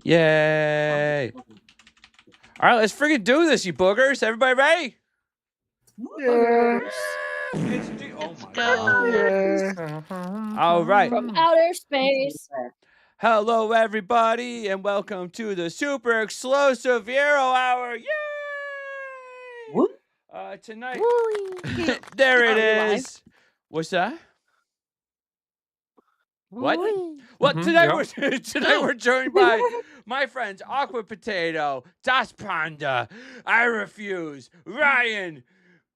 Yay! All right, let's freaking do this, you boogers. Everybody ready? Yes. Oh my Go. God. All right. From outer space. Hello, everybody, and welcome to the Super Explosive Hero Hour. Yay! What? Tonight, there it is. What's that? What? Well, tonight we're joined by my friends Aqua Potato, Das Panda, I Refuse, Ryan,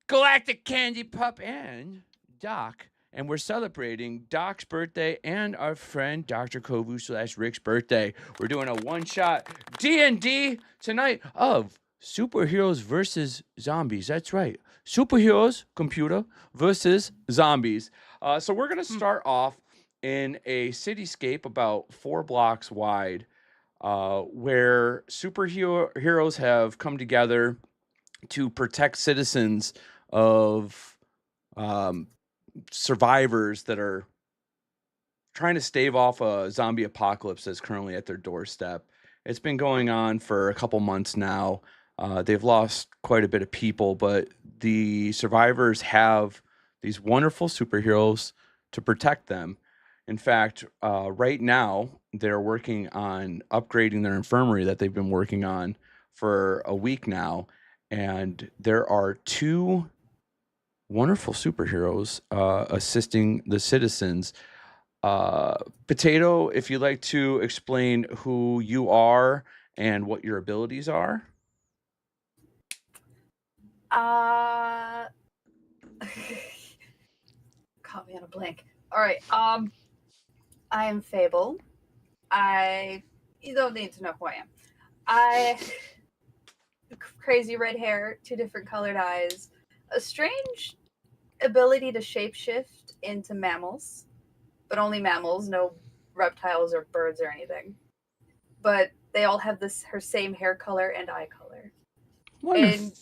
Galactic Candy Pup, and Doc. And we're celebrating Doc's birthday and our friend Dr. Kovu / Rick's birthday. We're doing a one-shot DnD tonight of superheroes versus zombies. That's right. Superheroes, computer, versus zombies. So we're going to start off in a cityscape about 4 blocks wide where superheroes have come together to protect citizens of survivors that are trying to stave off a zombie apocalypse that's currently at their doorstep. It's been going on for a couple months now. They've lost quite a bit of people, but the survivors have these wonderful superheroes to protect them. In fact, right now, they're working on upgrading their infirmary that they've been working on for a week now. And there are 2 wonderful superheroes assisting the citizens. Potato, if you'd like to explain who you are and what your abilities are. Caught me on a blank. All right. I am Fable. You don't need to know who I am. Crazy red hair, 2 different colored eyes, a strange ability to shapeshift into mammals, but only mammals, no reptiles or birds or anything. But they all have her same hair color and eye color. Wonderful. And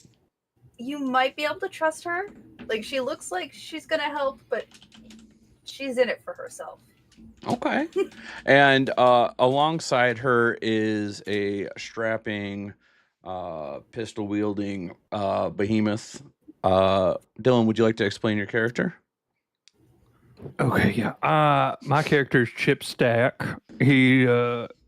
you might be able to trust her. Like, she looks like she's gonna help, but she's in it for herself. Okay. And alongside her is a strapping, pistol-wielding behemoth. Dylan, would you like to explain your character? Okay, yeah. My character is Chip Stack. He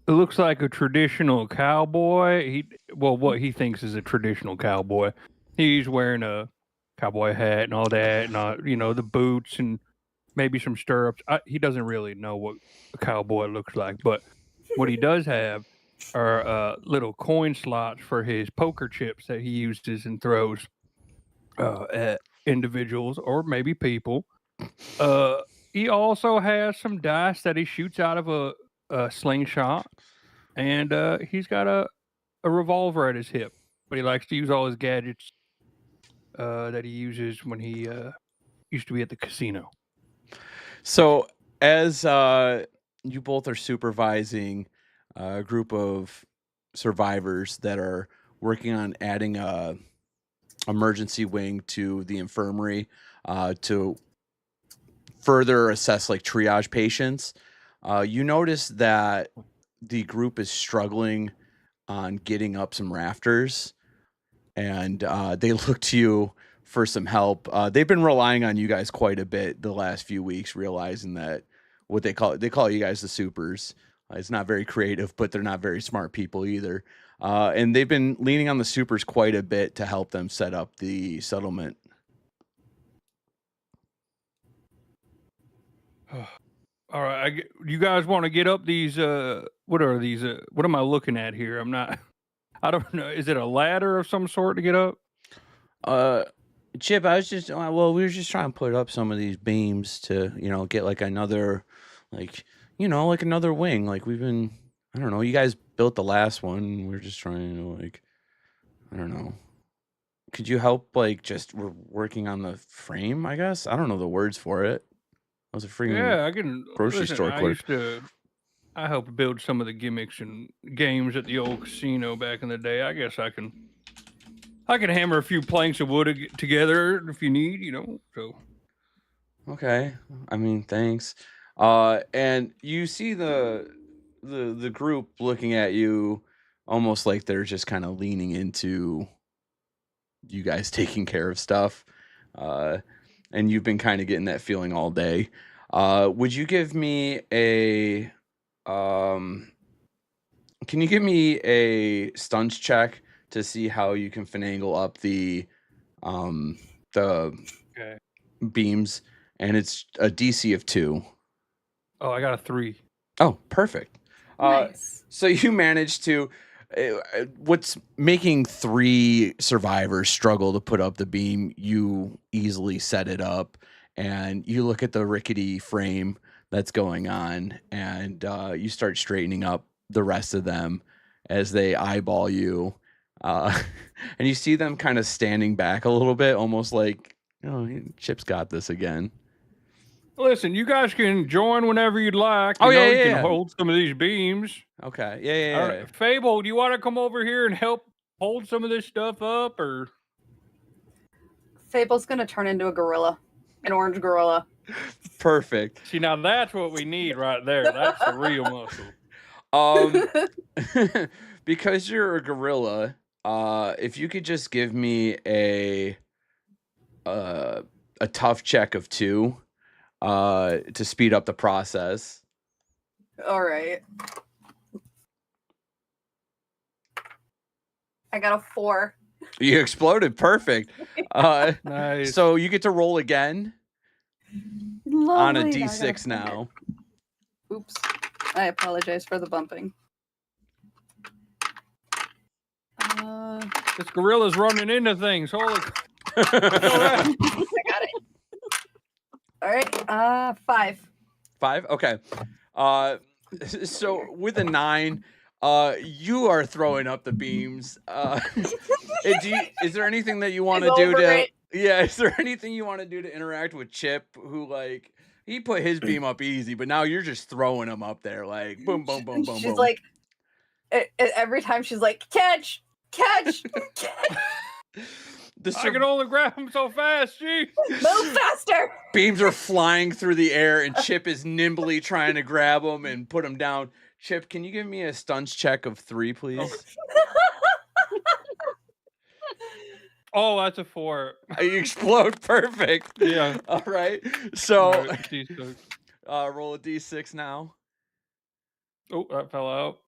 looks like a traditional cowboy. What he thinks is a traditional cowboy. He's wearing a cowboy hat and all that, and the boots and maybe some stirrups. He doesn't really know what a cowboy looks like, but what he does have are little coin slots for his poker chips that he uses and throws at individuals or maybe people. He also has some dice that he shoots out of a slingshot, and he's got a revolver at his hip. But he likes to use all his gadgets that he uses when he used to be at the casino. So, as you both are supervising a group of survivors that are working on adding a emergency wing to the infirmary to further assess like triage patients, you notice that the group is struggling on getting up some rafters, and they look to you for some help. They've been relying on you guys quite a bit the last few weeks, realizing that what they call you guys the supers. It's not very creative, but they're not very smart people either. And they've been leaning on the supers quite a bit to help them set up the settlement. All right, you guys want to get up these? What are these? What am I looking at here? I don't know. Is it a ladder of some sort to get up? Chip, I was just we were just trying to put up some of these beams to get like another, like another wing. Like we've been, I don't know. You guys built the last one. We're just trying to I don't know. Could you help? We're working on the frame. I guess I don't know the words for it. I was a freaking I can grocery store clerk. I helped build some of the gimmicks and games at the old casino back in the day. I guess I can hammer a few planks of wood together if you need, So Okay, I mean, thanks. And you see the the group looking at you almost like they're just kind of leaning into you guys taking care of stuff. And you've been kind of getting that feeling all day. Would you give me a can you give me a stunts check to see how you can finagle up the Okay. beams? And it's a DC of 2. Oh, I got a 3. Oh, perfect. Nice. So you managed to. What's making 3 survivors struggle to put up the beam? You easily set it up, and you look at the rickety frame that's going on, and you start straightening up the rest of them as they eyeball you, and you see them kind of standing back a little bit, almost like, oh, Chip's got this again. Listen, you guys can join whenever you'd like. Oh, You know, yeah, you yeah, can yeah. hold some of these beams. Okay, yeah. Fable, do you want to come over here and help hold some of this stuff up, or? Fable's gonna turn into a gorilla, an orange gorilla. Perfect. See, now that's what we need right there. That's the real muscle. Because you're a gorilla, if you could just give me a tough check of 2, to speed up the process. All right. I got a 4. You exploded. Perfect. Nice. So you get to roll again on a Lovely. D6 now. Oops. I apologize for the bumping. This gorilla's running into things. Holy. I got it. All right. 5. 5. Okay. So with a 9, you are throwing up the beams. Is there anything that you want to do to? Yeah. Is there anything you want to do to interact with Chip, who like he put his beam up easy, but now you're just throwing them up there like boom, boom, boom, boom. She's boom. like, every time she's like, catch. I can only grab him so fast. Gee. Move faster. Beams are flying through the air, and Chip is nimbly trying to grab them and put them down. Chip, can you give me a stunts check of 3, please? Oh, that's a 4. You explode. Perfect. Yeah. All right. So, All roll a D6 now. Oh, that fell out.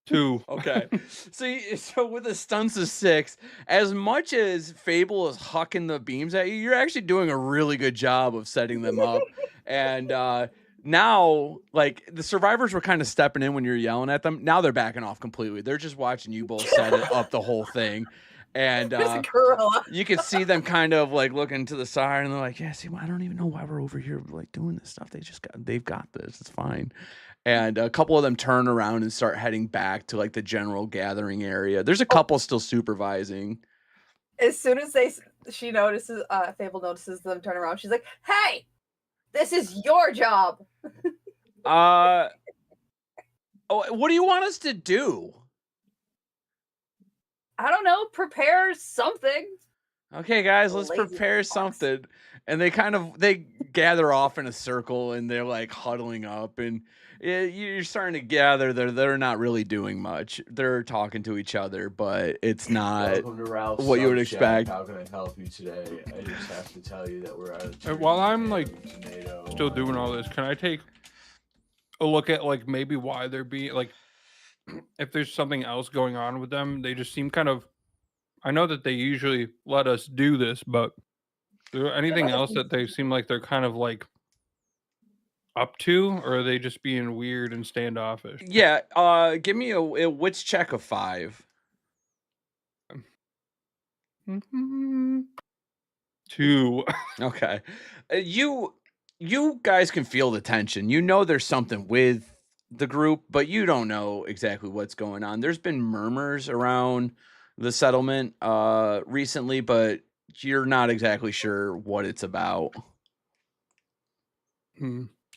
2. Okay. So with the stunts of 6, as much as Fable is hucking the beams at you, you're actually doing a really good job of setting them up. And now, like, the survivors were kind of stepping in when you're yelling at them. Now they're backing off completely. They're just watching you both set it up the whole thing. And you can see them kind of like looking to the side, and they're like, "Yeah, see, I don't even know why we're over here like doing this stuff. They've got this. It's fine." And a couple of them turn around and start heading back to like the general gathering area. There's a couple still supervising. As soon as she notices, Fable notices them turn around, she's like, "Hey, this is your job." What do you want us to do? I don't know. Prepare something. Okay, guys, let's Lazy prepare boss. something. And they gather off in a circle, and they're like huddling up, and you're starting to gather. They're not really doing much. They're talking to each other, but it's not what you would expect. How can I help you today? I just have to tell you that we're out of While I'm like still doing all this, can I take a look at like maybe why they're being like, if there's something else going on with them? They just seem kind of. I know that they usually let us do this, but is there anything else that they seem like they're kind of like up to, or are they just being weird and standoffish? Yeah, give me a wits check of 5. 2. Okay. You guys can feel the tension. You know there's something with the group, but you don't know exactly what's going on. There's been murmurs around the settlement recently, but you're not exactly sure what it's about.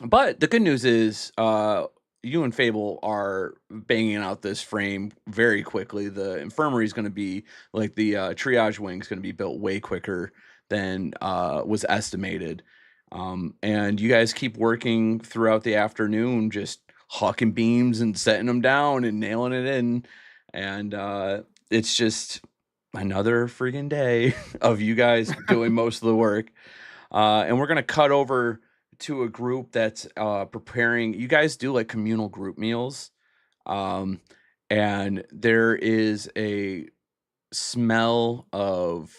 But the good news is you and Fable are banging out this frame very quickly. The infirmary is going to be like the triage wing is going to be built way quicker than was estimated. And you guys keep working throughout the afternoon, just hucking beams and setting them down and nailing it in. And it's just another freaking day of you guys doing most of the work. And we're going to cut over to a group that's preparing. You guys do like communal group meals. And there is a smell of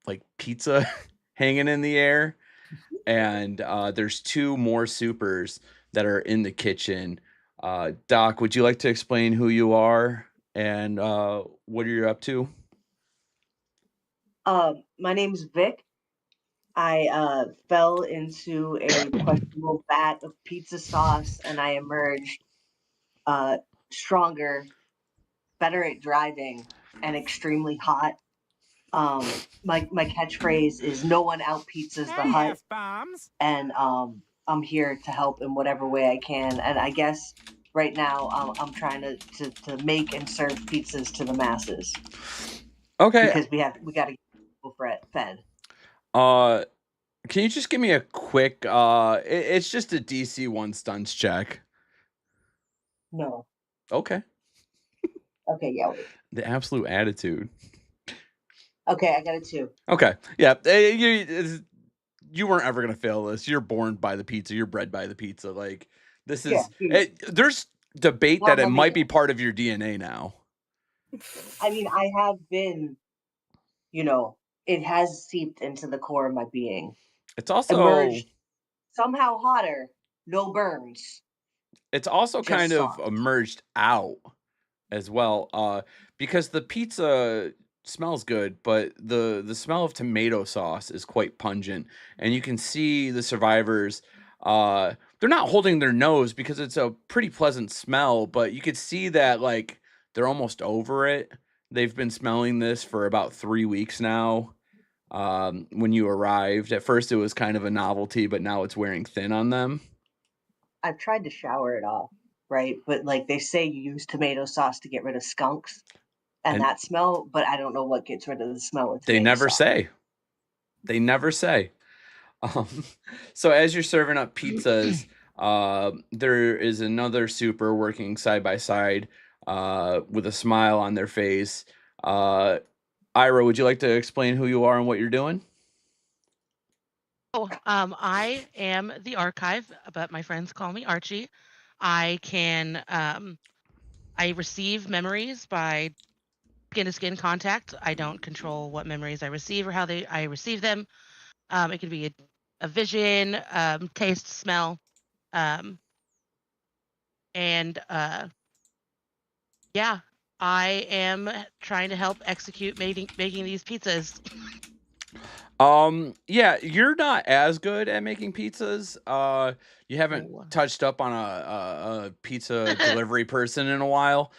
like pizza hanging in the air. And there's two more supers that are in the kitchen. Doc, would you like to explain who you are and what you're up to? My name's Vic. I fell into a questionable vat of pizza sauce and I emerged stronger, better at driving, and extremely hot. My catchphrase is "No one out pizzas the hut," and I'm here to help in whatever way I can. And I guess right now I'm trying to make and serve pizzas to the masses Okay. because we got to get people fed. Can you just give me a quick it's just a DC 1 stunts check. No. Okay. Okay, yeah. Wait. The absolute attitude. Okay, I got a 2. Okay. Yeah. You weren't ever going to fail this. You're born by the pizza. You're bred by the pizza. Like, this is... there's debate that it might be part of your DNA now. I mean, I have been, it has seeped into the core of my being. It's also... emerged somehow hotter, no burns. It's also just kind soft. of emerged out as well, because the pizza smells good, but the smell of tomato sauce is quite pungent, and you can see the survivors. They're not holding their nose because it's a pretty pleasant smell, but you could see that like they're almost over it. They've been smelling this for about 3 weeks now. When you arrived, at first it was kind of a novelty, but now it's wearing thin on them. I've tried to shower it off, right? But like they say, you use tomato sauce to get rid of skunks and that smell, but I don't know what gets rid of the smell of tomato They never sauce. say. They never say. So as you're serving up pizzas, there is another super working side by side with a smile on their face. Ira, would you like to explain who you are and what you're doing? Oh, I am the archive, but my friends call me Archie. I can, I receive memories by skin-to-skin contact. I don't control what memories I receive or how I receive them. It could be a vision, taste, smell, and yeah, I am trying to help execute making these pizzas. Yeah, you're not as good at making pizzas. You haven't touched up on a pizza delivery person in a while.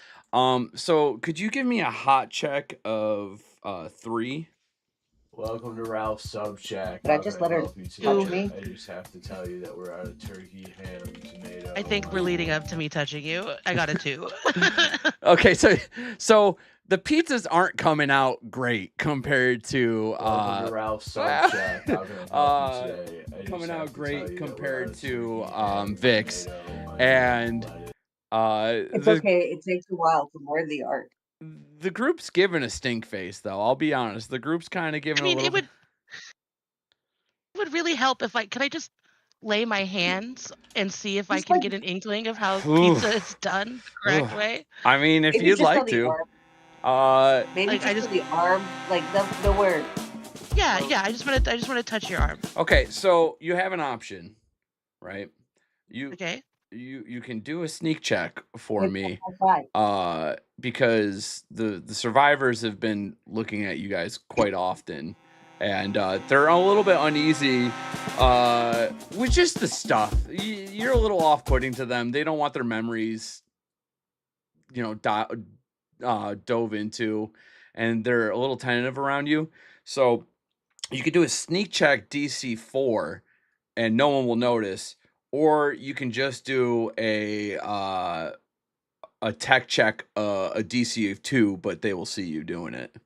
So could you give me a hot check of 3? Welcome to Ralph's Sub Shack. Did I just let her touch me? I just have to tell you that we're out of turkey, ham, tomato. I think we're leading up to me touching you. I got a 2. Okay, so the pizzas aren't coming out great compared to Welcome to Ralph's Sub Shack. How can I help you today? I just coming have out to great tell you that we're compared out of to turkey, ham, Vic's, tomato, and It's okay. It takes a while to wear the art. the group's giving a stink face, though. I'll be honest. The group's kind of giving I mean, a little. it would really help if could I just lay my hands and see if I can get an inkling of how pizza is done the correct way? I mean, if you'd like to. Maybe like, just the arm, like the word. Yeah. I just want to touch your arm. Okay, so you have an option, right? Okay. You can do a sneak check for me, because the survivors have been looking at you guys quite often, and they're a little bit uneasy with just the stuff. You're a little off-putting to them. They don't want their memories, dove into, and they're a little tentative around you. So you could do a sneak check DC 4, and no one will notice. Or you can just do a tech check, a DC of 2, but they will see you doing it.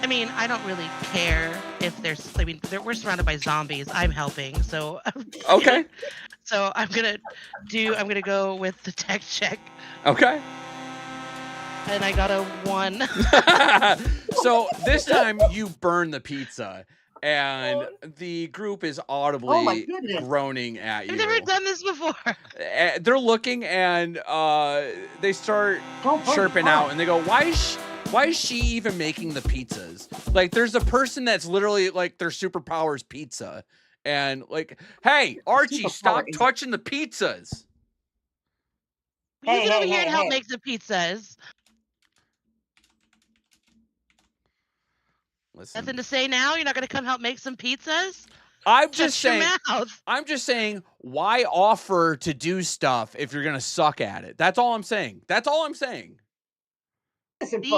I mean, I don't really care if there's. I mean, we're surrounded by zombies. I'm helping, so. Okay. So I'm gonna go with the tech check, Okay. and I got a 1. So this time you burn the pizza, and the group is Oh my audibly goodness. groaning at I've never you. done this before. They're looking, and they start Don't burn chirping the out, pot. and they go, why is she even making the pizzas? Like, there's a person that's literally like their superpower's pizza, and like, hey, Archie, Superpower stop is- touching the pizzas. You Hey, get over hey, here hey, and help hey. make the pizzas. Listen, Nothing to say now? You're not gonna come help make some pizzas? I'm just Shut your saying. mouth. I'm just saying, why offer to do stuff if you're gonna suck at it? That's all I'm saying. That's all I'm saying. Listen, The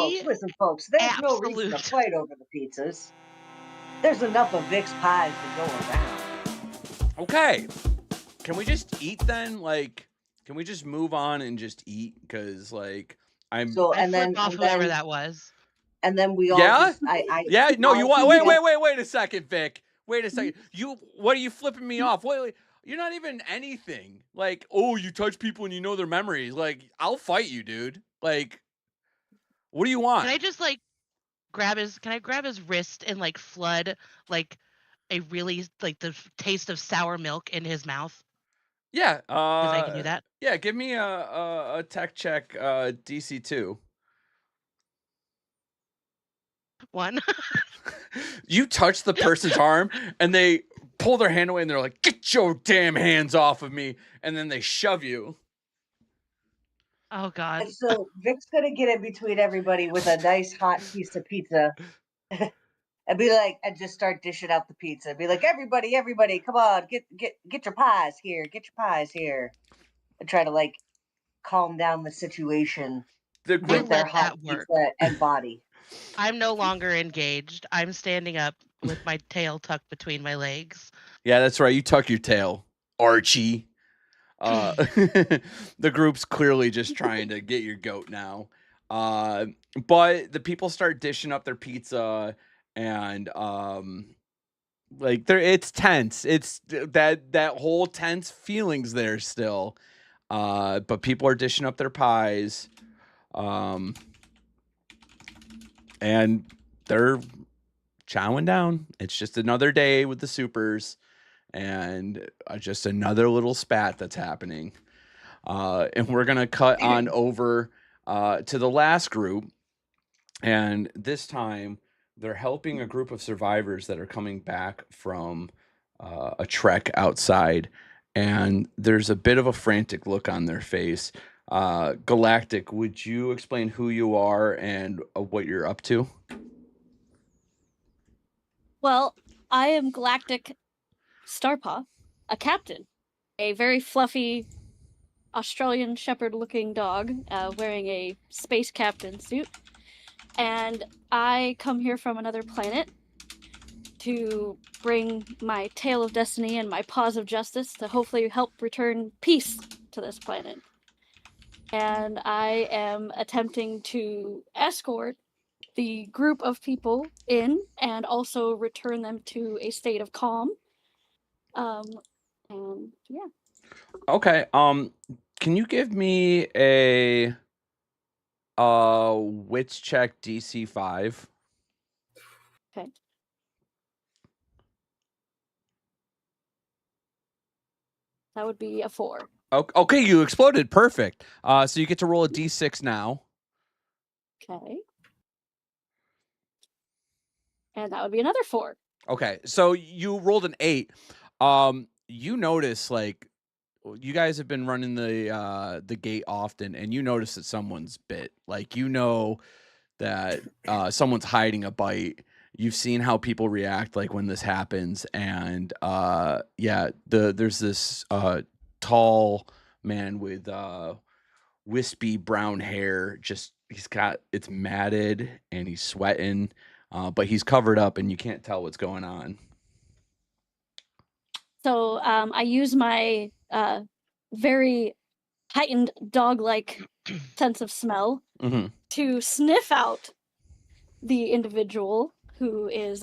folks. There's no reason to absolute- fight over the pizzas. There's enough of Vic's pies to go around. Okay. Can we just eat then? Like, can we just move on and just eat? Because like I'm. So I and flip then off and whoever then, that was. and then we all Yeah? just I Yeah. No. You want? honestly, Wait a second, Vic. Wait a second. What are you flipping me off? Wait. You're not even anything. Like, oh, you touch people and you know their memories. Like, I'll fight you, dude. Like, what do you want? Can I just like grab his wrist and like flood like a really like the taste of sour milk in his mouth? Yeah. If I can do that. Yeah. Give me a tech check. DC 2. 1. You touch the person's arm and they pull their hand away and they're like, get your damn hands off of me. And then they shove you. Oh God. And so Vic's gonna get in between everybody with a nice hot piece of pizza. And be like, and just start dishing out the pizza. Be like, everybody, come on, get your pies here, and try to like calm down the situation The with group, their let hot that work. pizza and body. I'm no longer engaged. I'm standing up with my tail tucked between my legs. yeah, that's right. You tuck your tail, Archie. The group's clearly just trying to get your goat now. But the people start dishing up their pizza and like it's tense. It's that whole tense feelings there still. But people are dishing up their pies. And they're chowing down. It's just another day with the supers and just another little spat that's happening. And we're going to cut on over to the last group. And this time they're helping a group of survivors that are coming back from a trek outside. And there's a bit of a frantic look on their face. Galactic, would you explain who you are and what you're up to? Well, I am Galactic Starpaw, a captain, a very fluffy Australian Shepherd-looking dog wearing a space captain suit, and I come here from another planet to bring my tail of destiny and my paws of justice to hopefully help return peace to this planet. And I am attempting to escort the group of people in and also return them to a state of calm. And yeah. Okay. Can you give me a wits check DC 5? Okay. That would be a 4. Okay, you exploded. Perfect. So you get to roll a D6 now. Okay. And that would be another 4. Okay, so you rolled an 8. You notice like you guys have been running the gate often, and you notice that someone's bit. Like you know that someone's hiding a bite. You've seen how people react like when this happens, and yeah, there's this tall man with wispy brown hair. Just it's matted and he's sweating, but he's covered up and you can't tell what's going on. So I use my very heightened dog-like sense of smell Mm-hmm. to sniff out the individual who is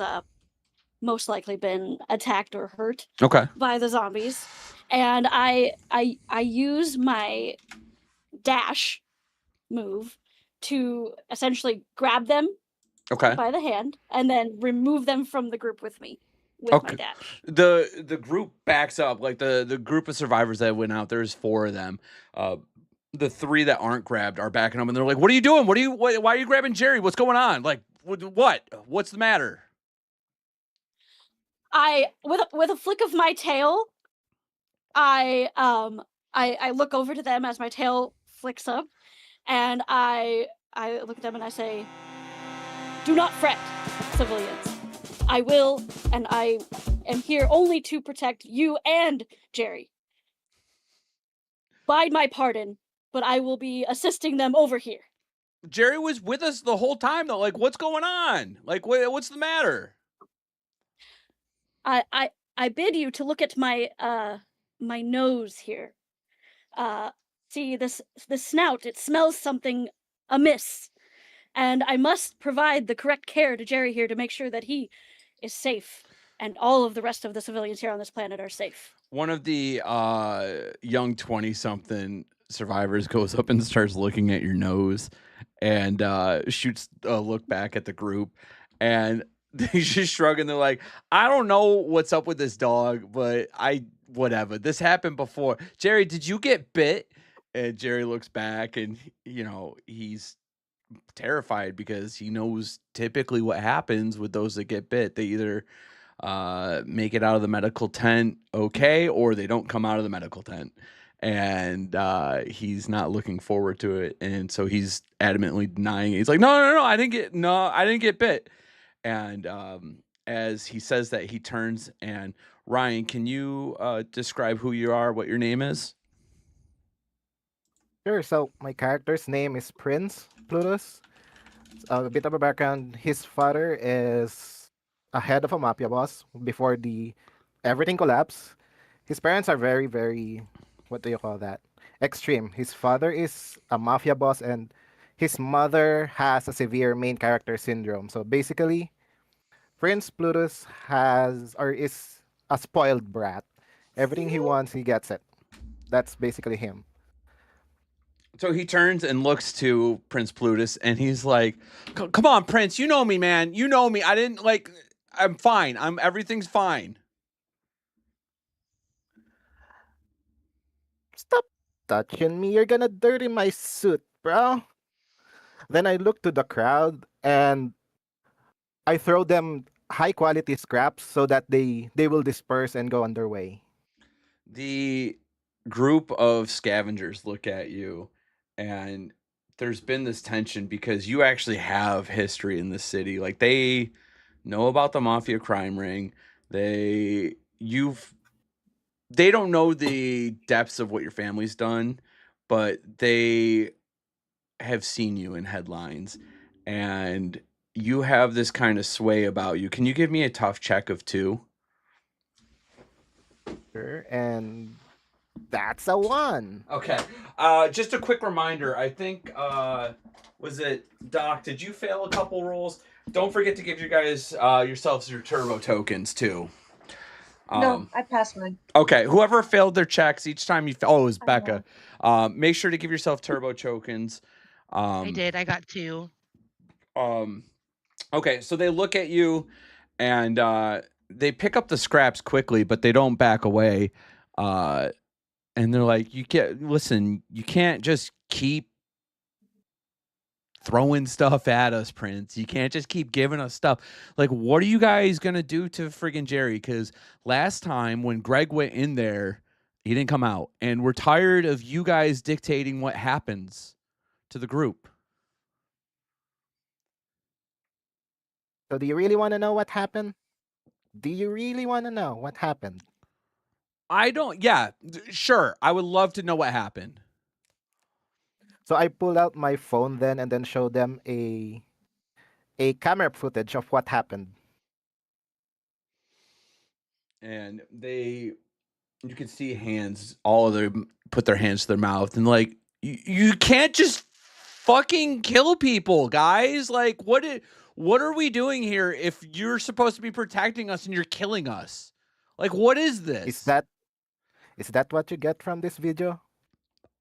most likely been attacked or hurt Okay. by the zombies, and I use my dash move to essentially grab them Okay. by the hand and then remove them from the group with me with my Okay. dash. The group backs up, like the group of survivors that went out. There's 4 of them. The 3 that aren't grabbed are backing up, and they're like, "What are you doing? Why are you grabbing Jerry? What's going on? Like, what? What's the matter?" I with a flick of my tail, I look over to them as my tail flicks up, and I look at them and I say, "Do not fret, civilians. I will, and I am here only to protect you and Jerry. Bide my pardon, but I will be assisting them over here." Jerry was with us the whole time, though. Like, what's going on? Like, what's the matter? I bid you to look at my my nose here. See this snout, it smells something amiss. And I must provide the correct care to Jerry here to make sure that he is safe and all of the rest of the civilians here on this planet are safe. One of the young 20-something survivors goes up and starts looking at your nose and shoots a look back at the group, and they just shrug and they're like, "I don't know what's up with this dog, but whatever. This happened before. Jerry, did you get bit?" And Jerry looks back and he's terrified because he knows typically what happens with those that get bit. They either make it out of the medical tent okay, or they don't come out of the medical tent. And he's not looking forward to it, and so he's adamantly denying it. He's like, no, I didn't get bit. And as he says that, he turns and, Ryan, can you describe who you are, what your name is? Sure. So my character's name is Prince Plutus. A bit of a background: his father is a head of a mafia boss before the everything collapsed. His parents are very, very, what do you call that? Extreme. His father is a mafia boss, and his mother has a severe main character syndrome. So basically, Prince Plutus is a spoiled brat. Everything he wants, he gets it. That's basically him. So he turns and looks to Prince Plutus, and he's like, "Come on, Prince, you know me, man. You know me. I'm fine. Everything's fine." Stop touching me. You're gonna dirty my suit, bro. Then I look to the crowd and I throw them high quality scraps so that they will disperse and go on their way. The group of scavengers look at you, and there's been this tension because you actually have history in this city. Like, they know about the mafia crime ring. They don't know the depths of what your family's done, but they have seen you in headlines, and you have this kind of sway about you. Can you give me a tough check of 2? Sure, and that's a 1. Okay. Just a quick reminder. I think was it Doc? Did you fail a couple rolls? Don't forget to give you guys yourselves your turbo tokens too. No, I passed mine. Okay. Whoever failed their checks each time you it was Becca. Make sure to give yourself turbo tokens. I did. I got 2. Okay. So they look at you, and they pick up the scraps quickly, but they don't back away. And they're like, you can't just keep throwing stuff at us, Prince. You can't just keep giving us stuff. Like, what are you guys going to do to friggin' Jerry? Because last time when Greg went in there, he didn't come out. And we're tired of you guys dictating what happens to the group. So do you really want to know what happened? Do you really want to know what happened? Yeah, sure. I would love to know what happened. So I pull out my phone then and then show them a camera footage of what happened. And you can see hands, all of them put their hands to their mouth, and like, you can't just fucking kill people, guys. Like, what what are we doing here if you're supposed to be protecting us and you're killing us? Like, what is this? Is that what you get from this video?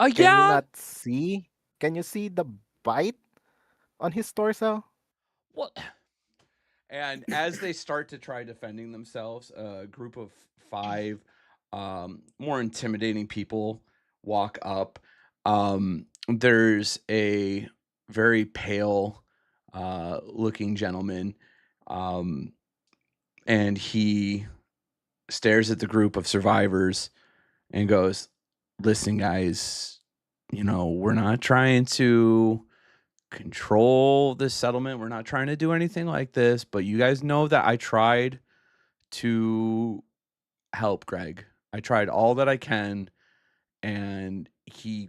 Can you Yeah. not see? Can you see the bite on his torso? What? And as they start to try defending themselves, a group of 5 more intimidating people walk up. There's a very pale looking gentleman, and he stares at the group of survivors and goes, "Listen, guys, we're not trying to control this settlement. We're not trying to do anything like this, but you guys know that I tried to help Greg. I tried all that I can, and he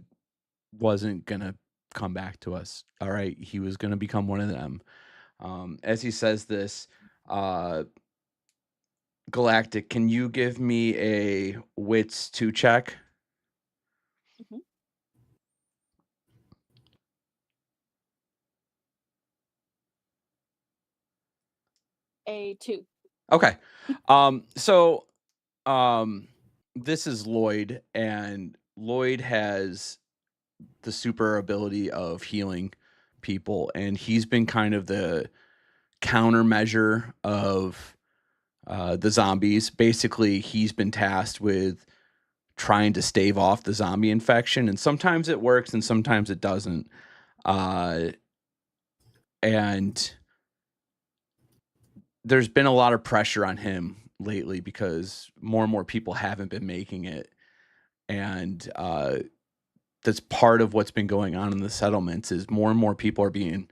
wasn't gonna come back to us. All right, he was gonna become one of them." As he says this, Galactic, can you give me a wits 2 check? Mhm. A 2. Okay. So this is Lloyd, and Lloyd has the super ability of healing people, and he's been kind of the countermeasure of the zombies. Basically, he's been tasked with trying to stave off the zombie infection, and sometimes it works and sometimes it doesn't. And there's been a lot of pressure on him lately because more and more people haven't been making it. And that's part of what's been going on in the settlements is more and more people are being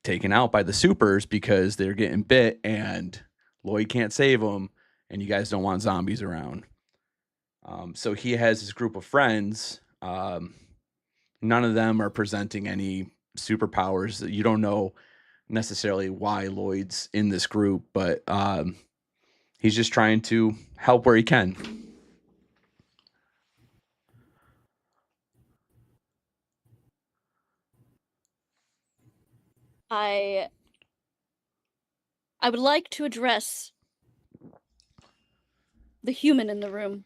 taken out by the supers because they're getting bit and Lloyd can't save them and you guys don't want zombies around. So he has his group of friends. None of them are presenting any superpowers. You don't know necessarily why Lloyd's in this group, but he's just trying to help where he can. I would like to address the human in the room.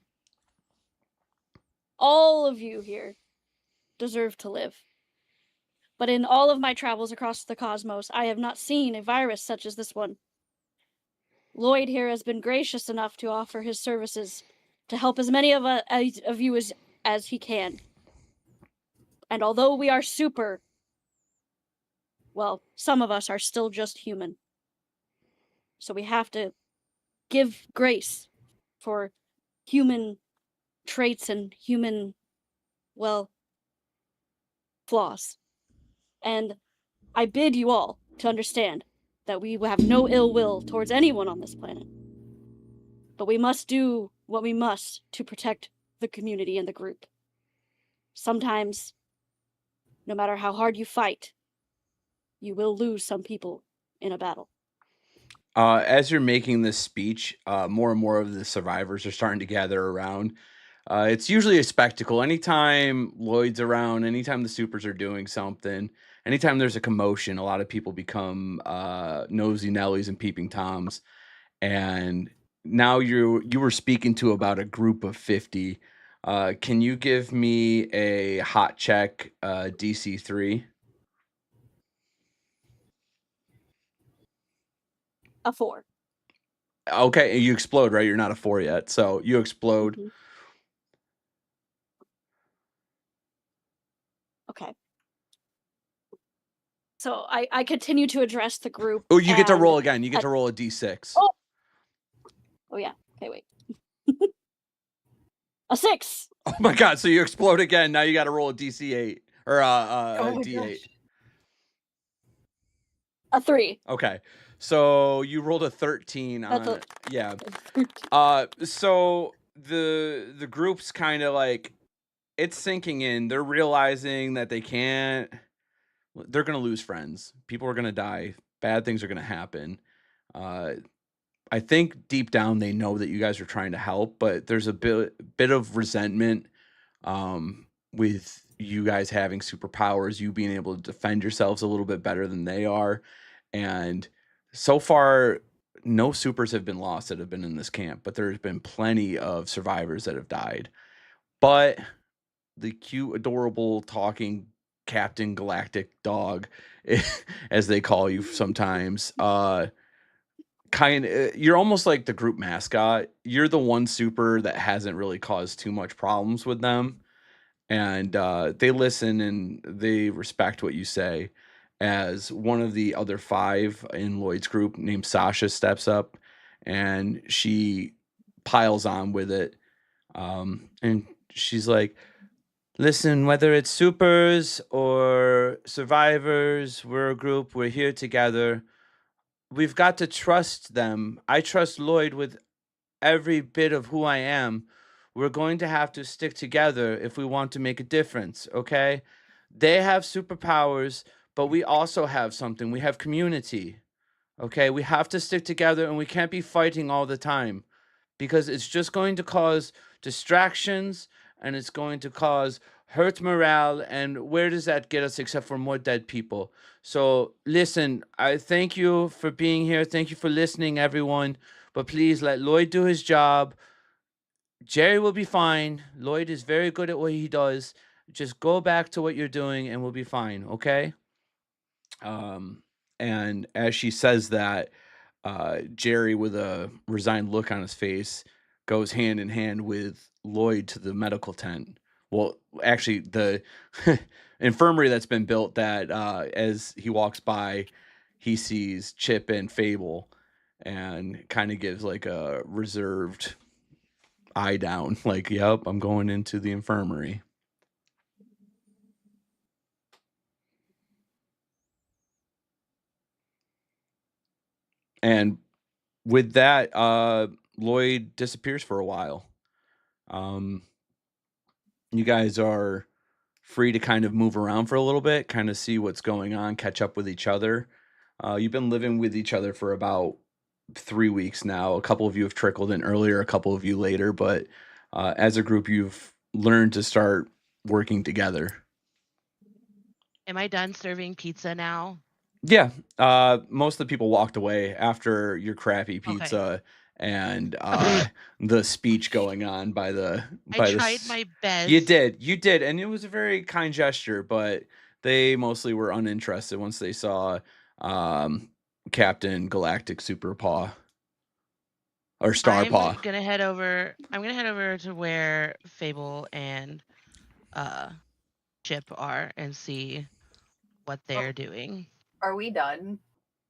All of you here deserve to live. But in all of my travels across the cosmos, I have not seen a virus such as this one. Lloyd here has been gracious enough to offer his services to help as many of you as he can. And although we are super, well, some of us are still just human. So we have to give grace for human traits and human, well, flaws. And I bid you all to understand that we have no ill will towards anyone on this planet. But we must do what we must to protect the community and the group. Sometimes, no matter how hard you fight, you will lose some people in a battle. As you're making this speech, more and more of the survivors are starting to gather around. It's usually a spectacle. Anytime Lloyd's around, anytime the supers are doing something, anytime there's a commotion, a lot of people become nosy Nellies and peeping Toms. And now you were speaking to about a group of 50. Can you give me a hot check DC 3? A 4. Okay, you explode, right? You're not a 4 yet. So you explode. Mhm. Okay. So I continue to address the group. Oh, you get to and- roll again. You get to roll a D6. Oh yeah. Okay, wait. A 6. Oh my god, so you explode again. Now you got to roll a DC8 or Oh a my D8. gosh. A 3. Okay. So you rolled a 13 That's on yeah. So the group's kind of like it's sinking in. They're realizing that they're going to lose friends. People are going to die. Bad things are going to happen. I think deep down they know that you guys are trying to help, but there's a bit of resentment with you guys having superpowers, you being able to defend yourselves a little bit better than they are, and so far, no supers have been lost that have been in this camp, but there's been plenty of survivors that have died. But the cute, adorable, talking Captain Galactic dog, as they call you sometimes, you're almost like the group mascot. You're the one super that hasn't really caused too much problems with them, and they listen and they respect what you say. As one of the other 5 in Lloyd's group named Sasha steps up, and she piles on with it, and she's like, listen, whether it's supers or survivors, we're a group, we're here together. We've got to trust them. I trust Lloyd with every bit of who I am. We're going to have to stick together if we want to make a difference, okay? They have superpowers, but we also have something. We have community, okay? We have to stick together and we can't be fighting all the time because it's just going to cause distractions and it's going to cause hurt morale. And where does that get us except for more dead people? So listen, I thank you for being here. Thank you for listening, everyone. But please let Lloyd do his job. Jerry will be fine. Lloyd is very good at what he does. Just go back to what you're doing and we'll be fine, okay? And as she says that, Jerry, with a resigned look on his face, goes hand in hand with Lloyd to the medical tent. Well, actually, the infirmary that's been built that as he walks by, he sees Chip and Fable and kind of gives like a reserved eye down, like, yep, I'm going into the infirmary. And with that, Lloyd disappears for a while. You guys are free to kind of move around for a little bit, kind of see what's going on, catch up with each other. You've been living with each other for about 3 weeks now. A couple of you have trickled in earlier, a couple of you later, but as a group, you've learned to start working together. Am I done serving pizza now? Yeah, most of the people walked away after your crappy pizza and the speech going on by the. I tried my best. You did, and it was a very kind gesture, but they mostly were uninterested once they saw Captain Galactic Super Paw or Star Paw. I'm gonna head over to where Fable and Chip are and see what they're doing. Are we done?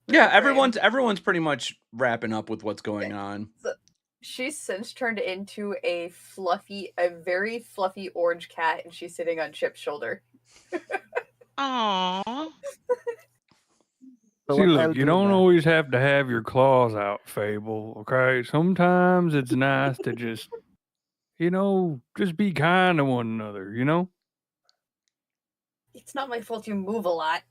Yeah, everyone's pretty much wrapping up with what's going on. So she's since turned into a very fluffy orange cat, and she's sitting on Chip's shoulder. Aww. See, look, you don't always have to have your claws out, Fable, okay? Sometimes it's nice to just, just be kind to one another, It's not my fault you move a lot.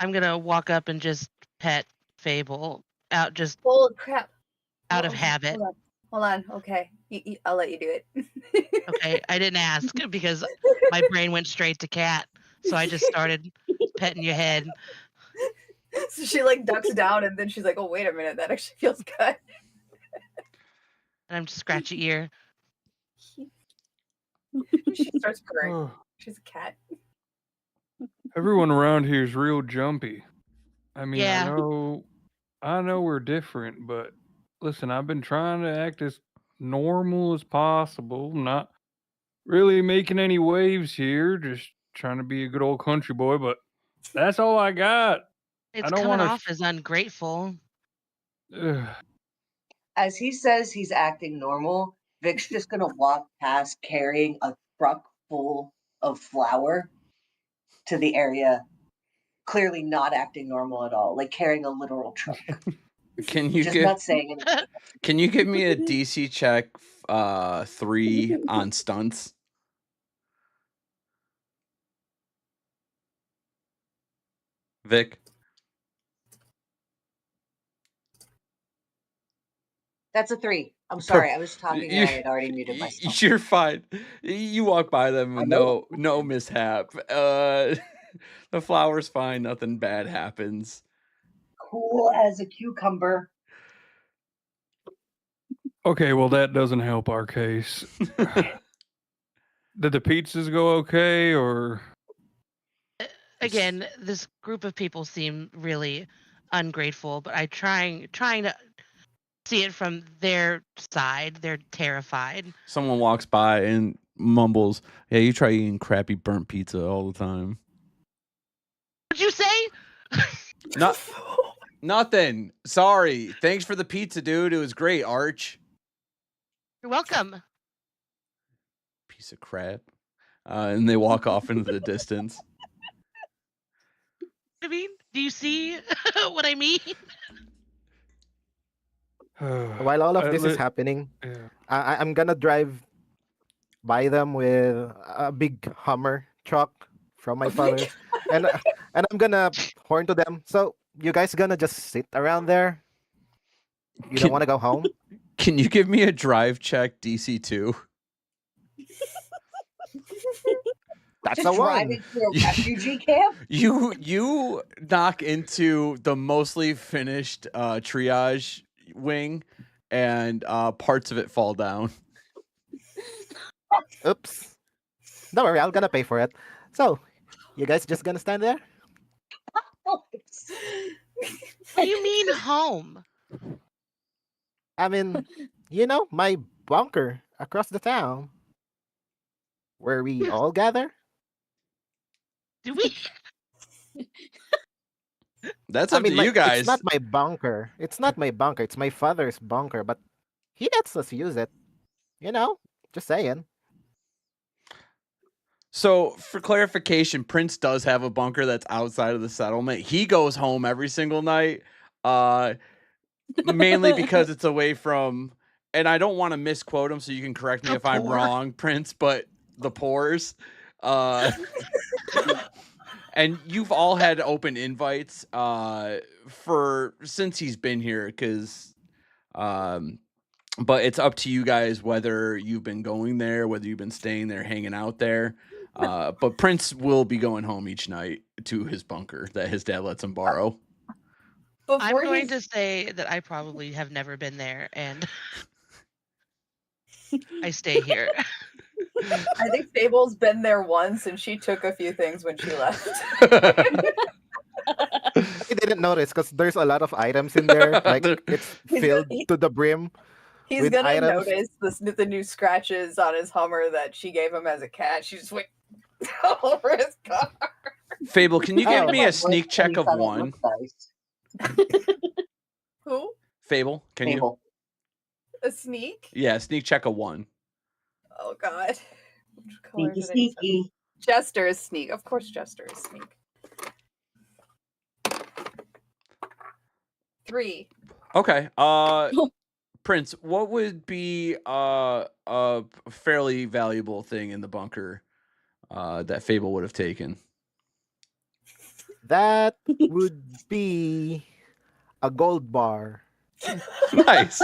I'm gonna walk up and just pet Fable out, just Holy crap! Out of habit. Hold on. Okay, I'll let you do it. Okay, I didn't ask because my brain went straight to cat, so I just started petting your head. So she like ducks down, and then she's like, "Oh, wait a minute, that actually feels good." And I'm just scratch your ear. She starts purring. She's a cat. Everyone around here is real jumpy. I mean, Yeah. I know we're different, but listen, I've been trying to act as normal as possible, not really making any waves here, just trying to be a good old country boy, but that's all I got. It's coming off as ungrateful. As he says he's acting normal, Vic's just gonna walk past carrying a truck full of flour to the area, clearly not acting normal at all, like carrying a literal truck. Can you not saying anything. Can you give me a DC check 3 on stunts? Vic? That's a 3. I'm sorry, I was talking and I had already muted myself. You're fine. You walk by them with no mishap. The flower's fine, nothing bad happens. cool as a cucumber. Okay, well that doesn't help our case. Did the pizzas go okay, or Again, this group of people seem really ungrateful, but I trying to see it from their side. They're terrified. Someone walks by and mumbles, "Yeah, you try eating crappy burnt pizza all the time." What'd you say? Not nothing. Sorry. Thanks for the pizza, dude. It was great, Arch. You're welcome. Piece of crap. And they walk off into the distance. I mean, do you see what I mean? While all of this is happening, yeah. I'm gonna drive by them with a big Hummer truck from my father's, and I'm gonna horn to them. So you guys gonna just sit around there? You don't want to go home? Can you give me a drive check DC2? That's To a drive one. into a refugee camp? You knock into the mostly finished triage wing, and parts of it fall down. Oops. Don't worry, I'm gonna pay for it. So, you guys just gonna stand there? What do you mean home? I mean, you know, my bunker across the town, where we all gather. Do we? That's up to you It's guys. not my bunker. It's not my bunker. It's my father's bunker, but he lets us use it. You know, just saying. So, for clarification, Prince does have a bunker that's outside of the settlement. He goes home every single night, mainly because it's away from, and I don't want to misquote him, so you can correct me The if I'm poor. wrong, Prince, but the pores. And you've all had open invites for since he's been here, because but it's up to you guys whether you've been going there, whether you've been staying there, hanging out there. But Prince will be going home each night to his bunker that his dad lets him borrow. I'm Before going he's to say that I probably have never been there, and I stay here. I think Fable's been there once, and she took a few things when she left. I didn't notice because there's a lot of items in there. Like it's filled to the brim. He's With gonna items. notice the new scratches on his Hummer that she gave him as a cat. She just went all over his car. Fable, can you give Oh. me a sneak check of one? Who? Fable, can you? Fable. A sneak? Yeah, sneak check of one. Oh God. Which color Sneaky, did it say? sneaky. Jester is sneak. Of course, Jester is sneak. 3. Okay. Prince, what would be a fairly valuable thing in the bunker that Fable would have taken? That would be a gold bar. Nice.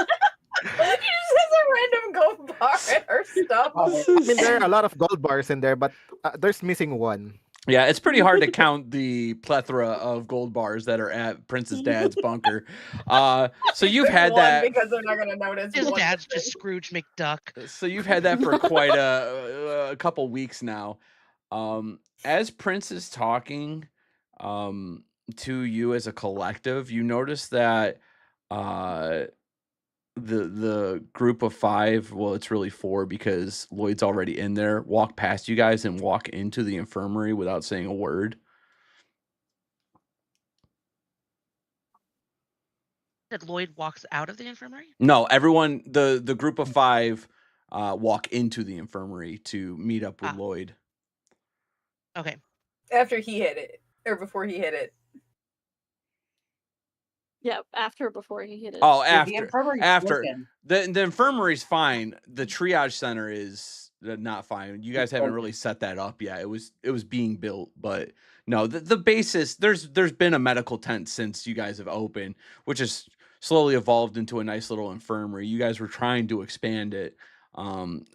She just has a random gold bar in her stuff. Oh, I mean, there are a lot of gold bars in there, but there's missing one. Yeah, it's pretty hard to count the plethora of gold bars that are at Prince's dad's bunker. So you've had One, that. because they're not gonna notice. His one dad's thing. just Scrooge McDuck. So you've had that for quite a couple weeks now. As Prince is talking to you as a collective, you notice that the group of 5, well, it's really 4 because Lloyd's already in there, walk past you guys and walk into the infirmary without saying a word. That Lloyd walks out of the infirmary? No, everyone, the group of 5 walk into the infirmary to meet up with Lloyd. Okay. After he hit it, or before he hit it. Yeah, after or before he hit it. Oh, The after infirmary's after broken. the infirmary's fine. The triage center is not fine. You guys haven't really set that up yet. It was being built, but no, the basis, there's been a medical tent since you guys have opened, which has slowly evolved into a nice little infirmary. You guys were trying to expand it,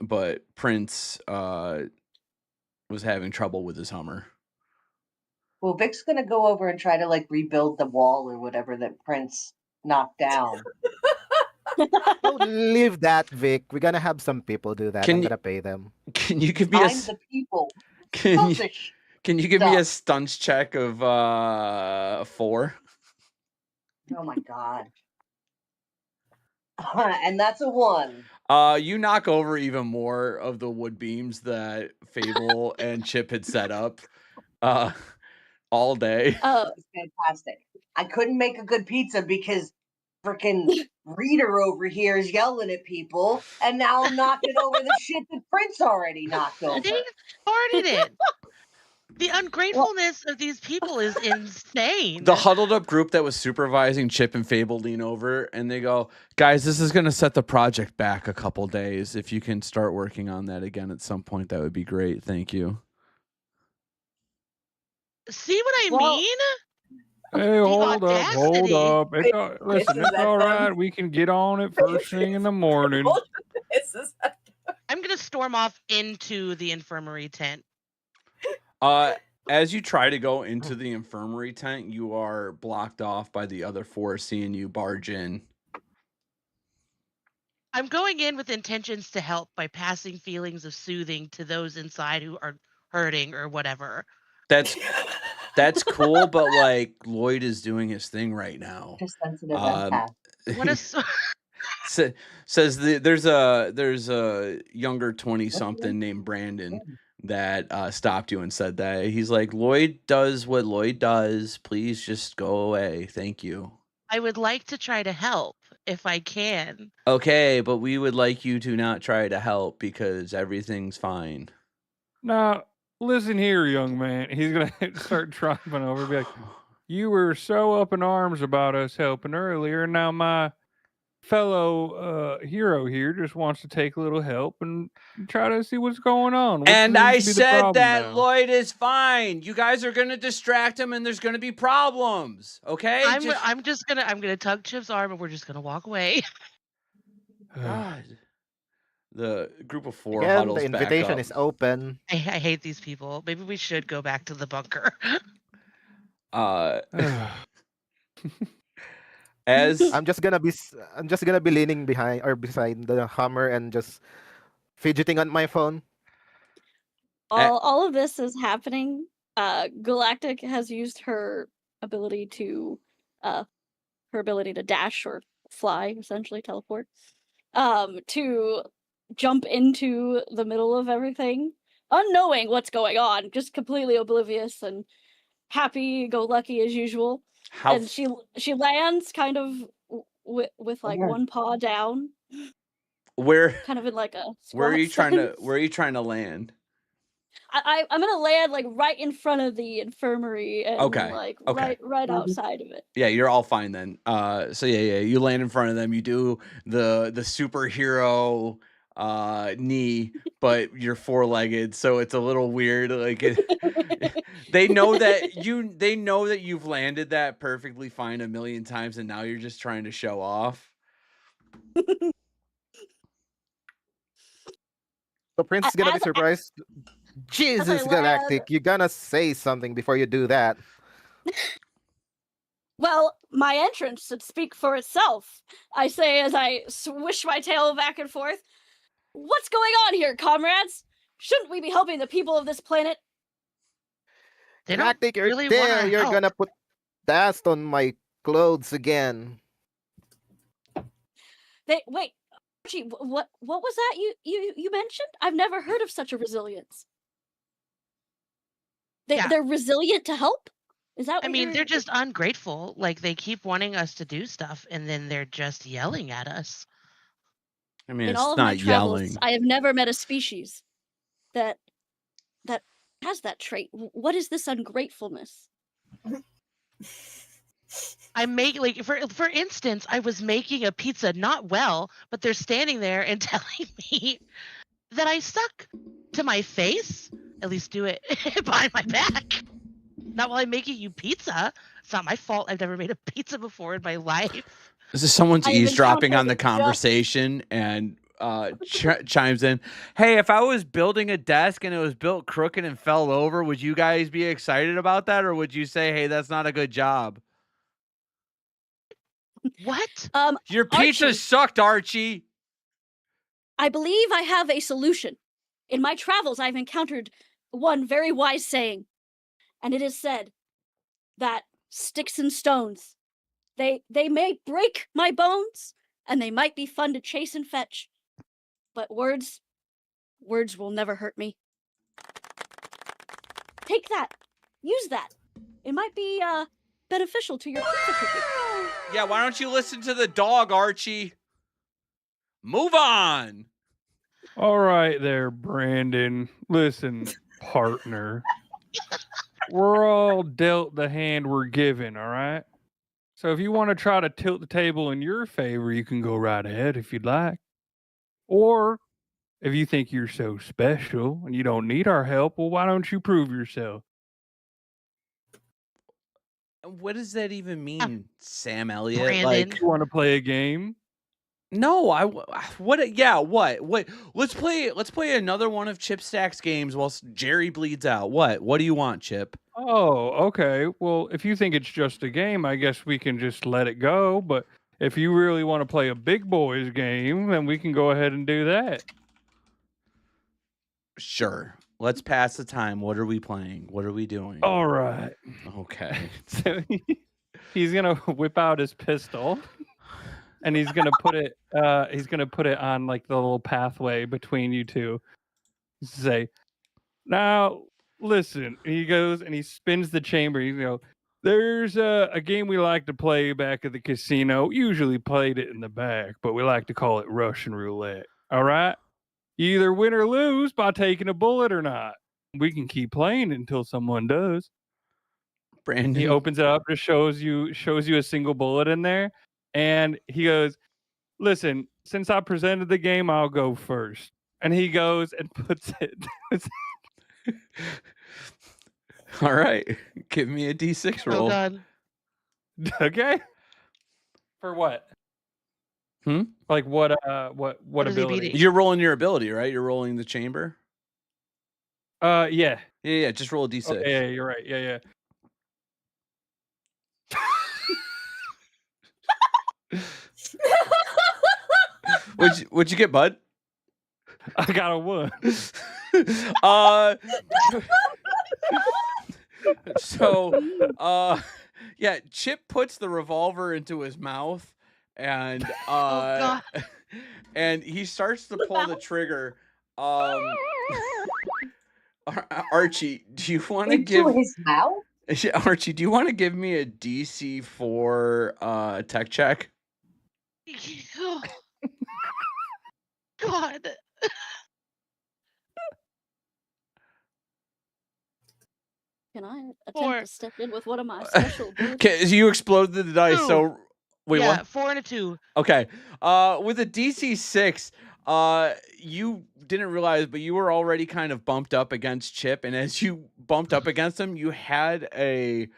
but Prince was having trouble with his Hummer. Well, Vic's gonna go over and try to like rebuild the wall or whatever that Prince knocked down. Oh, leave that, Vic. We're gonna have some people do that. I'm gonna pay them. Can you give me I'm the people. can you, Selfish. can you give me a stuff. stunts check of 4? Oh my god. And that's a 1. You knock over even more of the wood beams that Fable and Chip had set up all day. It's fantastic. I couldn't make a good pizza because freaking Reader over here is yelling at people, and now I'm knocking over the shit that Prince already knocked over. They started it. The ungratefulness of these people is insane. The huddled up group that was supervising Chip and Fable lean over and they go, guys, this is going to set the project back a couple days. If you can start working on that again at some point, that would be great. Thank you. See what I mean? Hey, hold audacity. up. Listen, it's all right. We can get on it first thing in the morning. I'm going to storm off into the infirmary tent. As you try to go into the infirmary tent, you are blocked off by the other 4 seeing you barge in. I'm going in with intentions to help by passing feelings of soothing to those inside who are hurting or whatever. That's cool, but like Lloyd is doing his thing right now. Just sensitive empath. What a says there's a younger 20-something named Brandon that stopped you and said that. He's like, Lloyd does what Lloyd does. Please just go away. Thank you. I would like to try to help if I can. Okay, but we would like you to not try to help because everything's fine. Now, listen here, young man. He's going to start tromping over and be like, you were so up in arms about us helping earlier. Now my fellow hero here just wants to take a little help and try to see what's going on. And I said that Lloyd is fine. You guys are going to distract him and there's going to be problems. Okay? I'm gonna tug Chip's arm and we're just gonna walk away. God. The group of 4 Again, huddles the invitation back up. is open. I hate these people. Maybe we should go back to the bunker. As I'm just gonna be leaning behind or beside the Hummer and just fidgeting on my phone. All of this is happening. Galactic has used her ability to dash or fly, essentially teleport, to jump into the middle of everything, unknowing what's going on, just completely oblivious and happy-go-lucky as usual. And she lands kind of with like one paw down. Where kind of in like a where are you squat trying to land? I'm gonna land like right in front of the infirmary and Okay. right outside of it. Yeah, you're all fine then. So yeah, you land in front of them. You do the superhero knee, but you're 4-legged, so it's a little weird. Like they know that you've landed that perfectly fine a million times, and now you're just trying to show off. So Prince is gonna be surprised. Jesus, Galactic, you're gonna say something before you do that. Well, my entrance should speak for itself. I say as I swish my tail back and forth. What's going on here, comrades? Shouldn't we be helping the people of this planet? Galactic, you're really there. You're gonna put dust on my clothes again. Wait, Archie, what was that you mentioned? I've never heard of such a resilience. They're resilient to help? Is that what I mean, they're just ungrateful. Like, they keep wanting us to do stuff, and then they're just yelling at us. I mean, in it's all of not my travels, yelling. I have never met a species that has that trait. What is this ungratefulness? I make, like, for instance, I was making a pizza not well, but they're standing there and telling me that I suck to my face. At least do it behind my back. Not while I'm making you pizza. It's not my fault. I've never made a pizza before in my life. This is someone's eavesdropping on the conversation, and chimes in. Hey, if I was building a desk and it was built crooked and fell over, would you guys be excited about that, or would you say, "Hey, that's not a good job"? What? Your pizza Archie, sucked, Archie. I believe I have a solution. In my travels, I've encountered one very wise saying, and it is said that sticks and stones, they may break my bones, and they might be fun to chase and fetch, but words will never hurt me. Take that. Use that. It might be beneficial to your pizza cooking. Yeah, why don't you listen to the dog, Archie? Move on. All right there, Brandon. Listen, partner. We're all dealt the hand we're given, all right? So if you want to try to tilt the table in your favor, you can go right ahead if you'd like. Or if you think you're so special and you don't need our help, well, why don't you prove yourself? What does that even mean, Sam Elliott? Brandon. Like, You want to play a game? no, what? Yeah, what? Let's play another one of Chip Stack's games while Jerry bleeds out. What do you want, Chip? Oh, okay. Well, if you think it's just a game, I guess we can just let it go. But if you really want to play a big boys game, then we can go ahead and do that. Sure. Let's pass the time. What are we playing? What are we doing? All right. Okay. So he's gonna whip out his pistol, and he's gonna put it. He's gonna put it on like the little pathway between you two. Say, now listen. He goes and he spins the chamber. You know, there's a game we like to play back at the casino. Usually played it in the back, but we like to call it Russian roulette. All right. You either win or lose by taking a bullet or not. We can keep playing until someone does. Brandon. He opens it up, just shows you a single bullet in there, and he goes, "Listen, since I presented the game, I'll go first." And he goes and puts it. All right. Give me a D6 roll. Oh God. Okay. For what? Like what? What is he ability? beating? You're rolling your ability, right? You're rolling the chamber. Yeah. Yeah. Just roll a D6. Okay, yeah, you're right. Yeah. What'd you get, bud? I got a 1. Yeah, Chip puts the revolver into his mouth and God. and he starts to pull the trigger. Archie, do you want to give his mouth? Archie, do you want to give me a DC for tech check? God. Can I attempt 4. to step in with one of my special abilities? Okay, you exploded the dice, 2. so wait, Yeah, what? 4 and a 2. Okay. With a DC 6, you didn't realize, but you were already kind of bumped up against Chip, and as you bumped up against him, you had a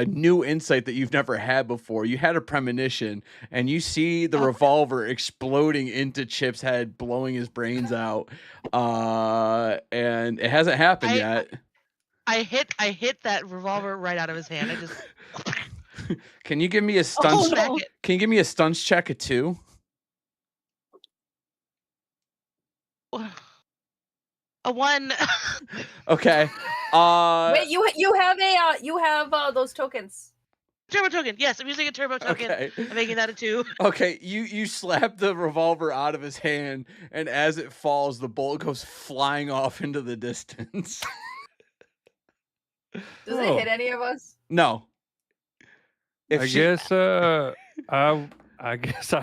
new insight that you've never had before. You had a premonition, and you see the revolver exploding into Chip's head, blowing his brains out. And it hasn't happened yet. I hit that revolver right out of his hand. I just Can you give me a stunts? Oh, no. Can you give me a stunts check at 2? a 1. Okay. Wait, you have those tokens. Turbo token. Yes, I'm using a turbo token. Okay. I'm making that a 2. Okay, you slap the revolver out of his hand, and as it falls, the bullet goes flying off into the distance. Does it hit any of us? No. I guess I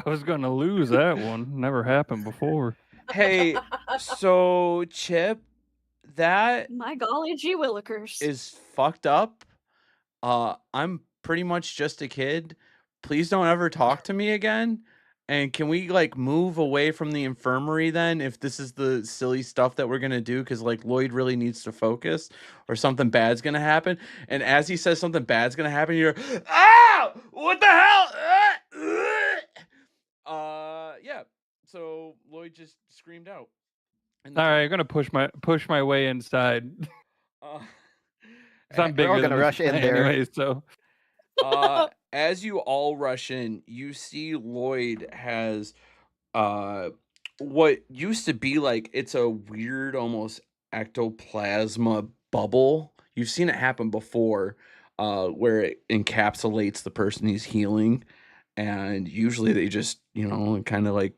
was gonna lose that one. Never happened before. Hey, so Chip, that My golly gee willikers. is fucked up. I'm pretty much just a kid. Please don't ever talk to me again. And can we like move away from the infirmary then if this is the silly stuff that we're gonna do? Because like Lloyd really needs to focus or something bad's gonna happen. And as he says something bad's gonna happen, you're "Ow! What the hell?" Yeah. So Lloyd just screamed out. All right, I'm gonna push my way inside. Uh, 'Cause I'm We're all bigger than gonna this rush in guy there. anyway, so as you all rush in, you see Lloyd has what used to be like it's a weird almost ectoplasma bubble. You've seen it happen before, where it encapsulates the person he's healing, and usually they just kind of like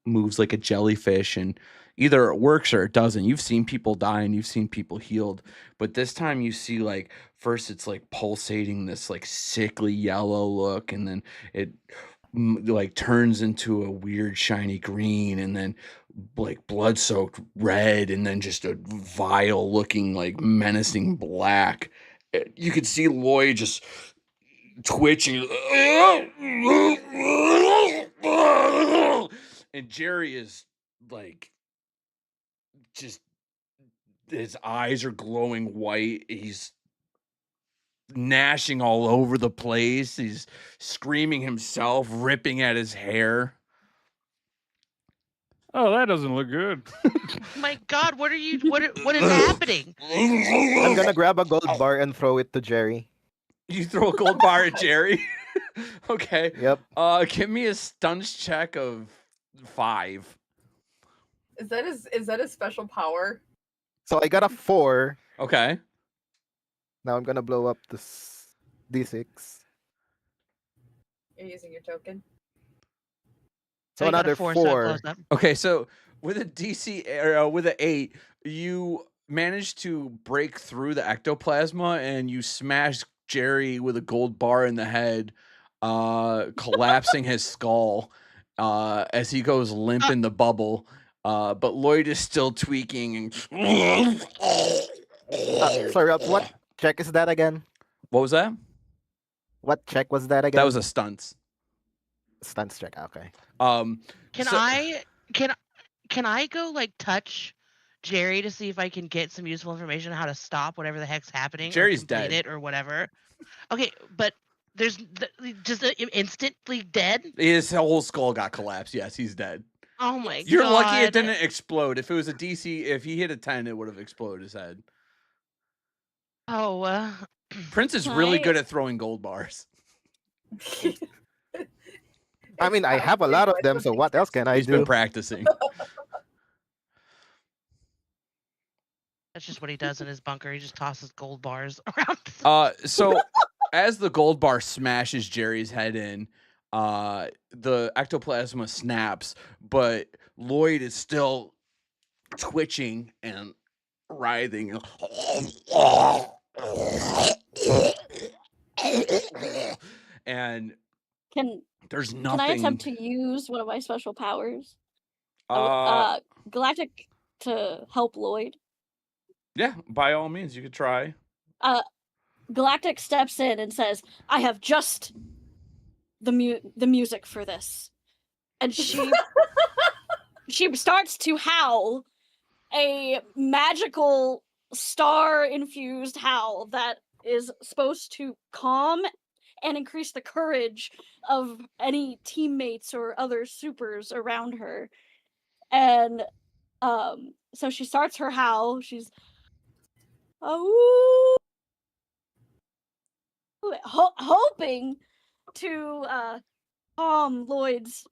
moves like a jellyfish, and either it works or it doesn't. You've seen people die and you've seen people healed, but this time you see like first it's like pulsating this like sickly yellow look, and then it like turns into a weird shiny green, and then like blood soaked red, and then just a vile looking like menacing black. You could see Lloyd just twitching. And Jerry is like just his eyes are glowing white. He's gnashing all over the place. He's screaming himself, ripping at his hair. oh, that doesn't look good. My God, what is happening? I'm gonna grab a gold bar and throw it to Jerry. You throw a gold bar at Jerry. Okay. Yep. Give me a stunts check of 5. Is that a special power? So I got a 4. Okay. Now I'm gonna blow up this D6. You're using your token. So I got a another 4, so it 4. blows up. Okay, so with a DC or with an 8, you manage to break through the ectoplasma and you smash Jerry with a gold bar in the head, collapsing his skull as he goes limp in the bubble. But Lloyd is still tweaking and Sorry, what check is that again? what was that? What check was that again? That was a stunts. Stunts check. Okay. Can So- I go like touch Jerry to see if I can get some useful information on how to stop whatever the heck's happening? Jerry's or complete dead. it or whatever. Okay, but there's just instantly dead. His whole skull got collapsed. Yes, he's dead. Oh my God! You're lucky it didn't explode. If it was a DC, if he hit a 10, it would have exploded his head. Oh, Prince is really Right. good at throwing gold bars. I mean, I have a lot of them, so what else can I He's been do? practicing. that's just what he does in his bunker. He just tosses gold bars around. So as the gold bar smashes Jerry's head in, the ectoplasma snaps, but Lloyd is still twitching and writhing. And Can there's can nothing. I attempt to use one of my special powers? Galactic to help Lloyd. Yeah, by all means, you could try. Galactic steps in and says, "I have just the music for this," and she starts to howl a magical star-infused howl that is supposed to calm and increase the courage of any teammates or other supers around her. And so she starts her howl. She's hoping to calm Lloyd's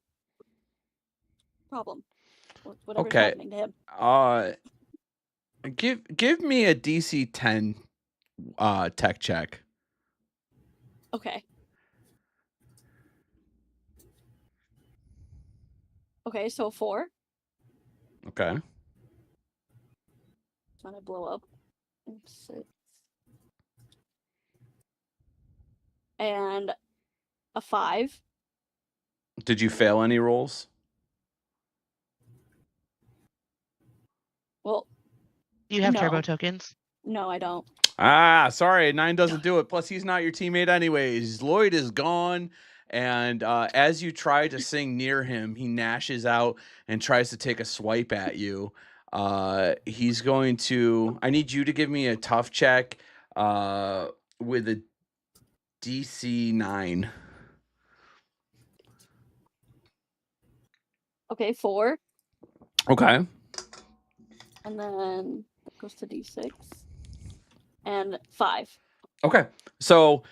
problem. Whatever's Okay. happening to him. Give me a DC 10 tech check. Okay. Okay, so 4. Okay. Trying to blow up. 6. And a 5. Did you fail any rolls? Well, You have No. turbo tokens. no, I don't. Sorry, 9 doesn't do it. Plus, he's not your teammate anyways. Lloyd is gone, and as you try to sing near him, he gnashes out and tries to take a swipe at you. He's going to. I need you to give me a tough check with a DC 9. Okay, 4. Okay. And then that goes to D6. And 5. Okay. So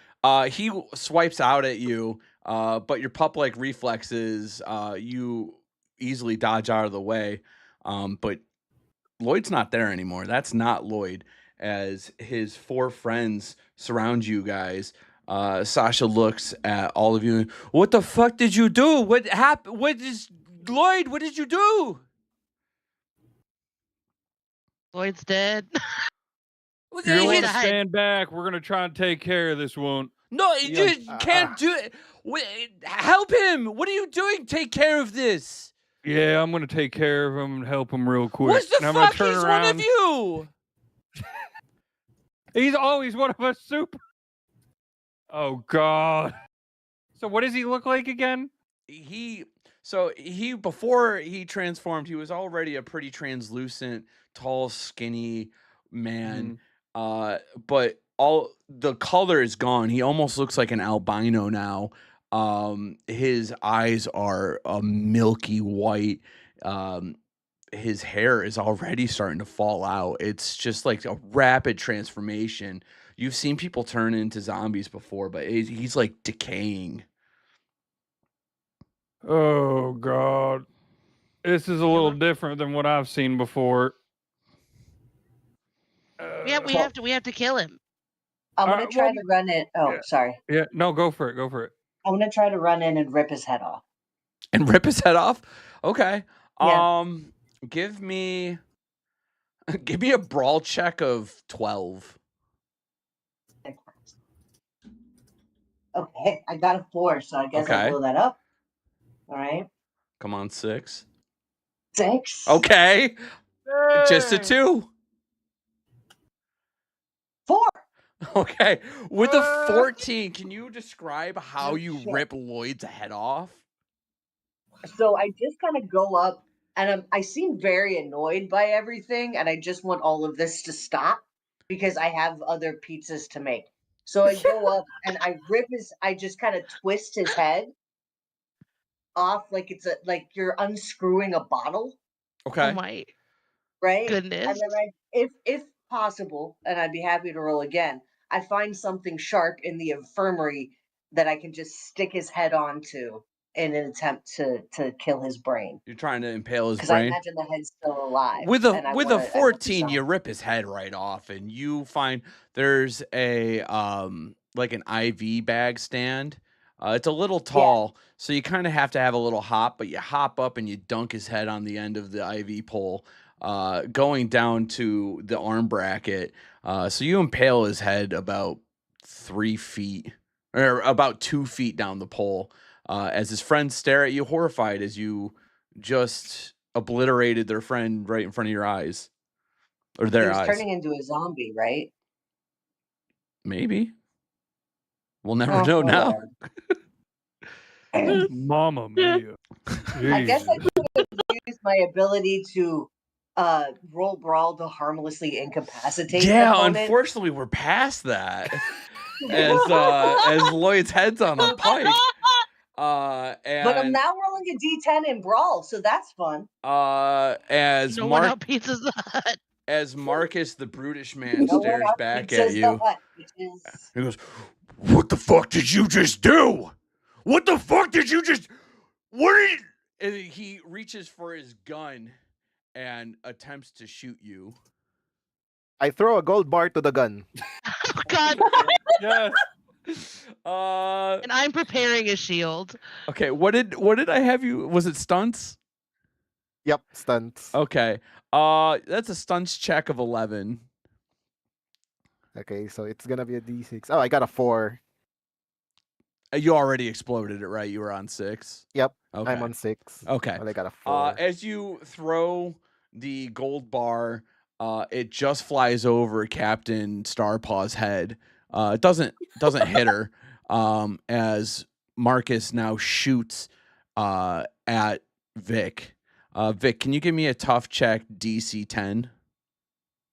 he swipes out at you, but your pup-like reflexes, you easily dodge out of the way. But Lloyd's not there anymore. That's not Lloyd. As his 4 friends surround you guys, Sasha looks at all of you. What the fuck did you do? What happened? What is Lloyd? What did you do? Lloyd's dead. You don't want to died. stand back. We're gonna try and take care of this one. No, you just can't do it. Help him. What are you doing? Take care of this. Yeah, I'm gonna take care of him and help him real quick. What the And I'm gonna fuck? turn He's around. one of you. He's always one of us super. Oh God. So what does he look like again? He before he transformed, he was already a pretty translucent, tall, skinny man. But all the color is gone. He almost looks like an albino now. His eyes are a milky white. His hair is already starting to fall out. It's just like a rapid transformation. You've seen people turn into zombies before, but he's like decaying. Oh God. This is a little different than what I've seen before. Yeah, we have to kill him. I'm gonna try to run it. Oh, yeah. sorry. Yeah, no, go for it. Go for it. I'm gonna try to run in and rip his head off. And rip his head off? Okay. Yeah. Give me a brawl check of 12. Okay, I got a 4, so I guess Okay. I'll blow that up. All right. Come on, 6. 6. Okay. Just a 2. 4. Okay. With a 14, can you describe how you shit. rip Lloyd's head off? So I just kind of go up, and I seem very annoyed by everything, and I just want all of this to stop because I have other pizzas to make. So I go up and I just kind of twist his head off like like you're unscrewing a bottle. Okay. Oh my right? goodness. And then if possible, and I'd be happy to roll again, I find something sharp in the infirmary that I can just stick his head onto in an attempt to kill his brain. You're trying to impale his Because I brain? imagine the head's still alive. With and I a wanna- I want 14, to you rip his head right off, and you find there's a like an IV bag stand. It's a little tall, so you kind of have to have a little hop, but you hop up and you dunk his head on the end of the IV pole, going down to the arm bracket. So you impale his head about 3 feet, or about 2 feet down the pole, as his friends stare at you horrified as you just obliterated their friend right in front of your eyes, or their He was eyes. turning into a zombie, right? Maybe we'll never know now. Mama mia. I guess I could have used my ability to roll brawl to harmlessly incapacitate an Yeah, opponent. unfortunately, we're past that. as Lloyd's head's on a pike. And but I'm now rolling a D10 in brawl, so that's fun. As No one out pizzas the hut. As Marcus the brutish man No one stares out back pizzas at the you, hut, bitches. he goes, "What the fuck did you just do? What the fuck did you just? What did?" And he reaches for his gun and attempts to shoot you. I throw a gold bar to the gun. Oh God. Yes. And I'm preparing a shield. Okay, what did I have you? Was it stunts? Yep, stunts. Okay. That's a stunts check of 11. Okay, so it's gonna be a D6. Oh, I got a 4. You already exploded it, right? You were on 6. Yep, Okay. I'm on 6. Okay. Well, I got a 4. As you throw the gold bar, it just flies over Captain Starpaw's head. It doesn't hit her. As Marcus now shoots at Vic. Vic, can you give me a tough check DC 10?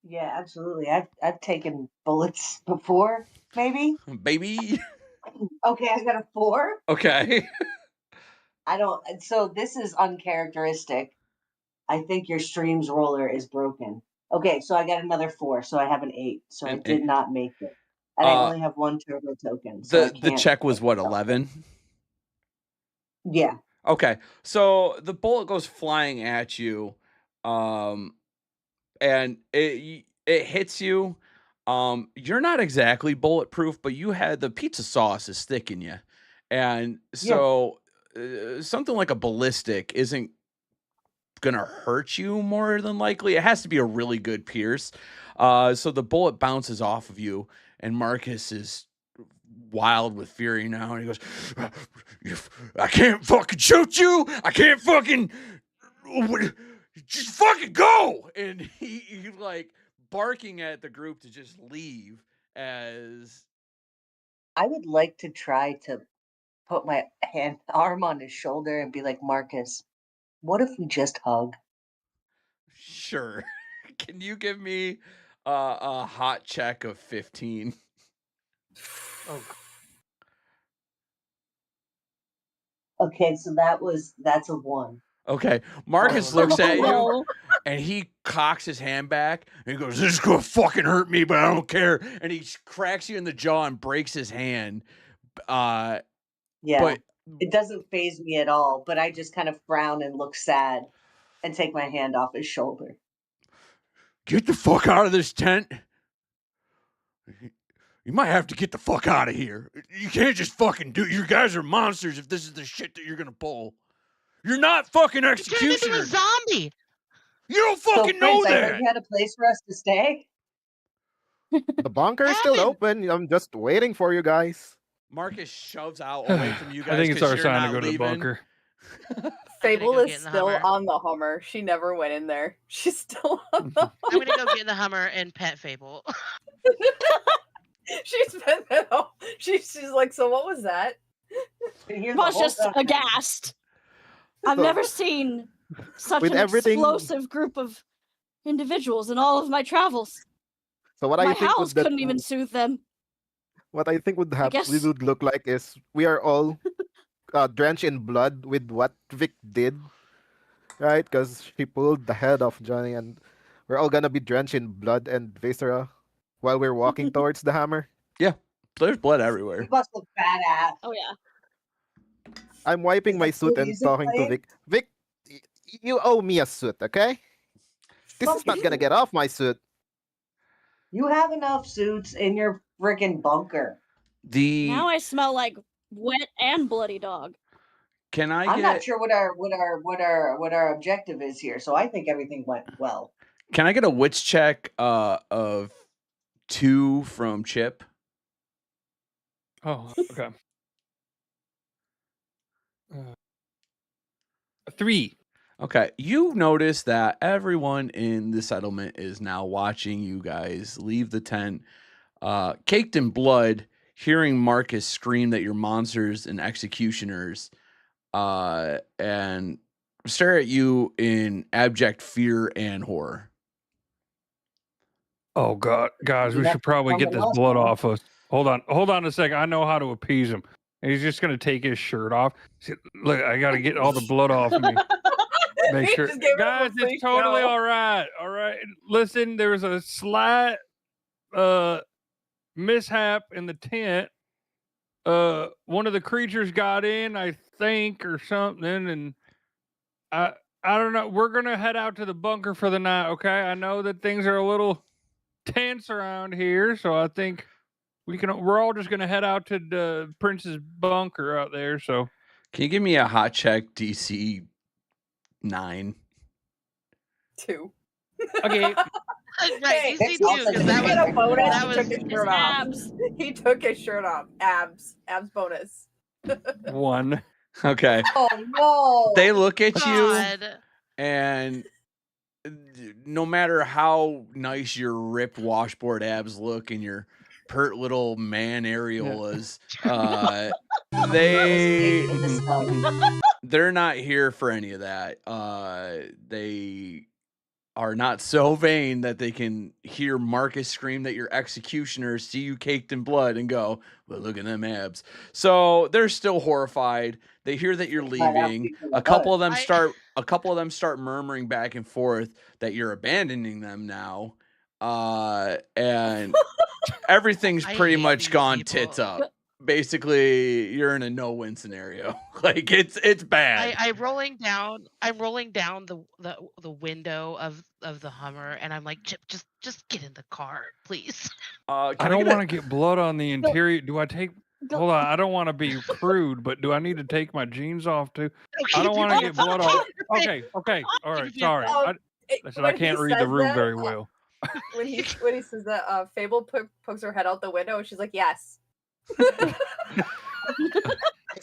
Yeah, absolutely. I've taken bullets before, maybe. Baby. Okay, I got a 4. Okay. I don't. So this is uncharacteristic. I think your streams roller is broken. Okay, so I got another 4, so I have an 8. So I did not make it, and I only have 1 turbo token. So I the can't check was pick what, myself up. 11? Yeah. Okay, so the bullet goes flying at you, and it hits you. You're not exactly bulletproof, but you had the pizza sauce is sticking you, and Yeah. so something like a ballistic isn't gonna hurt you more than likely. It has to be a really good pierce. So the bullet bounces off of you, and Marcus is wild with fury now, and he goes, "I can't fucking shoot you. I can't fucking just fucking go!" And he like barking at the group to just leave. As I would like to try to put my arm on his shoulder and be like, Marcus, what if we just hug? sure, can you give me a hot check of 15? Oh, Okay, so that's a 1. Okay, Marcus looks at you No. and he cocks his hand back and he goes, "This is gonna fucking hurt me, but I don't care." And he cracks you in the jaw and breaks his hand. Yeah. But It doesn't phase me at all, but I just kind of frown and look sad and take my hand off his shoulder. get the fuck out of this tent. You might have to get the fuck out of here. You can't just fucking do. You guys are monsters if this is the shit that you're gonna pull. You're not fucking You turned into a executioners. zombie. You don't So, fucking know Prince, I heard that. you had a place for us to stay. The bunker is still Evan! open. I'm just waiting for you guys. Marcus shoves out away from you guys. I think it's 'cause our you're sign to not go to the leaving. bunker. Fable go is get in the still Hummer. on the Hummer. She never went in there. She's still on the I'm gonna go get in the Hummer and pet Fable. She's been there. She's like, so what was that? Been here I the was whole just time. aghast. I've So- never seen such With an everything- explosive group of individuals in all of my travels. So what My I think house would that, couldn't even soothe them. what I think would I happen guess- we would look like is we are all drenched in blood with what Vic did, right? Because she pulled the head off Johnny, and we're all gonna be drenched in blood and viscera while we're walking towards the hammer. There's blood You everywhere. must look badass. Oh yeah. I'm wiping Is my that still suit and music talking to playing? Vic. Vic, you owe me a suit, okay? This is Fuck not gonna you. get off my suit. You have enough suits in your freaking bunker. Now I smell like wet and bloody dog. Can I I'm not get sure what our objective is here, so I think everything went well. can I get a wits check of 2 from Chip? Oh, okay. 3. Okay, you notice that everyone in the settlement is now watching you guys leave the tent, caked in blood, hearing Marcus scream that you're monsters and executioners, and stare at you in abject fear and horror. Oh God, guys, we That's should probably get something this else, blood man. off us. Hold on a second. I know how to appease him. And he's just gonna take his shirt off. See, look, I gotta get all the blood off of me. Make He sure, just gave him a guys, free it's totally show. all right. All right. Listen, there was a slight mishap in the tent. One of the creatures got in, I think, or something, and I don't know. We're gonna head out to the bunker for the night. Okay, I know that things are a little tense around here, so I think we're all just gonna head out to the Prince's bunker out there. So Can you give me a hot check DC 9? 2. okay, Right, Hey, DC I'll 2, take because it. that He got a was bonus. that He was took his His shirt off. abs. He took his shirt off. Abs bonus. 1. Okay. Oh no! They look at you God. and no matter how nice your ripped washboard abs look and your pert little man areolas, they In this town. they're not here for any of that. They are not so vain that they can hear Marcus scream that you're executioners, see you caked in blood, and go, well, look at them abs. So they're still horrified. They hear that you're leaving. A couple of them start murmuring back and forth that you're abandoning them now. And everything's I pretty hate much these gone people. tits up. Basically, you're in a no-win scenario. Like it's bad. I'm rolling down the window of the Hummer, and I'm like, Chip, just get in the car, please. I Can don't get a- want to get blood on the interior. Do I take? Hold on, I don't want to be crude, but do I need to take my jeans off too? I don't want to get blood on. Okay, all right, sorry. Listen, I When he can't read the says room that, very well. When he says that, Fable pokes her head out the window, and she's like, "Yes."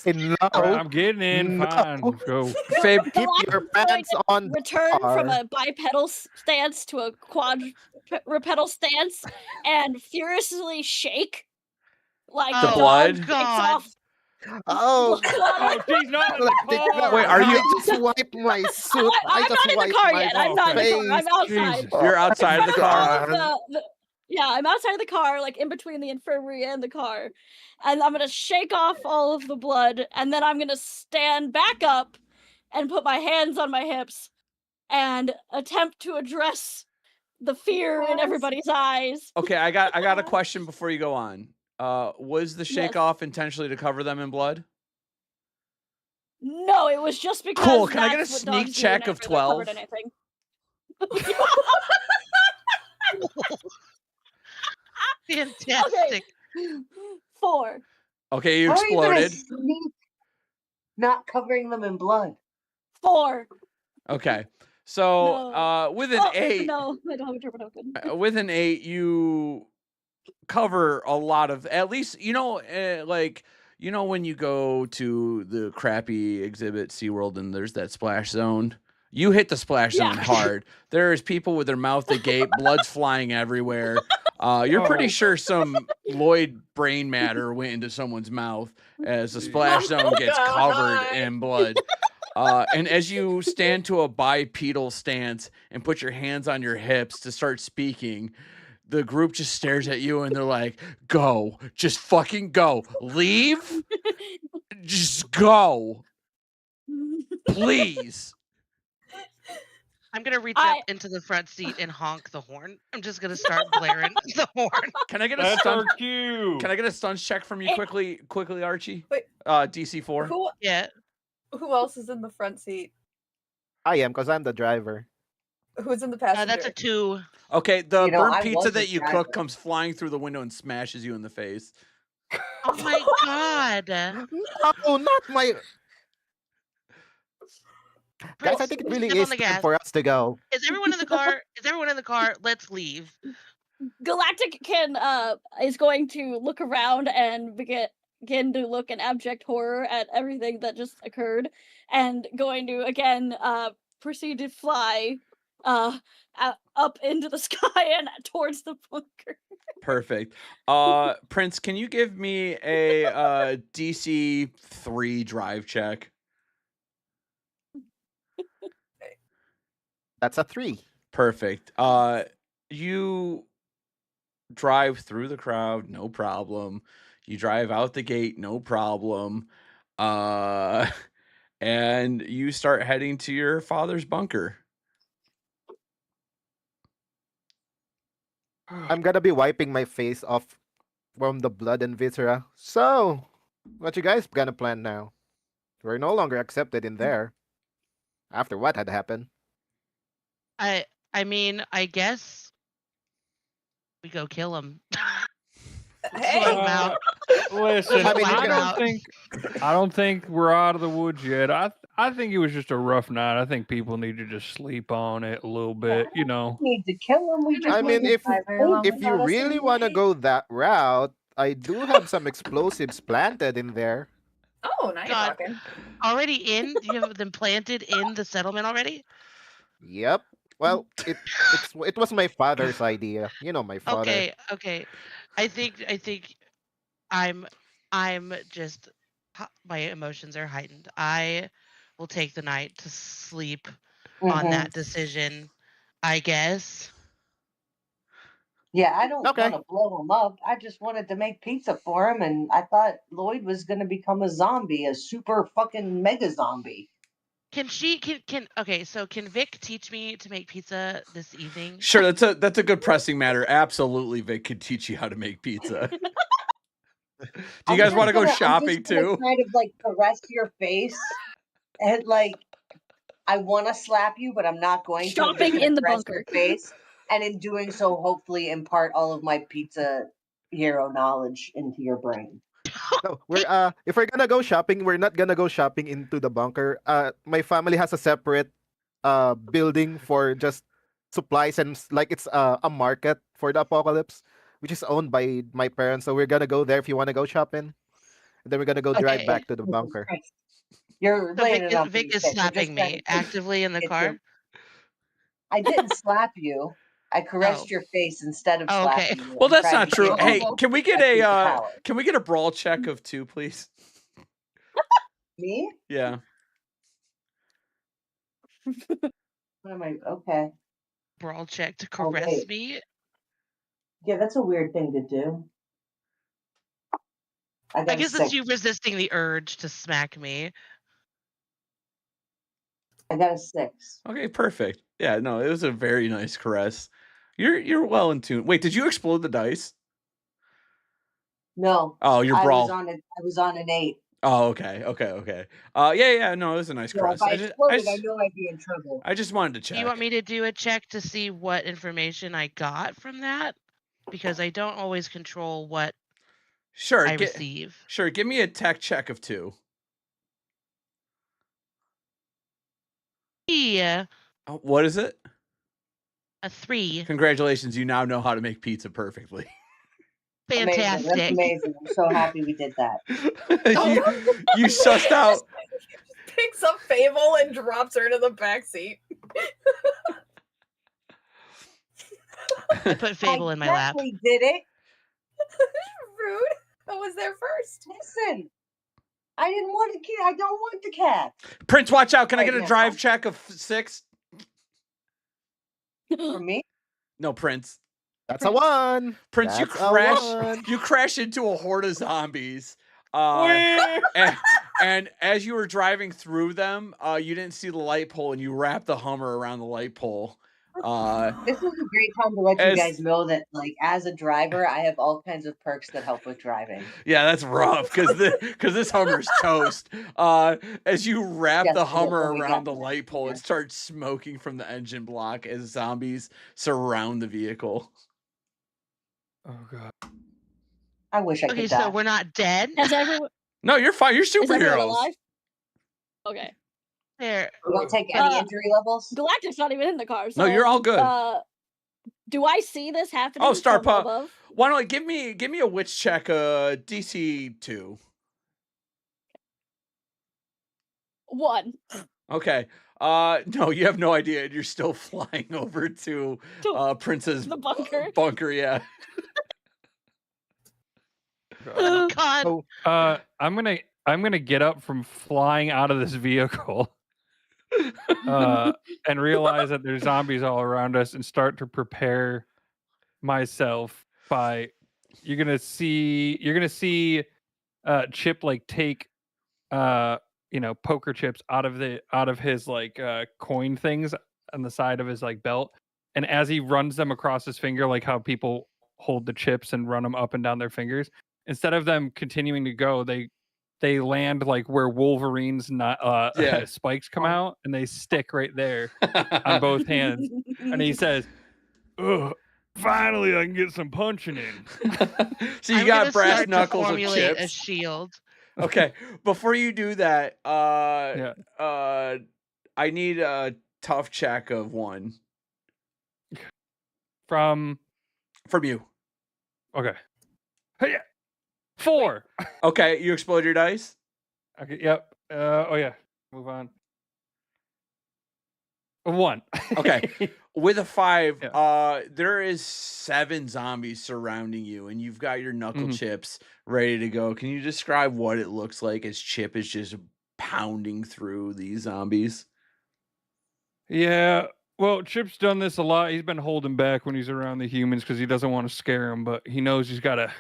No, All right, I'm getting in. No. Fine, let's go. Fab, keep your pants on the Return from car. a bipedal stance to a quadrupedal stance and furiously shake. Like The the blood? dog kicks God. off. Oh, Oh, she's not in the Galactic, car. Wait, are you- I just wiped my suit. I'm just not in the wiped car my yet. I'm not in the car. I'm outside. Jesus. You're outside of the car. Yeah, I'm outside of the car, like in between the infirmary and the car. And I'm gonna shake off all of the blood, and then I'm gonna stand back up and put my hands on my hips and attempt to address the fear in everybody's eyes. Okay, I got a question before you go on. Was the shake off intentionally to cover them in blood? No, it was just because. Cool. Can I get a that's what sneak dogs do check whenever of they're 12? covered in anything. Fantastic. Okay. 4. Okay, you How are you gonna exploded. sneak not covering them in blood? 4. Okay. So, No. with an Oh, 8, no, I don't have a turbo token. with an 8, you cover a lot of, at least, like, when you go to the crappy exhibit SeaWorld and there's that splash zone, you hit the splash zone hard. There's people with their mouth agape, blood's flying everywhere. You're pretty sure some Lloyd brain matter went into someone's mouth as the splash zone gets covered in blood. And as you stand to a bipedal stance and put your hands on your hips to start speaking, the group just stares at you and they're like, go, just fucking go. Leave, just go. Please. I'm gonna reach up into the front seat and honk the horn. I'm just gonna start blaring the horn. Can I get a That's stun? our cue. Can I get a stun check from you quickly, Archie? Wait. DC 4. Yeah. Who else is in the front seat? I am, because I'm the driver. Who's in the passenger? That's a 2. Okay, the You know, burnt I pizza was a that you driver. cook comes flying through the window and smashes you in the face. Oh my god. No, not my. Guys, I think it really Step is on the time gas. for us to go. Is everyone in the car? Let's leave. Galactic is going to look around and begin to look in abject horror at everything that just occurred, and going to again proceed to fly up into the sky and towards the bunker. Perfect. Prince, can you give me a DC 3 drive check? That's a 3. Perfect. You drive through the crowd, no problem. You drive out the gate, no problem. And you start heading to your father's bunker. I'm gonna be wiping my face off from the blood and viscera. So, what you guys gonna plan now? We're no longer accepted in there. After what had happened. I mean, I guess we go kill him. Hey! Listen, I mean, I don't think we're out of the woods yet. I think it was just a rough night. I think people need to just sleep on it a little bit, We need to kill him. We just I mean, need if to kill him if you without us really even want to knowing. go that route, I do have some explosives planted in there. Oh, now you're God. talking. Already in? Do you have them planted in the settlement already? Yep. Well, it was my father's idea. You know my father. Okay. I think I'm just my emotions are heightened. I will take the night to sleep on Mhm. that decision. I guess. Yeah, I don't Okay. want to blow him up. I just wanted to make pizza for him, and I thought Lloyd was going to become a zombie, a super fucking mega zombie. Can okay, so can Vic teach me to make pizza this evening? Sure, that's a good pressing matter. Absolutely, Vic could teach you how to make pizza. Do you guys want to go shopping too? Kind of like caress your face, and like I want to slap you, but I'm not going to. Shopping in the Caress bunker. your face, and in doing so, hopefully impart all of my pizza hero knowledge into your brain. No, we're if we're gonna go shopping, we're not gonna go shopping into the bunker. My family has a separate building for just supplies and like it's a market for the apocalypse, which is owned by my parents. So we're gonna go there if you want to go shopping. And then we're gonna go drive Okay. back to the bunker. You're So laying it on Vic is thick. We're slapping just trying me to- actively in the it's car. your- I didn't slap you. I caressed your face instead of Oh, okay. slapping you. Well, I'm that's trying not to true. give Hey, you can we get a piece of a power. brawl check of 2, please? Me? Yeah. What am I? Okay. Brawl check to Oh, caress wait. me. Yeah, that's a weird thing to do. I got a guess it's 6. you resisting the urge to smack me. I got a 6. Okay, perfect. Yeah, no, it was a very nice caress. You're well in tune. Wait, did you explode the dice? No. Oh, your I brawl. was on an 8. Oh, okay. Yeah, no, it was a nice No, caress. if I exploded, I know I'd be in trouble. I just wanted to check. Do you want me to do a check to see what information I got from that? Because I don't always control what I receive. Sure, give me a tech check of 2. Yeah. Oh, what is it? A 3. Congratulations, you now know how to make pizza perfectly. Fantastic. Amazing. That's amazing. I'm so happy we did that. you sussed out. Picks up Fable and drops her into the back seat. I put Fable in my lap. We did it. Rude. I was there first. Listen, I didn't want the cat. I don't want the cat. Prince, watch out. Can I get a drive check of 6? For me? No, Prince. That's a 1. Prince, you crash into a horde of zombies. And as you were driving through them, you didn't see the light pole, and you wrapped the Hummer around the light pole. This is a great time to let you guys know that, like, as a driver, I have all kinds of perks that help with driving. Yeah, that's rough because this Hummer's toast. As you wrap the Hummer around the light pole, it starts smoking from the engine block as zombies surround the vehicle. Oh god. I wish I could die. So we're not dead? Has everyone? No, you're fine. You're Is everyone superheroes. alive? Okay. There. We don't take any injury levels? Galactic's not even in the car. So, No, you're all good. Do I see this happening? Oh, Star from Pup. above? Why don't give me a witch check, DC 2. 1. Okay. No, you have no idea. You're still flying over to Prince's the bunker. Bunker, yeah. God. So, I'm gonna get up from flying out of this vehicle, and realize that there's zombies all around us, and start to prepare myself by. You're gonna see Chip like take poker chips out of his like coin things on the side of his like belt, and as he runs them across his finger, like how people hold the chips and run them up and down their fingers, instead of them continuing to go, they land like where Wolverine's spikes come out, and they stick right there on both hands. And he says, "Ugh, finally I can get some punching in." So you got brass start to knuckles of formulate chips. a shield. Okay, before you do that, I need a tough check of 1 from you. Okay. Hey, 4. Okay, you explode your dice. Okay. Yep. Oh yeah. Move on. 1. Okay. With a 5, there is 7 zombies surrounding you, and you've got your knuckle chips ready to go. Can you describe what it looks like as Chip is just pounding through these zombies? Yeah. Well, Chip's done this a lot. He's been holding back when he's around the humans because he doesn't want to scare them, but he knows he's gotta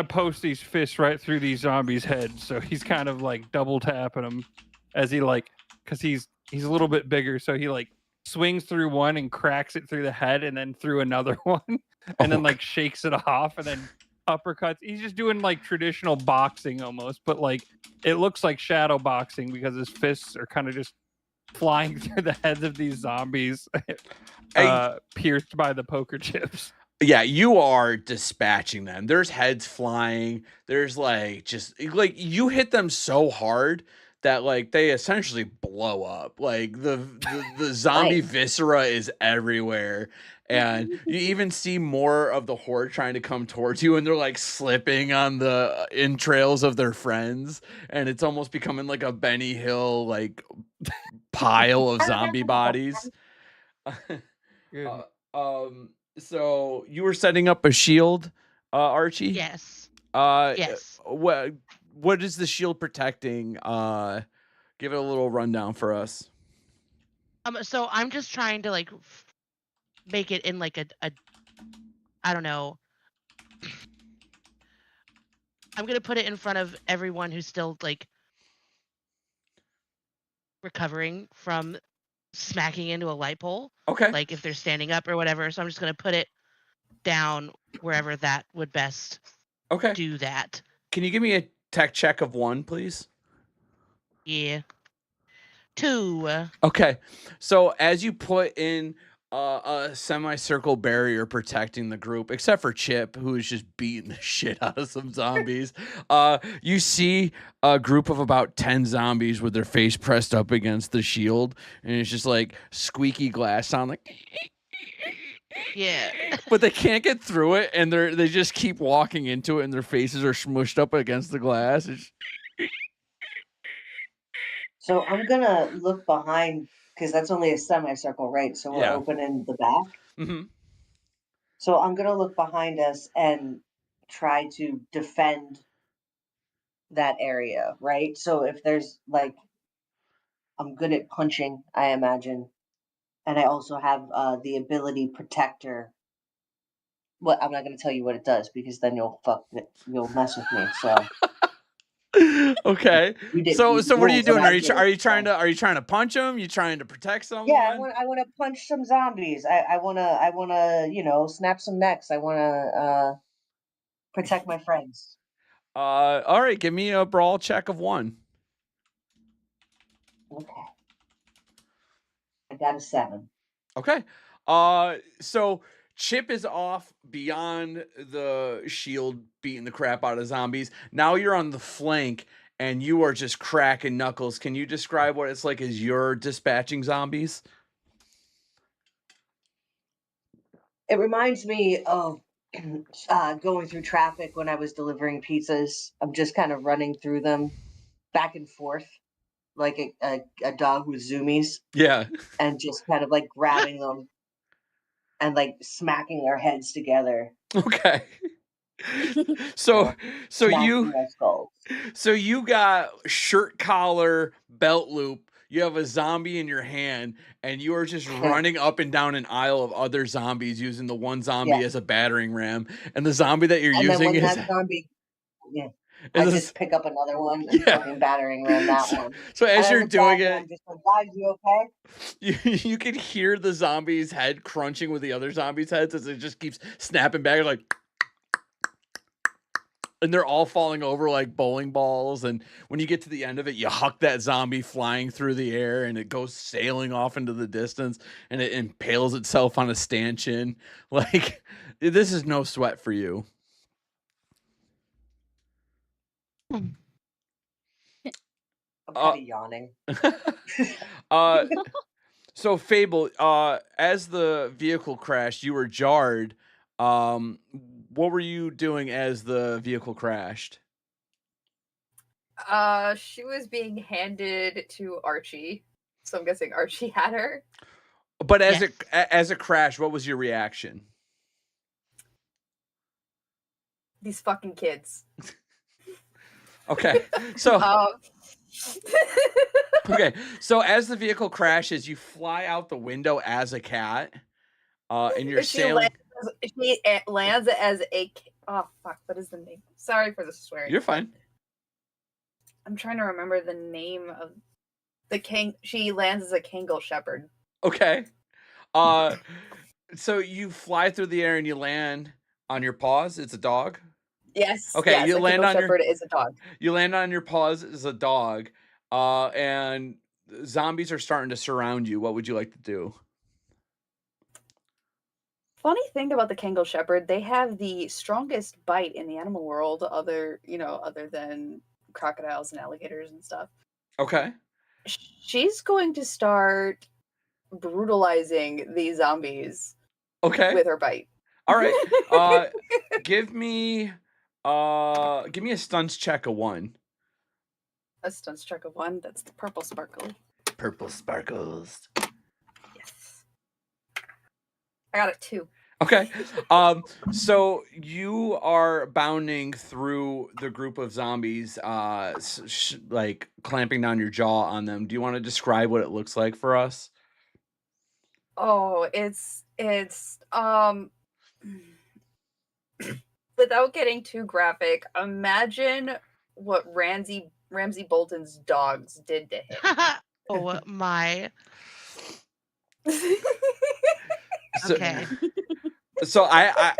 post these fists right through these zombies' heads. So he's kind of like double tapping them as he because he's a little bit bigger, so he swings through one and cracks it through the head, and then through another one, and then shakes it off, and then uppercuts. He's just doing traditional boxing almost, but it looks like shadow boxing because his fists are kind of just flying through the heads of these zombies, pierced by the poker chips. Yeah, you are dispatching them. There's heads flying. There's you hit them so hard that they essentially blow up. The zombie viscera is everywhere. And you even see more of the horde trying to come towards you, and they're slipping on the entrails of their friends, and it's almost becoming like a Benny Hill pile of zombie bodies. So you were setting up a shield, Archie? Yes. Yes. What is the shield protecting? Give it a little rundown for us. So I'm just trying to make it in a I don't know. I'm gonna put it in front of everyone who's still recovering from smacking into a light pole. Okay. If they're standing up or whatever. So I'm just gonna put it down wherever that would best do that. Can you give me a tech check of 1, please? Yeah. 2. Okay. So as you put in a semicircle barrier protecting the group, except for Chip, who is just beating the shit out of some zombies, you see a group of about 10 zombies with their face pressed up against the shield, and it's just squeaky glass sound Yeah. But they can't get through it, and they just keep walking into it, and their faces are smushed up against the glass. So I'm gonna look behind because that's only a semicircle, right? So we're opening the back. Mm-hmm. So I'm gonna look behind us and try to defend that area, right? So if there's I'm good at punching, I imagine, and I also have the ability protector. What I'm not gonna tell you what it does because then you'll mess with me. So. Okay. So what are you doing? Are you trying to punch them? You trying to protect someone? Yeah, I want to punch some zombies. I want to snap some necks. I want to protect my friends. All right, give me a brawl check of 1. Okay. I got a 7. Okay. So Chip is off beyond the shield, beating the crap out of zombies. Now you're on the flank, and you are just cracking knuckles. Can you describe what it's like as you're dispatching zombies? It reminds me of going through traffic when I was delivering pizzas. I'm just kind of running through them back and forth like a dog with zoomies. Yeah. And just kind of grabbing them and smacking their heads together. Okay. So you got shirt collar, belt loop, you have a zombie in your hand, and you are just running up and down an aisle of other zombies using the one zombie as a battering ram, and the zombie that you're using is that zombie. Yeah. I just pick up another one and fucking battering ram that one. So as you're doing it, I'm just like, guys, you okay? You can hear the zombie's head crunching with the other zombies' heads as it just keeps snapping back and they're all falling over like bowling balls. And when you get to the end of it, you huck that zombie flying through the air and it goes sailing off into the distance and it impales itself on a stanchion. This is no sweat for you. I'm kind of yawning. So Fable, as the vehicle crashed, you were jarred. What were you doing as the vehicle crashed? She was being handed to Archie, so I'm guessing Archie had her. But as it crashed, what was your reaction? These fucking kids. Okay, so Okay, so as the vehicle crashes, you fly out the window as a cat, and you're sailing. She lands as a. Oh fuck! What is the name? Sorry for the swearing. You're fine. I'm trying to remember the name of the king. She lands as a Kangal Shepherd. Okay. So you fly through the air and you land on your paws. It's a dog. Yes. Okay, yes, you a land Kangal on Shepherd is a dog. You land on your paws as a dog, and zombies are starting to surround you. What would you like to do? Funny thing about the Kangal Shepherd, they have the strongest bite in the animal world, other than crocodiles and alligators and stuff. Okay. She's going to start brutalizing these zombies Okay. with her bite. All right. Give me a stunts check of 1. A stunts check of 1. That's the purple sparkle. Purple sparkles. Yes. I got a 2. Okay. So you are bounding through the group of zombies, like clamping down your jaw on them. Do you want to describe what it looks like for us? Oh, it's without getting too graphic, imagine what Ramsey Bolton's dogs did to him. Oh my. So, Okay. So I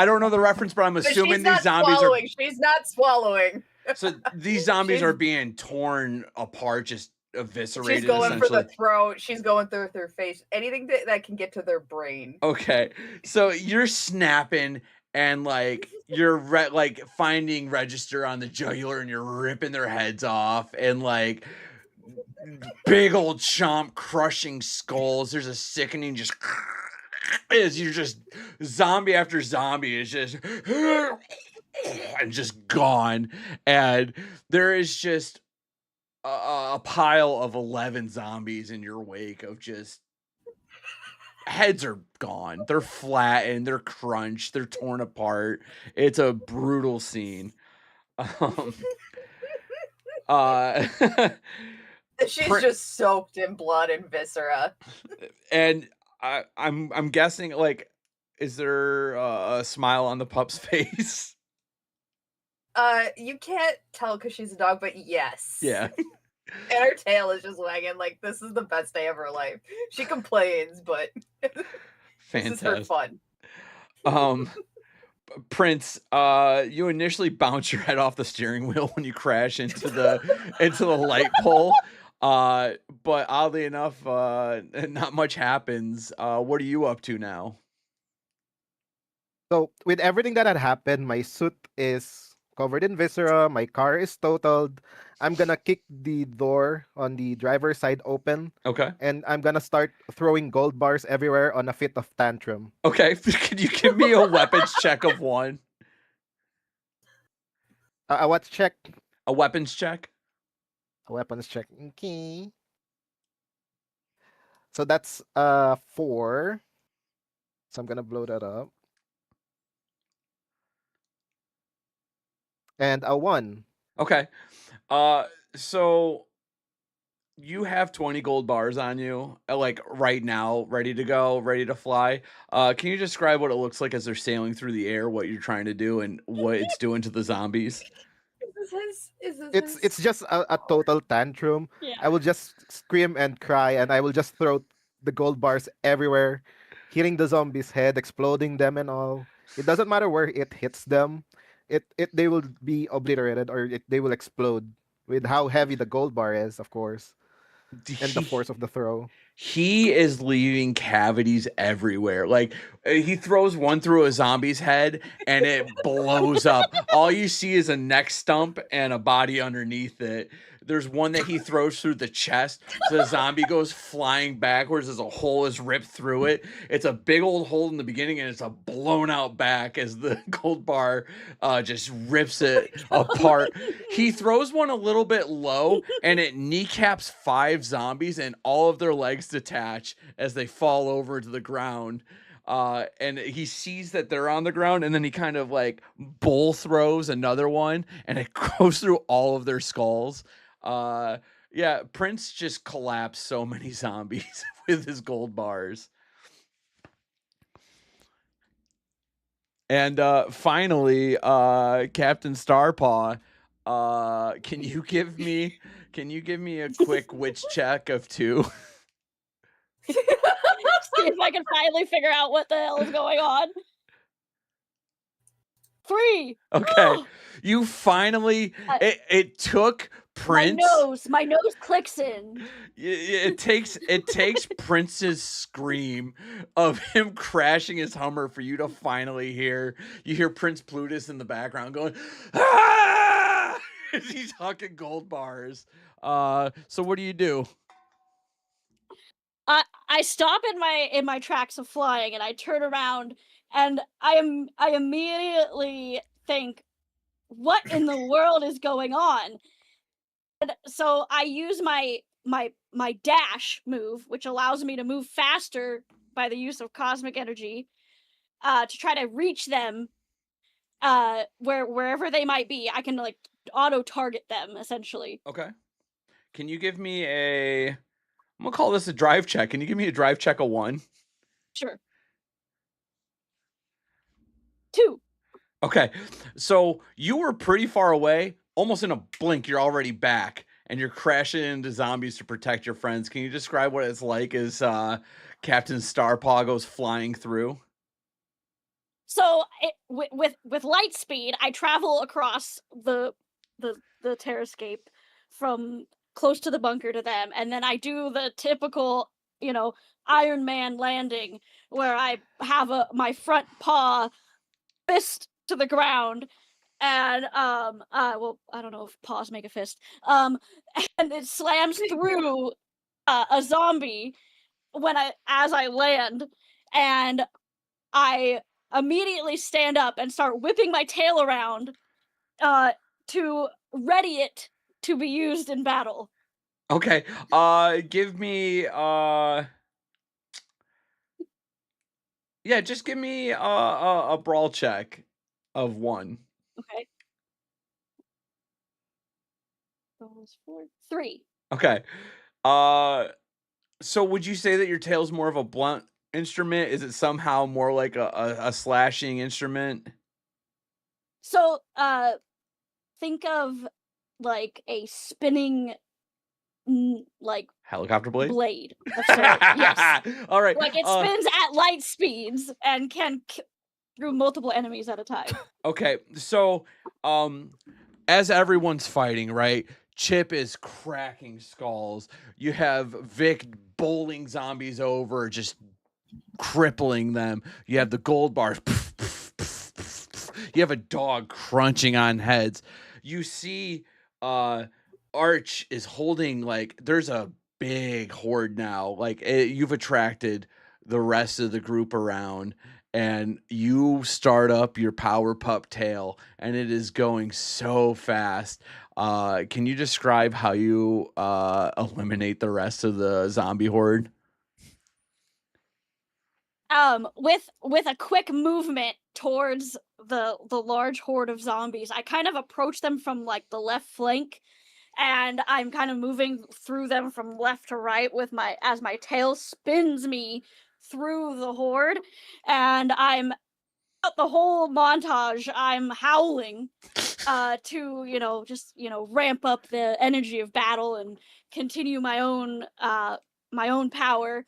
don't know the reference, but I'm assuming these zombies are. She's not swallowing. So these zombies are being torn apart, just eviscerated. She's going for the throat. She's going through their face. Anything that can get to their brain. Okay, so you're snapping and like you're like finding register on the jugular, and you're ripping their heads off, and like big old chomp crushing skulls. There's a sickening just. Is you're just zombie after zombie is just and just gone, and there is just a pile of 11 zombies in your wake of just heads are gone, they're flattened, they're crunched, they're torn apart. It's a brutal scene. She's just soaked in blood and viscera. And I'm guessing, like, is there a smile on the pup's face? You can't tell because she's a dog, but yes. Yeah. And her tail is just wagging like this is the best day of her life. She complains, but this is her fun. Prince, you initially bounce your head off the steering wheel when you crash into the light pole. But oddly enough, not much happens. What are you up to now? So with everything that had happened, my suit is covered in viscera, my car is totaled. I'm gonna kick the door on the driver's side open. Okay. And I'm gonna start throwing gold bars everywhere on a fit of tantrum. Okay. Can you give me a weapons check of 1? What check? A weapons check? A weapons check. Okay. So that's 4. So I'm gonna blow that up. And a 1. Okay. So you have 20 gold bars on you, like right now, ready to go, ready to fly. Can you describe what it looks like as they're sailing through the air, what you're trying to do, and what it's doing to the zombies? It's just a total tantrum. Yeah. I will just scream and cry, and I will just throw the gold bars everywhere, hitting the zombies' head, exploding them and all. It doesn't matter where it hits them. They will be obliterated, or they will explode with how heavy the gold bar is, of course, and the force of the throw. He is leaving cavities everywhere. Like, he throws one through a zombie's head and it blows up. All you see is a neck stump and a body underneath it. There's one that he throws through the chest. So the zombie goes flying backwards as a hole is ripped through it. It's a big old hole in the beginning, and it's a blown out back as the gold bar just rips it apart. He throws one a little bit low, and it kneecaps 5 zombies, and all of their legs detach as they fall over to the ground. And he sees that they're on the ground, and then he kind of like bull throws another one, and it goes through all of their skulls. Yeah, Prince just collapsed so many zombies with his gold bars. And finally, Captain Starpaw, can you give me a quick witch check of 2? See if I can finally figure out what the hell is going on. 3. Okay. Oh, You finally it took Prince. my nose clicks in. It takes Prince's scream of him crashing his Hummer for you to finally hear. You hear Prince Plutus in the background going, "Ah!" as he's hucking gold bars. So what do you do? I stop in my tracks of flying and I turn around and I immediately think, what in the world is going on? And so I use my dash move, which allows me to move faster by the use of cosmic energy, to try to reach them, wherever they might be. I can like auto target them essentially. Okay. Can you give me I'm gonna call this a drive check. Can you give me a drive check of 1? Sure. 2. Okay. So you were pretty far away. Almost in a blink, you're already back. And you're crashing into zombies to protect your friends. Can you describe what it's like as Captain Starpaw goes flying through? So with light speed, I travel across the terrascape from close to the bunker to them, and then I do the typical, Iron Man landing where I have my front paw fist to the ground, and well, I don't know if paws make a fist, and it slams through a zombie as I land, and I immediately stand up and start whipping my tail around to ready it to be used in battle. Okay. Give me yeah, just give me a brawl check of 1. Okay. Those 4. 3. Okay. So would you say that your tail's more of a blunt instrument? Is it somehow more like a slashing instrument? So, think of like a spinning, like Helicopter blade? blade of sorts. Yes. All right. Like it spins at light speeds and can through multiple enemies at a time. Okay. So, as everyone's fighting, right? Chip is cracking skulls. You have Vic bowling zombies over, just crippling them. You have the gold bars. You have a dog crunching on heads. You see Arch is holding, like, there's a big horde now. Like, you've attracted the rest of the group around, and you start up your power pup tail, and it is going so fast. Can you describe how you eliminate the rest of the zombie horde? With a quick movement towards the large horde of zombies, I kind of approach them from like the left flank, and I'm kind of moving through them from left to right as my tail spins me through the horde, and I'm the whole montage I'm howling to just ramp up the energy of battle and continue my own power.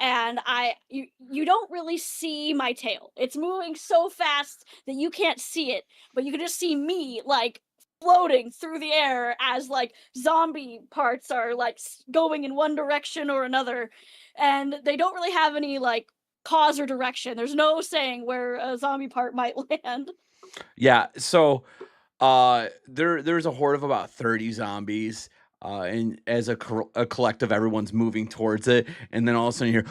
And you don't really see my tail. It's moving so fast that you can't see it, but you can just see me like floating through the air as like zombie parts are like going in one direction or another, and they don't really have any like cause or direction. There's no saying where a zombie part might land. Yeah. So there's a horde of about 30 zombies. And as a collective, everyone's moving towards it, and then all of a sudden you hear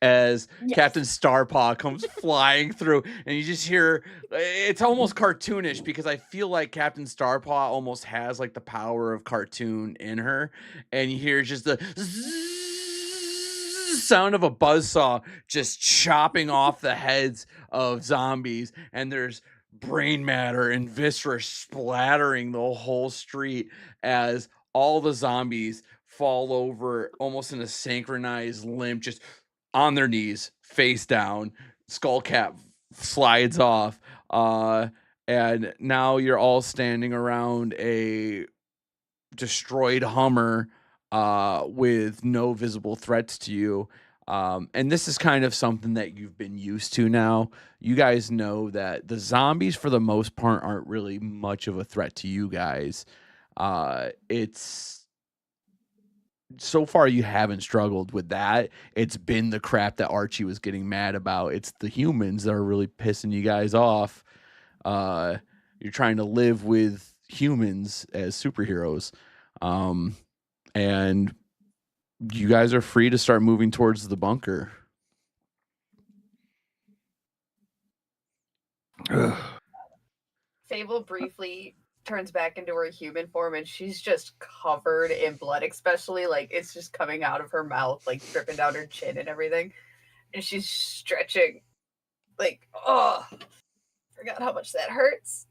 as Yes. Captain Starpaw comes flying through, and you just hear it's almost cartoonish because I feel like Captain Starpaw almost has like the power of cartoon in her, and you hear just the sound of a buzzsaw just chopping off the heads of zombies, and there's brain matter and viscera splattering the whole street as all the zombies fall over almost in a synchronized limp, just on their knees, face down. Skullcap slides off. And now you're all standing around a destroyed Hummer with no visible threats to you. And this is kind of something that you've been used to now. You guys know that the zombies, for the most part, aren't really much of a threat to you guys. It's so far you haven't struggled with that. It's been the crap that Archie was getting mad about. It's the humans that are really pissing you guys off. You're trying to live with humans as superheroes. And you guys are free to start moving towards the bunker. Fable briefly turns back into her human form, and she's just covered in blood, especially like it's just coming out of her mouth, like dripping down her chin and everything. And she's stretching, like, oh, forgot how much that hurts.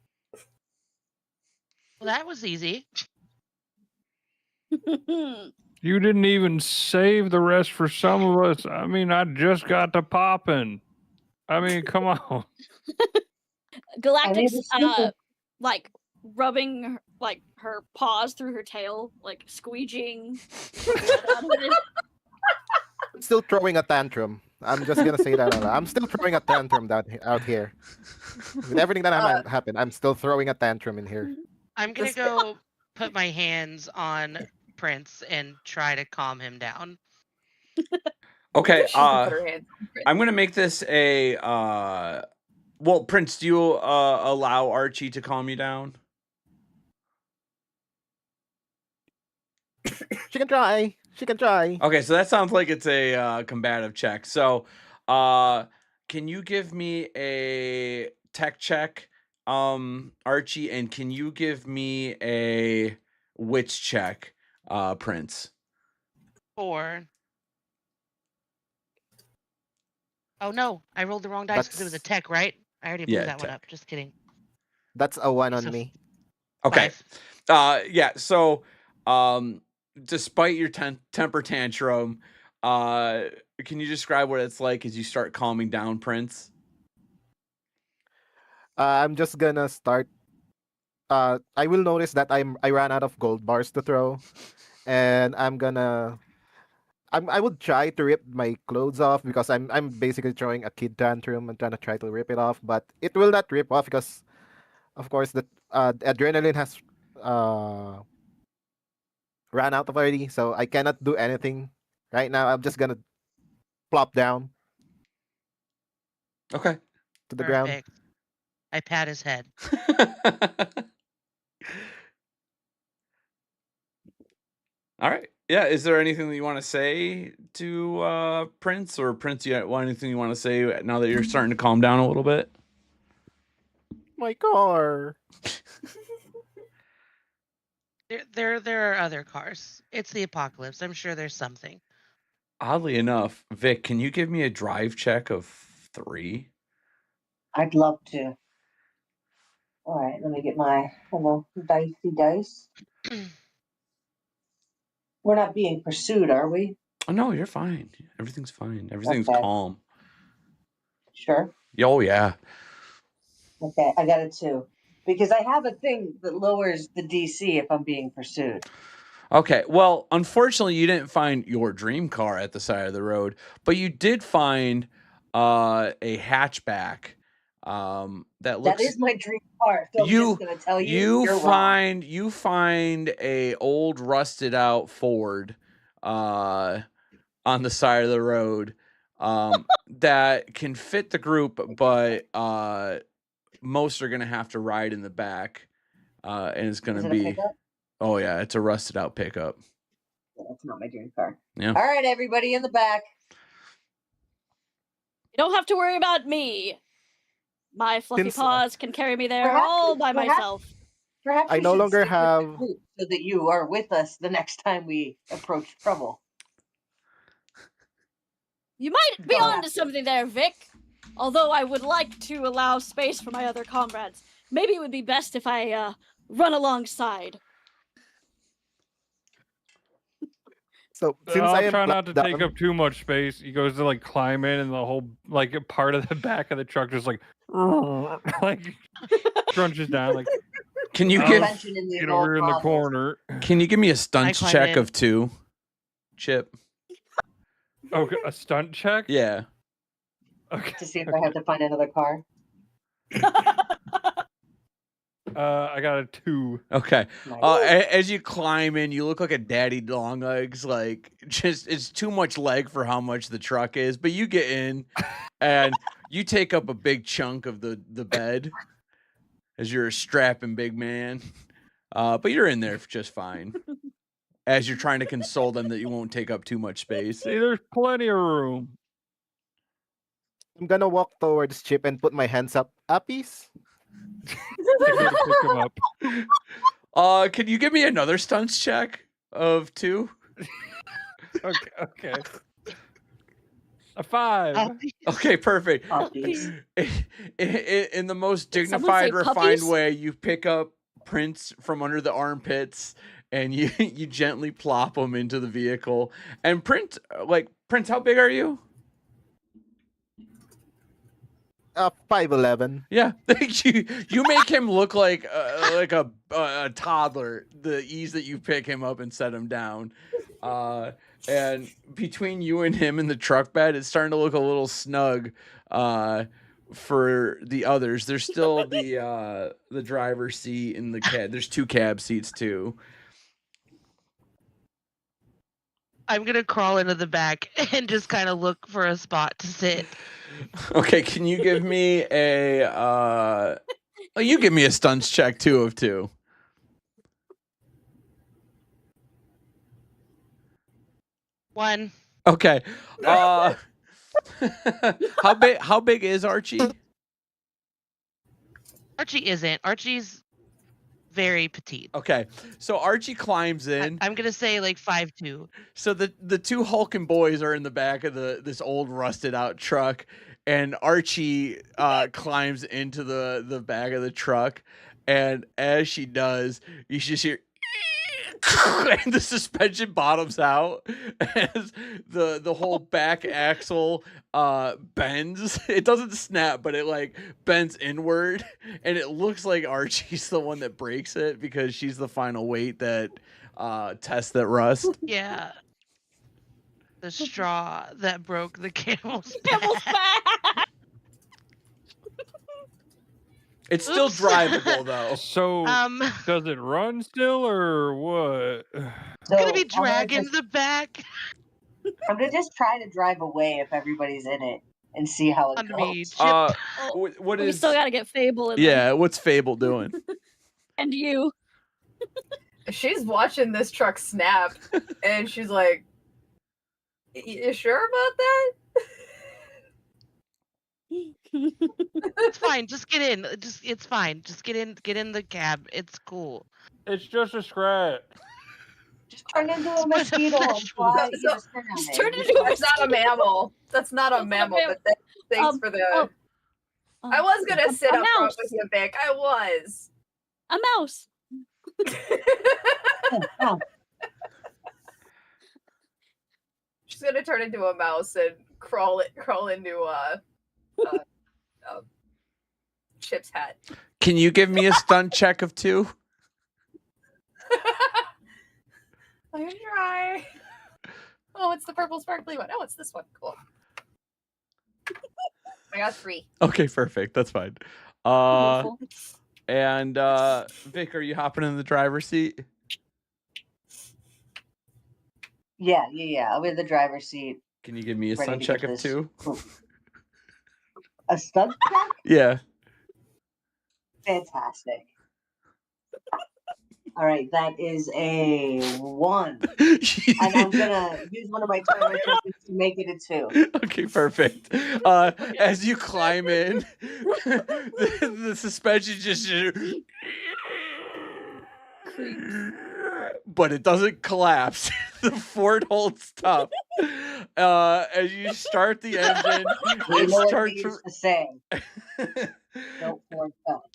Well, that was easy. You didn't even save the rest for some of us. I mean, I just got to popping. I mean, come on. Galactic's like rubbing like her paws through her tail, like squeegeeing. I'm still throwing a tantrum. I'm just gonna say that. I'm still throwing a tantrum out here. With everything that happened, I'm still throwing a tantrum in here. I'm gonna go put my hands on Prince and try to calm him down. Okay, She can put her hands on Prince. I'm gonna make this a well, Prince, do you allow Archie to calm you down? She can try. She can try. Okay, so that sounds like it's a combative check. So can you give me a tech check, Archie, and can you give me a wits check, Prince? 4. Oh no, I rolled the wrong dice because it was a tech, right? I already blew that one up. Just kidding. That's a 1 on me. Okay. Yeah, so despite your temper tantrum, can you describe what it's like as you start calming down Prince? I'm just gonna start. I will notice that I ran out of gold bars to throw, and I would try to rip my clothes off because I'm basically throwing a kid tantrum and trying to try to rip it off, but it will not rip off because, of course, the adrenaline has ran out already, so I cannot do anything right now. I'm just gonna plop down. Okay. To the ground. I pat his head. All right. Yeah. Is there anything that you want to say to Prince, or Prince? Anything you want to say now that you're starting to calm down a little bit? My car. There are other cars. It's the apocalypse. I'm sure there's something. Oddly enough, Vic, can you give me a drive check of 3? I'd love to. All right, let me get my little dicey dice. We're not being pursued, are we? Oh, no, you're fine. Everything's fine. Everything's calm. Sure. Oh, yeah. Okay, I got a 2. Because I have a thing that lowers the DC if I'm being pursued. Okay, well, unfortunately, you didn't find your dream car at the side of the road, but you did find a hatchback that looks. That is my dream car. So I'm just gonna tell you, you're wrong. You find a old rusted out Ford on the side of the road that can fit the group, but most are gonna have to ride in the back, and it's gonna be. Oh yeah, it's a rusted out pickup. Yeah, that's not my dream car. Yeah. All right, everybody in the back. You don't have to worry about me. My fluffy paws can carry me there all by myself. Perhaps I no longer have so that you are with us the next time we approach trouble. You might be onto something there, Vic. Although I would like to allow space for my other comrades, maybe it would be best if I run alongside. So since I'll I am try not to clamped take down- up too much space. He goes to like climb in, and the whole like part of the back of the truck just like like crunches down. Like, Can you I'll give Mention in the get old over here in the novels. corner. Can you give me a stunts climb check in. of 2, Chip? Okay, a stunt check. Yeah. Okay. To see if I have to find another car. I got a 2. Okay. Nice. As you climb in, you look like a daddy long legs. Like, just it's too much leg for how much the truck is. But you get in, and you take up a big chunk of the bed, as you're a strapping big man. But you're in there just fine. As you're trying to console them that you won't take up too much space. See, there's plenty of room. I'm gonna walk towards Chip and put my hands up. Uppies? I go to pick him up. Can you give me another stunts check of 2? Okay. A 5. Okay, perfect. Puppies. In the most Did someone dignified, say refined puppies? way, you pick up Prince from under the armpits and you gently plop him into the vehicle. And Prince, how big are you? 5'11". Yeah, you make him look like a toddler. The ease that you pick him up and set him down, and between you and him in the truck bed, it's starting to look a little snug. For the others, there's still the driver's seat and the cab. There's 2 cab seats too. I'm gonna crawl into the back and just kind of look for a spot to sit. Okay, can you give me you give me a stunts check 2 of 2. One. Okay. How big is Archie? Archie isn't. Archie's very petite. Okay. So Archie climbs in. I'm gonna say like 5'2". So the 2 hulking boys are in the back of this old rusted out truck, and Archie climbs into the back of the truck, and as she does, you just hear and the suspension bottoms out as the whole back axle bends. It doesn't snap, but it like bends inward, and it looks like Archie's the one that breaks it because she's the final weight that tests that rust. Yeah. The straw that broke the camel's Camel's back. back. It's still Oops. drivable though. So, does it run still or what? So Gonna be I'm gonna dragging just- the back I'm gonna just try to drive away if everybody's in it and see how it on goes. me. Chip. Oh, What we is? still gotta get Fable in there. Yeah, what's Fable doing? And you. She's watching this truck snap, and she's like, "You sure about that?" It's fine. Just get in. It's fine. Just get in the cab. It's cool. It's just a scratch. Just turn into a It's mosquito and flesh fly. wound. Just turn on Just it. turn Just into a turn- That's not a mammal. That's not a That's not a mammal. mammal. But thanks Um, for the. oh, I was gonna sit a up front mouse. with you, Vic. I was. A mouse. Oh, She's gonna turn into a mouse and crawl into Chip's hat. Can you give me a stunt check of 2? I can try. Oh, it's the purple sparkly one. Oh, it's this one. Cool. I got 3. Okay, perfect. That's fine. Beautiful. And Vic, are you hopping in the driver's seat? yeah. I'm in the driver's seat. Can you give me a Ready stunt to check get of this. 2? A stunt check? Yeah. Fantastic. All right, that is a 1. And I'm gonna use one of my timer tokens to make it a 2. Okay, perfect. As you climb in, the suspension just but it doesn't collapse. The Ford holds tough. as you start the engine, You it know what starts they used to say? Don't force up.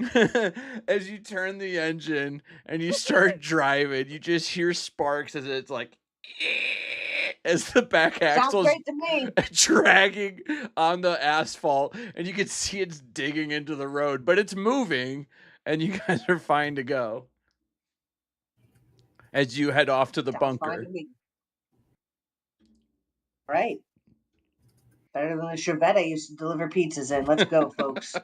as you turn the engine and you start driving, you just hear sparks as it's like as the back Sounds axle's great to me. dragging on the asphalt, and you can see it's digging into the road, but it's moving, and you guys are fine to go as you head off to the Sounds fine bunker. to me. Right. Better than the Chevette I used to deliver pizzas in. Let's go, folks.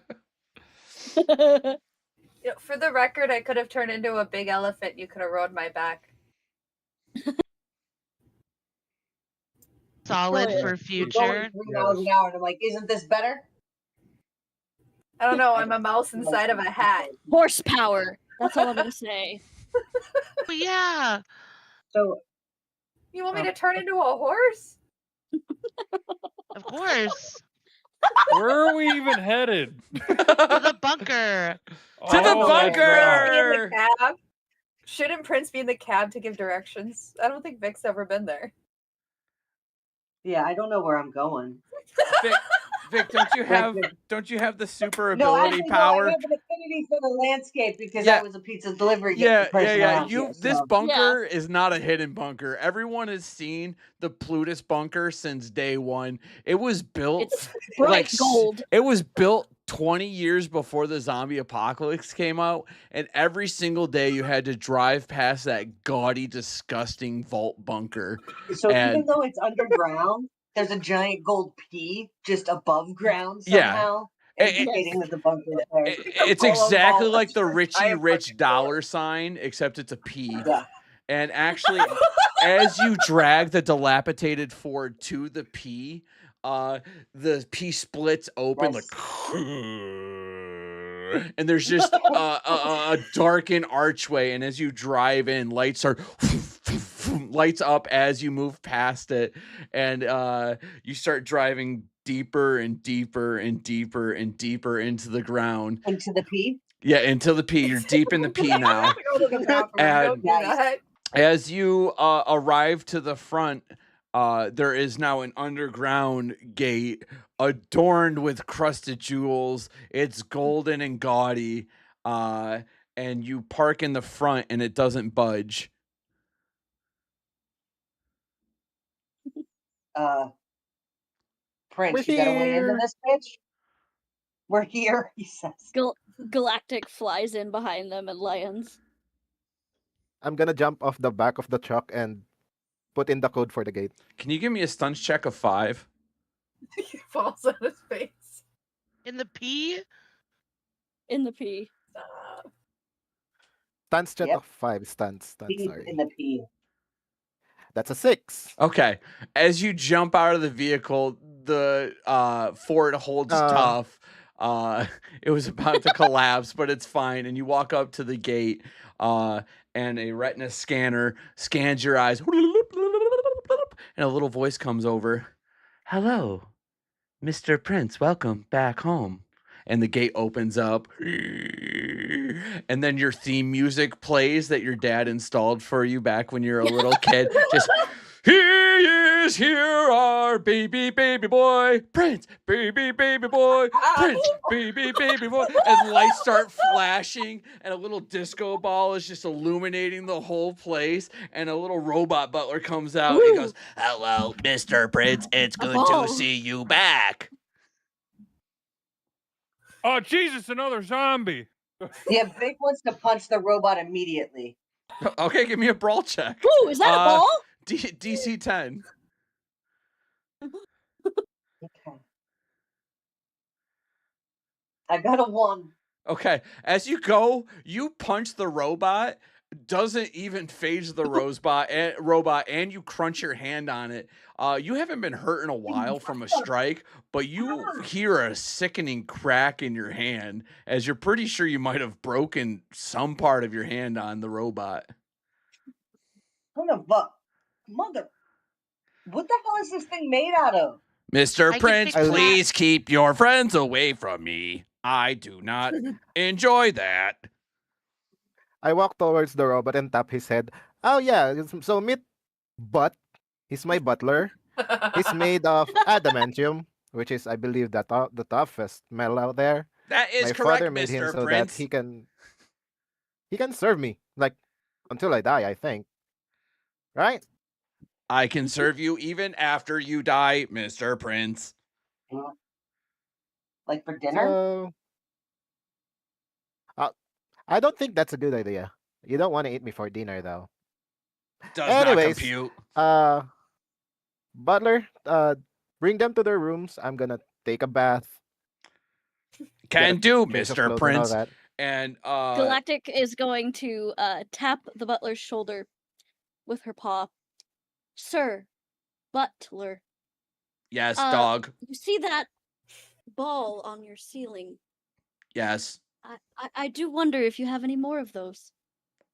For the record, I could have turned into a big elephant. You could have rode my back. Solid Brilliant. for We're future. going 3 miles an hour, and I'm like, isn't this better? I don't know. I'm a mouse inside of a hat. Horsepower. That's all I'm gonna say. But yeah. So You want me to turn into a horse? Of course. Where are we even headed? To the bunker. To the Oh, Shouldn't Prince be in bunker! the cab? Shouldn't Prince be in the cab to give directions? I don't think Vic's ever been there. yeah, I don't know where I'm going. Vic, don't you have the super No, ability actually, power? no, I have an affinity for the landscape because Yeah. I was a pizza delivery Yeah. person around You here. this So. bunker is not a hidden bunker. Everyone has seen the Plutus bunker since day one. It was built It's bright gold. It was built 20 years before the zombie apocalypse came out, and every single day you had to drive past that gaudy, disgusting vault bunker. So And- even though it's underground, there's a giant gold P just above ground Yeah. somehow, It- indicating that the bunker is there. It's Full of exactly vault. like the I Richie am Rich fucking dollar sign, except it's a P. Yeah. And actually, as you drag the dilapidated Ford to the P splits open Yes. and there's just a darkened archway. And as you drive in, lights are lights up as you move past it, and you start driving deeper and deeper and deeper and deeper into the ground. Into the P. Yeah, into the P. You're deep in the P now. I have to go to the bathroom. And- Don't do that. As you arrive to the front, there is now an underground gate adorned with crusted jewels. It's golden and gaudy. And you park in the front and it doesn't budge. Prince, We're you gotta weigh into here. this bitch. We're here, he says. Galactic flies in behind them and lands. I'm gonna jump off the back of the truck and put in the code for the gate. Can you give me a stunts check of 5? He falls on his face. In the P? In the P. Stop. Stunts check Yep. of 5 stunts. P Sorry. in the P. That's a 6. Okay. As you jump out of the vehicle, the Ford holds tough. It was about to collapse, but it's fine. And you walk up to the gate, and a retina scanner scans your eyes, and a little voice comes over. Hello, Mr. Prince. Welcome back home. And the gate opens up, and then your theme music plays that your dad installed for you back when you were a little kid. Just, here, our baby boy, Prince, baby boy, Prince, baby boy. And lights start flashing, and a little disco ball is just illuminating the whole place. And a little robot butler comes out and goes, "Hello, Mr. Prince. It's good Oh. to see you back." Oh, Jesus, another zombie. Yeah, Vic wants to punch the robot immediately. Okay, give me a brawl check. Ooh, is that a ball? DC 10. Okay. I got a 1. Okay, as you go, you punch the robot, doesn't even phase the robot, and you crunch your hand on it. You haven't been hurt in a while from a strike, but you hear a sickening crack in your hand, as you're pretty sure you might have broken some part of your hand on the robot. Mother. What the hell is this thing made out of? Mr. I can Prince, fix that. please keep your friends away from me. I do not enjoy that. I walk towards the robot and tap his head. Oh yeah, so meet Butt. He's my butler. He's made of adamantium, which is, I believe, the toughest metal out there. That is My correct, father made him Mr. so that Prince. he can serve me, like, until I die, I think. Right? I can serve you even after you die, Mr. Prince. Like for dinner? So, I don't think that's a good idea. You don't want to eat me for dinner, though. Does not Anyways, compute. Butler, bring them to their rooms. I'm gonna take a bath. Can do, change of Mr. clothes and all Prince. that. And Galactic is going to tap the butler's shoulder with her paw. Sir, butler, yes, dog. you see that ball on your ceiling? Yes. I do wonder if you have any more of those.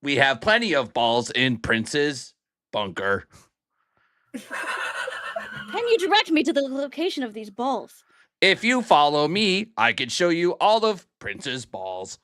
We have plenty of balls in Prince's bunker. Can you direct me to the location of these balls? If you follow me, I can show you all of Prince's balls.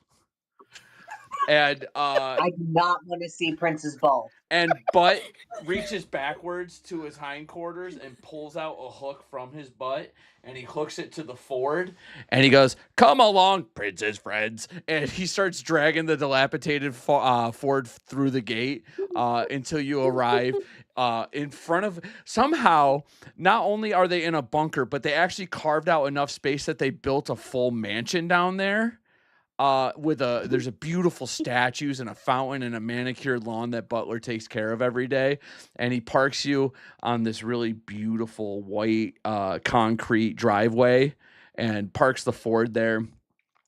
And I do not want to see Prince's ball. and butt reaches backwards to his hindquarters and pulls out a hook from his butt, and he hooks it to the Ford, and he goes, "Come along, Prince's friends," and he starts dragging the dilapidated Ford through the gate until you arrive in front of. Somehow, not only are they in a bunker, but they actually carved out enough space that they built a full mansion down there. There's a beautiful statues and a fountain and a manicured lawn that Butler takes care of every day, and he parks you on this really beautiful white concrete driveway and parks the Ford there,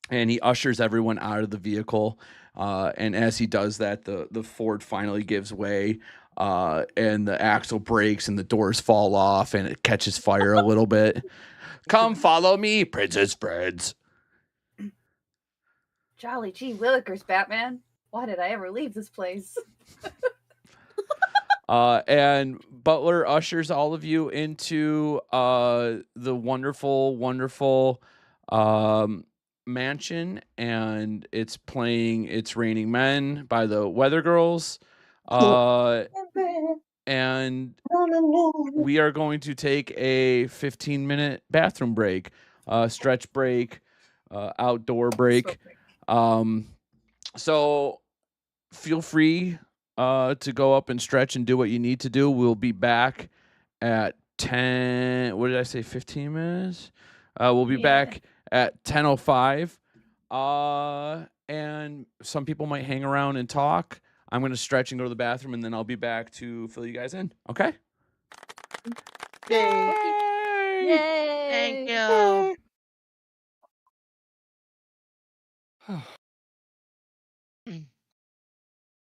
and he ushers everyone out of the vehicle, and as he does that, the Ford finally gives way, and the axle breaks and the doors fall off and it catches fire a little bit. Come follow me, Princess friends. Jolly gee willikers, Batman. Why did I ever leave this place? And Butler ushers all of you into the wonderful, wonderful mansion, and it's playing "It's Raining Men" by the Weather Girls. And we are going to take a 15-minute bathroom break, stretch break, outdoor break. So feel free to go up and stretch and do what you need to do. We'll be back at 10. What did I say? 15 minutes? We'll be back at 10:05. And some people might hang around and talk. I'm going to stretch and go to the bathroom, and then I'll be back to fill you guys in. Okay? Yay! Yay! Thank you.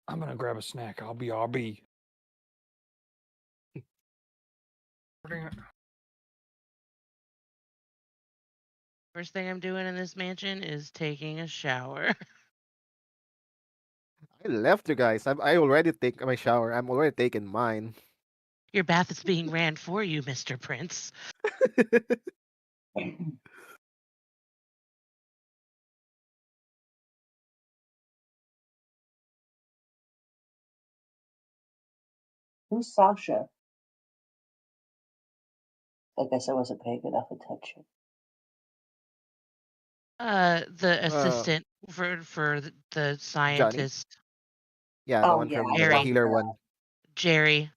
I'm gonna grab a snack. I'll be RB. First thing I'm doing in this mansion is taking a shower. I left you guys. I already take my shower. I'm already taking mine. Your bath is being ran for you, Mr. Prince. Who's Sasha? I guess I wasn't paying enough attention. The assistant for the scientist, Yeah, the Oh, one yeah, from I the Jerry. blocked healer her one. out. Jerry,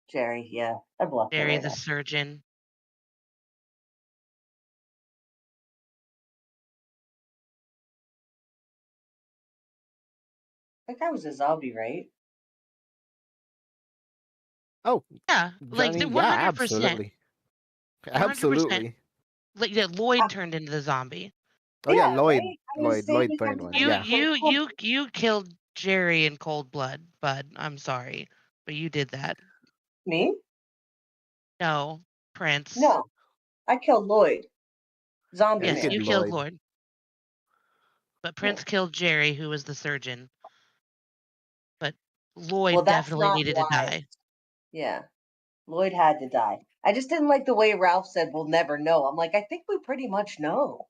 Jerry, yeah. I blocked her Jerry right the out. surgeon. That guy was a zombie, right? Oh, Yeah, like Johnny. the Yeah, 100%. absolutely. 100%. Absolutely. Like that Lloyd turned into the zombie. Oh yeah, Yeah, Lloyd. right? I was Lloyd saving turned one. everybody Yeah. You killed Jerry in cold blood, bud. I'm sorry, but you did that. Me? No, Prince. No. I killed Lloyd. Zombie Yes, man. you killed Lloyd. But Prince killed Jerry, who was the surgeon. But Lloyd Well, that's definitely not needed to why. die. Yeah. Lloyd had to die. I just didn't like the way Ralph said we'll never know. I'm like, I think we pretty much know.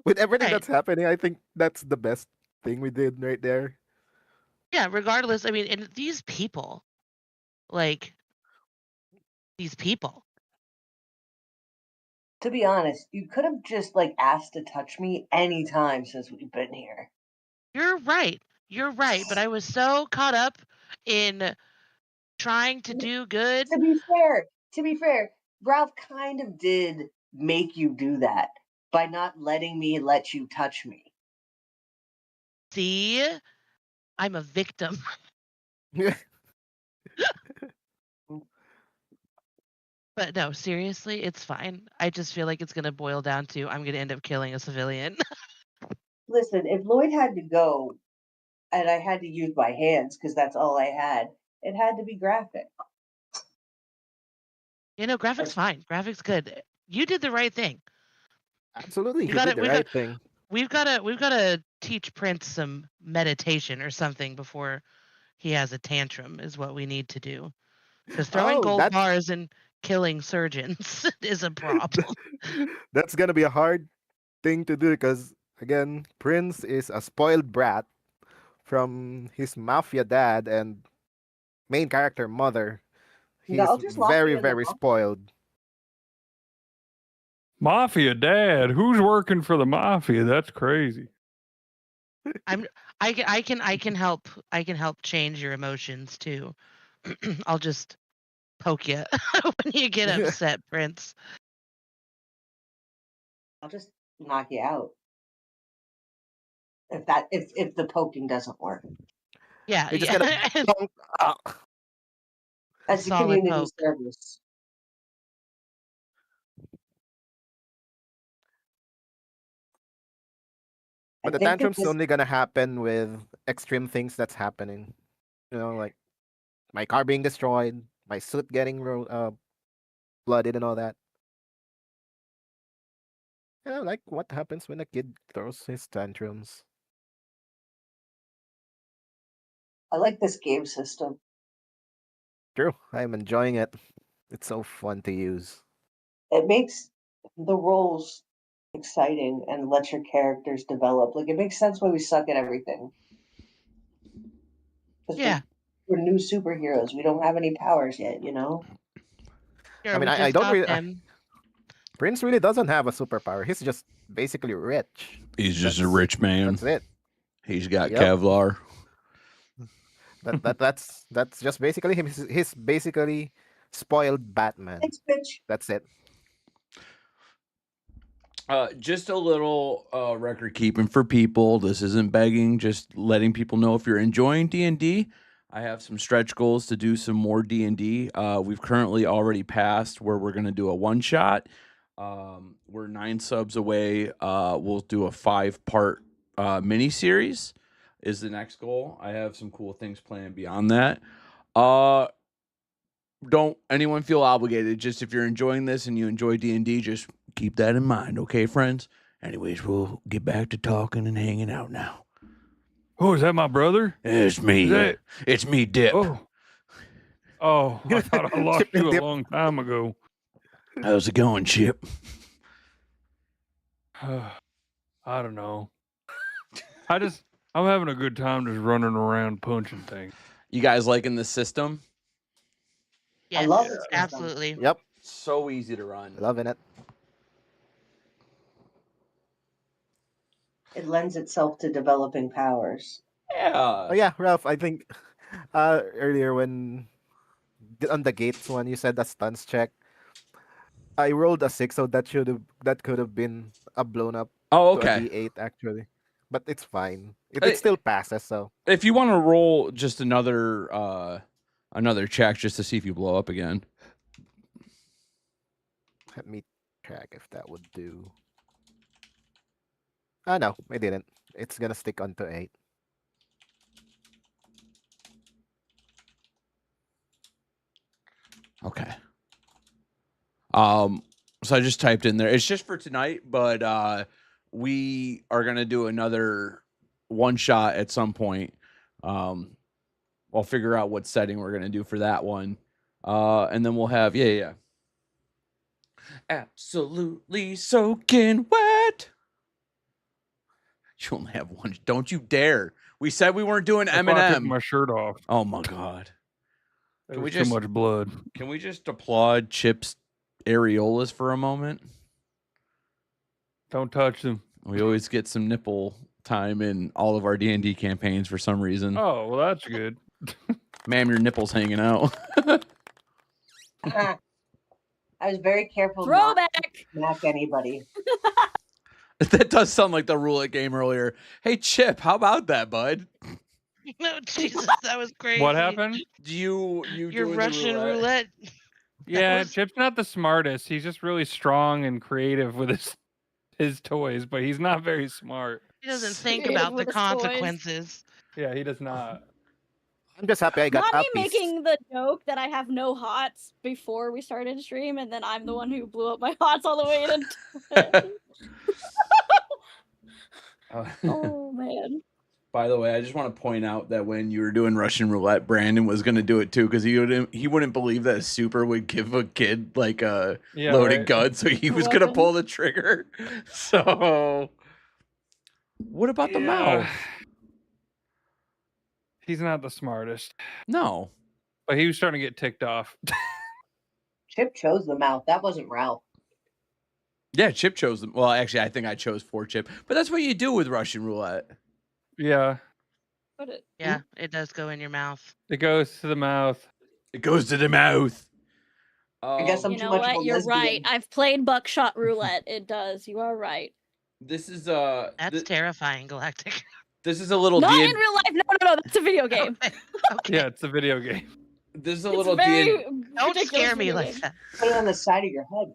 With everything Right. that's happening, I think that's the best thing we did right there. Yeah, regardless, I mean, and these people, like, these people. To be honest, you could have just like asked to touch me anytime since we've been here. You're right. You're right. But I was so caught up in trying to do good. To be fair, Ralph kind of did make you do that by not letting me let you touch me. See, I'm a victim. But no, seriously, it's fine. I just feel like it's going to boil down to I'm going to end up killing a civilian. Listen, if Lloyd had to go and I had to use my hands because that's all I had, it had to be graphic. Graphics fine. Graphics good. You did the right thing. Absolutely, he did the right thing. We've got to teach Prince some meditation or something before he has a tantrum is what we need to do. Because throwing gold bars and killing surgeons is a problem. That's gonna be a hard thing to do because again, Prince is a spoiled brat from his mafia dad and main character mother. He's very, very spoiled. Mafia dad? Who's working for the mafia? That's crazy. I can help change your emotions too. I'll just poke you when you get upset, Prince. I'll just knock you out. If the poking doesn't work. Yeah. You're just gonna as a community service. But the tantrum's only gonna happen with extreme things that's happening. Like my car being destroyed, my suit getting blooded and all that. Like what happens when a kid throws his tantrums. I like this game system. True, I'm enjoying it. It's so fun to use. It makes the roles exciting and lets your characters develop. Like it makes sense why we suck at everything. Yeah. We're new superheroes. We don't have any powers yet, Sure, I mean, I don't really. Prince really doesn't have a superpower. He's just basically rich. He's just a rich man. That's it. He's got Kevlar. That's just basically him. He's basically spoiled Batman. Thanks, bitch. That's it. Just a little record keeping for people. This isn't begging, just letting people know if you're enjoying D&D. I have some stretch goals to do some more D&D. We've currently already passed where we're going to do a one-shot. We're 9 subs away. We'll do a 5-part mini-series is the next goal. I have some cool things planned beyond that. Don't anyone feel obligated. Just if you're enjoying this and you enjoy D&D, just keep that in mind, okay, friends? Anyways, we'll get back to talking and hanging out now. Oh, is that my brother? It's me. It's me, Dip. Oh, I thought I lost you a long time ago. How's it going, Chip? I don't know. I'm having a good time just running around punching things. You guys liking the system? Yes, I love it. Absolutely. Yep. So easy to run. Loving it. It lends itself to developing powers. Yeah. Oh yeah, Ralph. I think earlier when on the gates one you said the stunts check. I rolled a 6, so that could have been a blown up. Oh, to a okay. D8 actually, but it's fine. It still passes. So if you want to roll just another check just to see if you blow up again. let me check if that would do. No, I didn't. It's gonna stick onto 8. Okay. So I just typed in there. It's just for tonight, but we are gonna do another one shot at some point. I'll figure out what setting we're gonna do for that one. And then we'll have absolutely soaking wet. You only have one. Don't you dare. We said we weren't doing That's why I took Eminem. my shirt off. Oh my God. There was too much blood. Can we just applaud Chip's areolas for a moment? Don't touch them. We always get some nipple time in all of our D&D campaigns for some reason. Oh, well, that's good. Ma'am, your nipple's hanging out. I was very careful not Throwback. to smack anybody. That does sound like the roulette game earlier. Hey, Chip, how about that, bud? No, Jesus, that was crazy. What happened? You Your doing the Russian roulette. Yeah, was- Chip's not the smartest. He's just really strong and creative with his toys, but he's not very smart. He doesn't think Creative about the with his toys. consequences. Yeah, he does not. I'm just happy I got Not me puppies. making the joke that I have no hots before we started stream, and then I'm the one who blew up my hots all the way into. Oh man. By the way, I just want to point out that when you were doing Russian roulette, Brandon was going to do it too because he wouldn't believe that a super would give a kid like a loaded right. gun, so he A was going to weapon. pull the trigger. So, what about the mouth? He's not the smartest, No, but he was starting to get ticked off. Chip chose the mouth. That wasn't Ralph. yeah, Chip chose them. Well, actually, I think I chose for Chip, but that's what you do with Russian roulette. Yeah, Put it. Yeah, it does go in your mouth. it goes to the mouth. It goes to the mouth. I guess I'm You too know much of what? a You're lesbian. right. I've played buckshot roulette. It does. You are right. This is That's terrifying, Galactic. this is a little Not D- in real life. No. That's a video game. Okay. Yeah, it's a video game. this is a It's little very D- Don't ridiculous scare me video like game. that. Put it on the side of your head.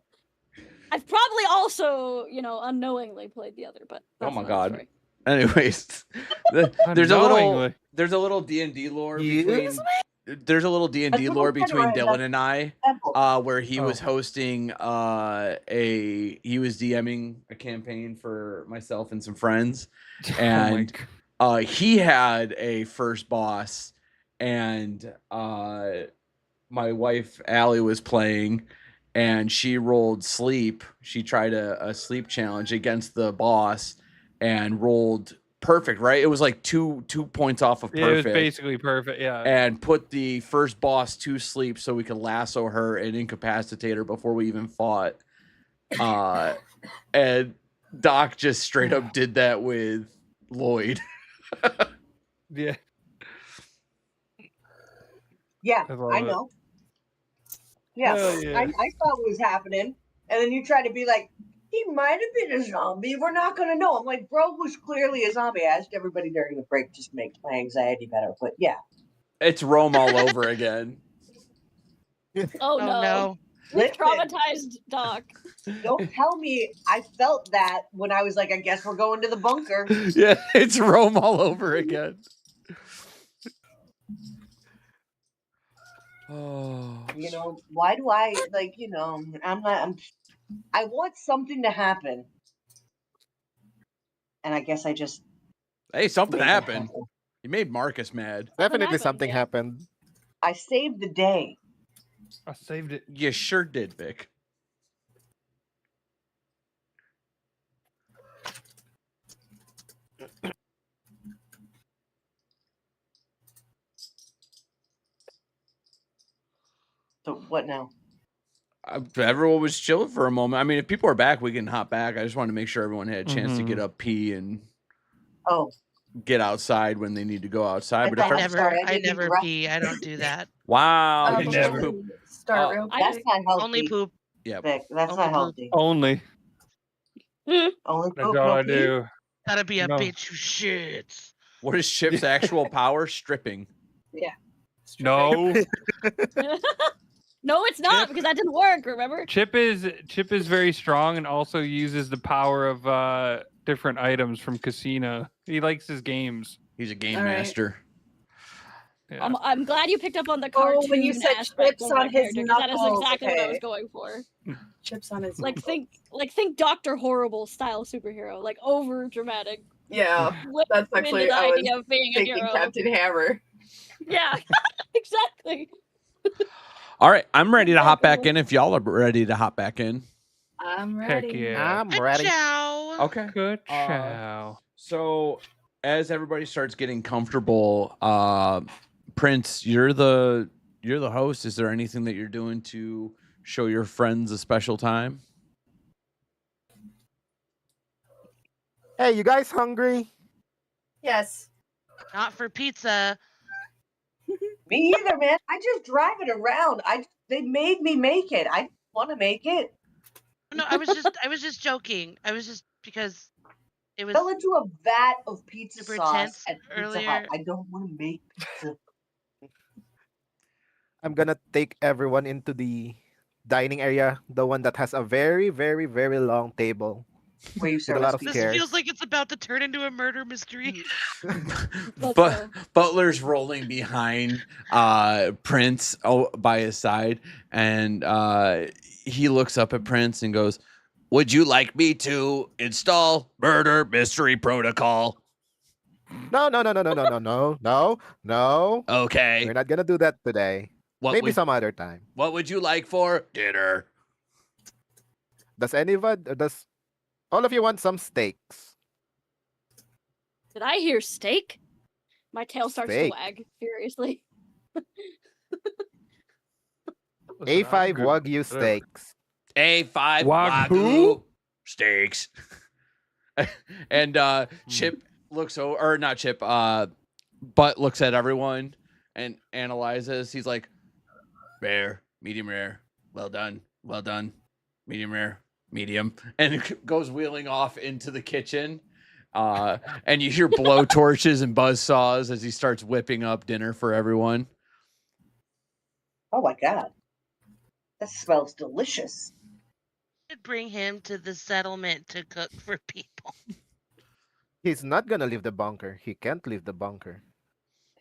I've probably also, unknowingly played the other, but Oh that's my another God. story. Anyways, there's a little Unknowingly. D&D lore Yes, between there's a little D&D That's what lore I'm trying to between write Dylan about. and I Simple. where he was Oh. hosting he was DMing a campaign for myself and some friends, and he had a first boss, and my wife Allie was playing, and she rolled sleep. She tried a sleep challenge against the boss and rolled perfect, right? It was like two points off of perfect. Yeah, it was basically perfect. Yeah. And put the first boss to sleep so we could lasso her and incapacitate her before we even fought. And Doc just straight up did that with Lloyd. Yeah. Yeah, I love I it. know. Yeah, Hell yeah. I saw what was happening. And then you try to be like, he might have been a zombie. We're not going to know. I'm like, bro was clearly a zombie. I asked everybody during the break just to make my anxiety better. But yeah. It's Rome all over again. Oh, Oh no. no. Listen, Traumatized Doc. don't tell me I felt that when I was like, I guess we're going to the bunker. Yeah, it's Rome all over again. Oh, You know, why do I, like, I want something to happen. And I guess I just. hey, something made it happened. happen. You made Marcus mad. Definitely happened, something yeah. happened. I saved the day. I saved it. You sure did, Vic. So what now? Everyone was chilling for a moment. I mean, if people are back, we can hop back. I just wanted to make sure everyone had a chance to get up, pee, and Oh, get outside when they need to go outside. But if thought- I every- never, sorry, I I didn't never interrupt. pee. I don't do that. wow, I you just never- poop. Start real that's quick. not healthy. Only poop. Yeah, Vic, that's Only not poop. healthy. Only. Only That's poop, all no I pee? do. Gotta be a No. bitch who shits. what is Chip's actual power? Stripping. No. No, it's not Chip- because that didn't work. Remember? Chip is very strong and also uses the power of different items from Casino. He likes his games. He's a game All right. master. Yeah. I'm glad you picked up on the cartoon Oh, when you said aspect chips of my on his character, 'cause that is knuckles, exactly what I was okay. going for. Chips on his Like think Doctor Horrible style superhero, like over dramatic. Yeah, Whip that's into actually the I was idea of being a thinking hero. Captain Hammer. Yeah, exactly. All right, I'm ready to hop back in. If y'all are ready to hop back in. I'm Heck ready. yeah. I'm ready. Ciao. Okay. Good chow. So as everybody starts getting comfortable, Prince, you're the you're the host. Is there anything that you're doing to show your friends a special time? Hey, you guys hungry? Yes. Not for pizza. Me either, man. I just drive it around. They made me make it. I want to make it. No, I was just joking. I was just because it was Fell into a vat of pizza super sauce tense at Pizza Hut. earlier. I don't want to make pizza. I'm gonna take everyone into the dining area, the one that has a very, very, very long table. Where you With a serve lot us of This pizza. chairs. feels like it's about to turn into a murder mystery. Let's But go. Butler's rolling behind Prince by his side, and he looks up at Prince and goes, "Would you like me to install murder mystery protocol?" No, no, no, no, no, no, no, no, no, no. Okay. We're not gonna do that today. What Maybe would some other time. what would you like for dinner? Does all of you want some steaks? Did I hear steak? My tail starts Steak. to wag furiously. Listen, I'm A5 good. Wagyu Whatever. steaks. A5 Wagyu? Wagyu steaks. And Chip looks over, or not Chip, Butt looks at everyone and analyzes. He's like, rare, medium rare, well done, medium rare, medium, and it goes wheeling off into the kitchen. And you hear blow torches and buzz saws as he starts whipping up dinner for everyone. Oh my god. That smells delicious. Should bring him to the settlement to cook for people. He's not gonna leave the bunker. He can't leave the bunker.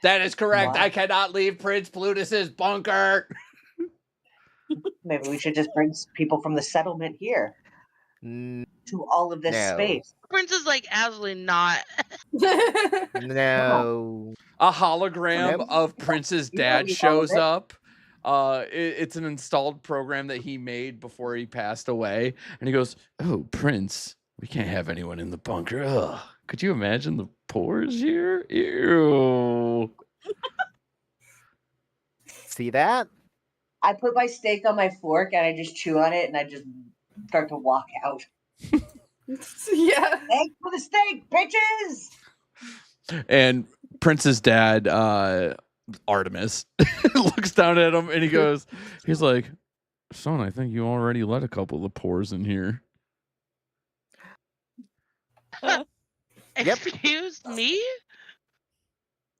That is correct. Wow. I cannot leave Prince Plutus's bunker. Maybe we should just bring people from the settlement here N- to all of this No. space. Prince is like absolutely not. No. A hologram Whatever. of Prince's You don't dad need all of shows it. up. It's an installed program that he made before he passed away, and he goes, "Oh, Prince, we can't have anyone in the bunker. Ugh. Could you imagine the pores here? Ew." See that? I put my steak on my fork and I just chew on it and I just start to walk out. Yeah. Thanks for the steak, bitches! And Prince's dad, Artemis, looks down at him and he's like, "Son, I think you already let a couple of the pores in here." Yep. Excuse me?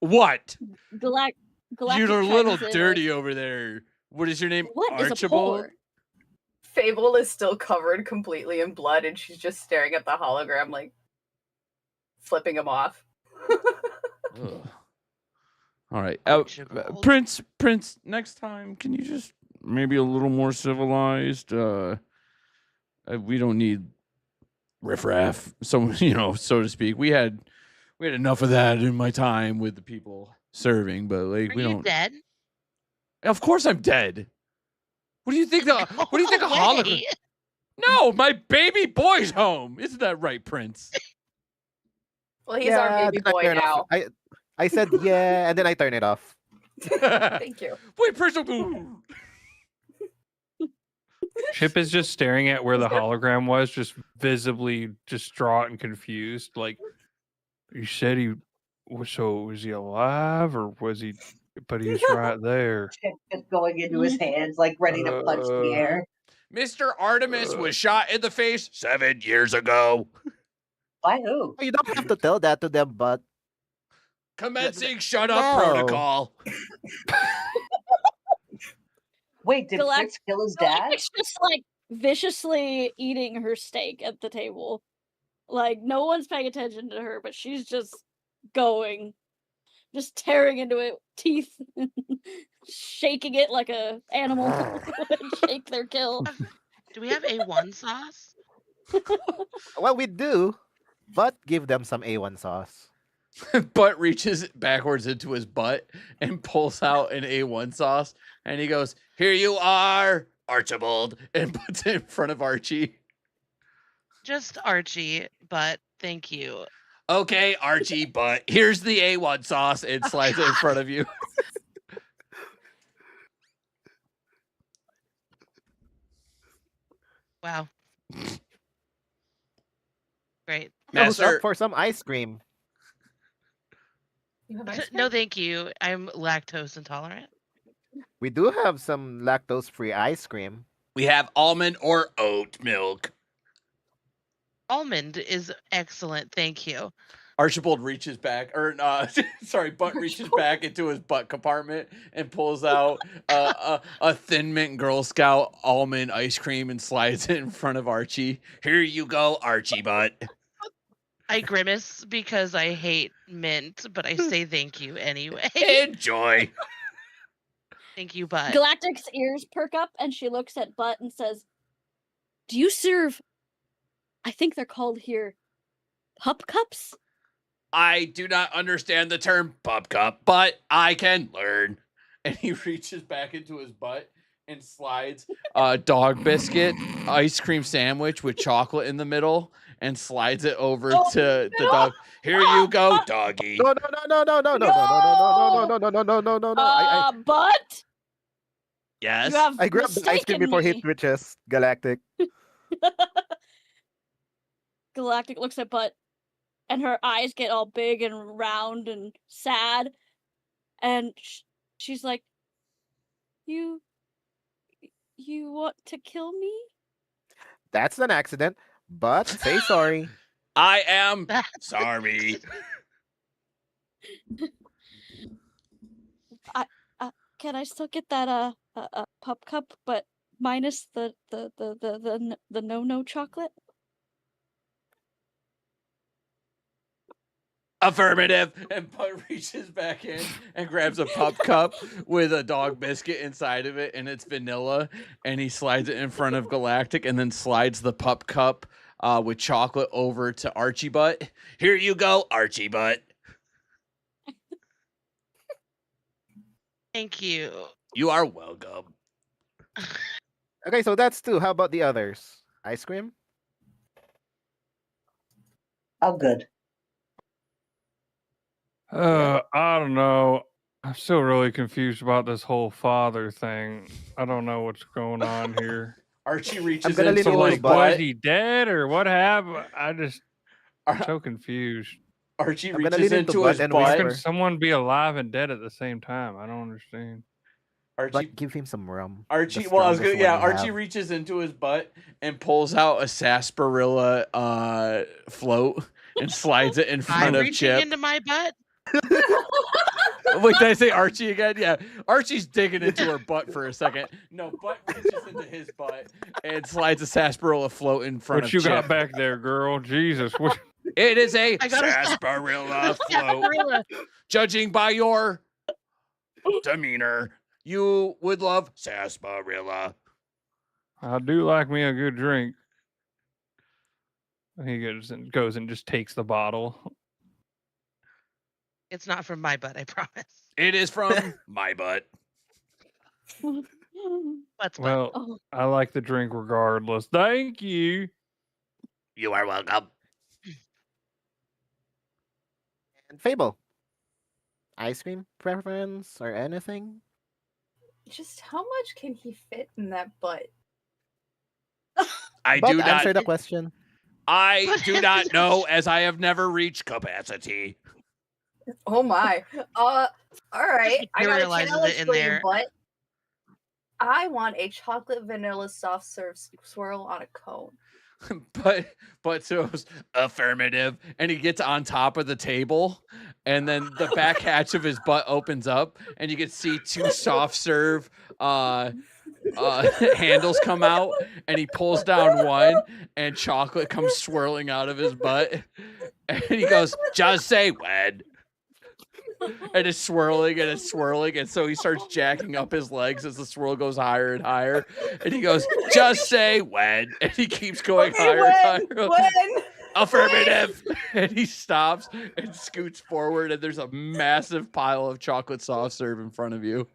What? Galactic You're a little chimes in, dirty over there. What is your name? What is a Archibald? pore? Fable is still covered completely in blood, and she's just staring at the hologram, like flipping him off. Ugh. All right, Archibald. Prince. Next time, can you just maybe a little more civilized? We don't need riffraff, so so to speak. We had enough of that in my time with the people serving, but like Are we you don't. dead? Of course, I'm dead. What do you think? What do you think a Go hologram? away. No, my baby boy's home. Isn't that right, Prince? Well, he's our baby then I boy turn now. off. I said yeah, and then I turn it off. Thank you. Wait, Prince. Chip is just staring at where the hologram was, just visibly distraught and confused. Like, you said so was he alive or was he? But he's right there. Chip just going into his hands, like ready to punch the air. Mr. Artemis was shot in the face 7 years ago. By who? You don't have to tell that to them, but Commencing shut up No. protocol. Wait, did Galact- Prince kill his dad? Galactic's just like viciously eating her steak at the table. Like no one's paying attention to her, but she's just going, just tearing into it, teeth, shaking it like a animal would shake their kill. Do we have A1 sauce? well, we do. But give them some A1 sauce. Butt reaches backwards into his butt and pulls out an A1 sauce, and he goes, "Here you are, Archibald," and puts it in front of Archie. Just Archie, but thank you. Okay, Archie, but here's the A1 sauce, and slides it in front of you. Great. Who's Master, up for some ice cream? You have ice No, cream? thank you. I'm lactose intolerant. We do have some lactose-free ice cream. we have almond or oat milk. Almond is excellent. Thank you. Archibald reaches back, or sorry, Butt reaches back into his butt compartment and pulls out a Thin Mint Girl Scout almond ice cream and slides it in front of Archie. Here you go, Archie Butt. I grimace because I hate mint, but I say thank you anyway. Enjoy. Thank you, bud. Galactic's ears perk up and she looks at Butt and says, "Do you serve, I think they're called here, pup cups?" I do not understand the term pup cup, but I can learn. And he reaches back into his butt and slides a dog biscuit ice cream sandwich with chocolate in the middle and slides it over to the dog. Here you go, doggy. No. Butt, Yes. you have I grabbed the ice cream mistaken before he me. twitches. Galactic. Galactic looks at Butt, and her eyes get all big and round and sad, and she's like, "You want to kill me?" That's an accident, but say sorry. I am sorry. Can I still get that pup cup, but minus the no chocolate? Affirmative. And Butt reaches back in and grabs a pup cup with a dog biscuit inside of it, and it's vanilla. And he slides it in front of Galactic, and then slides the pup cup with chocolate over to Archie Butt. Here you go, Archie Butt. Thank you. You are welcome. Okay, so that's two. How about the others? Ice cream? Oh, good. I don't know. I'm still really confused about this whole father thing. I don't know what's going on here. Archie reaches gonna leave into you his alone, Like, was butt. he dead or what happened? I'm Ar- so confused. Archie I'm gonna reaches lean into into Butt his and How butt. can whisper. someone be alive and dead at the same time? I don't understand. Archie, But give him some rum. Archie. The Well, I was gonna. strongest Yeah, one we Archie have. reaches into his butt and pulls out a sarsaparilla float and slides it in I'm front of reaching Chip. into my butt. Wait, did I say Archie again? Yeah, Archie's digging into her butt for a second. No, Butt reaches into his butt and slides a sarsaparilla float in front What of you Chip. got back there, girl? Jesus. What? It is a I got a sarsaparilla float. Sarsaparilla. Judging by your demeanor, you would love sarsaparilla. I do like me a good drink. He goes and just takes the bottle. It's not from my butt, I promise. It is from my butt. Butt's butt. Well, Oh, I like the drink regardless. Thank you. You are welcome. And Fable. Ice cream preference or anything? Just how much can he fit in that butt? I But do answer not. the question. I do not know, as I have never reached capacity. Oh my. All right. I got a Materializes challenge it in for you, there. butt. I want a chocolate vanilla soft serve swirl on a cone. But so it was affirmative, and he gets on top of the table, and then the back hatch of his butt opens up, and you can see two soft serve handles come out, and he pulls down one, and chocolate comes swirling out of his butt, and he goes, "Just say when." And it's swirling and it's swirling, and so he starts jacking up his legs as the swirl goes higher and higher, and he goes, "Just say when," and he keeps going higher and higher. When? Affirmative. And he stops and scoots forward, and there's a massive pile of chocolate soft serve in front of you.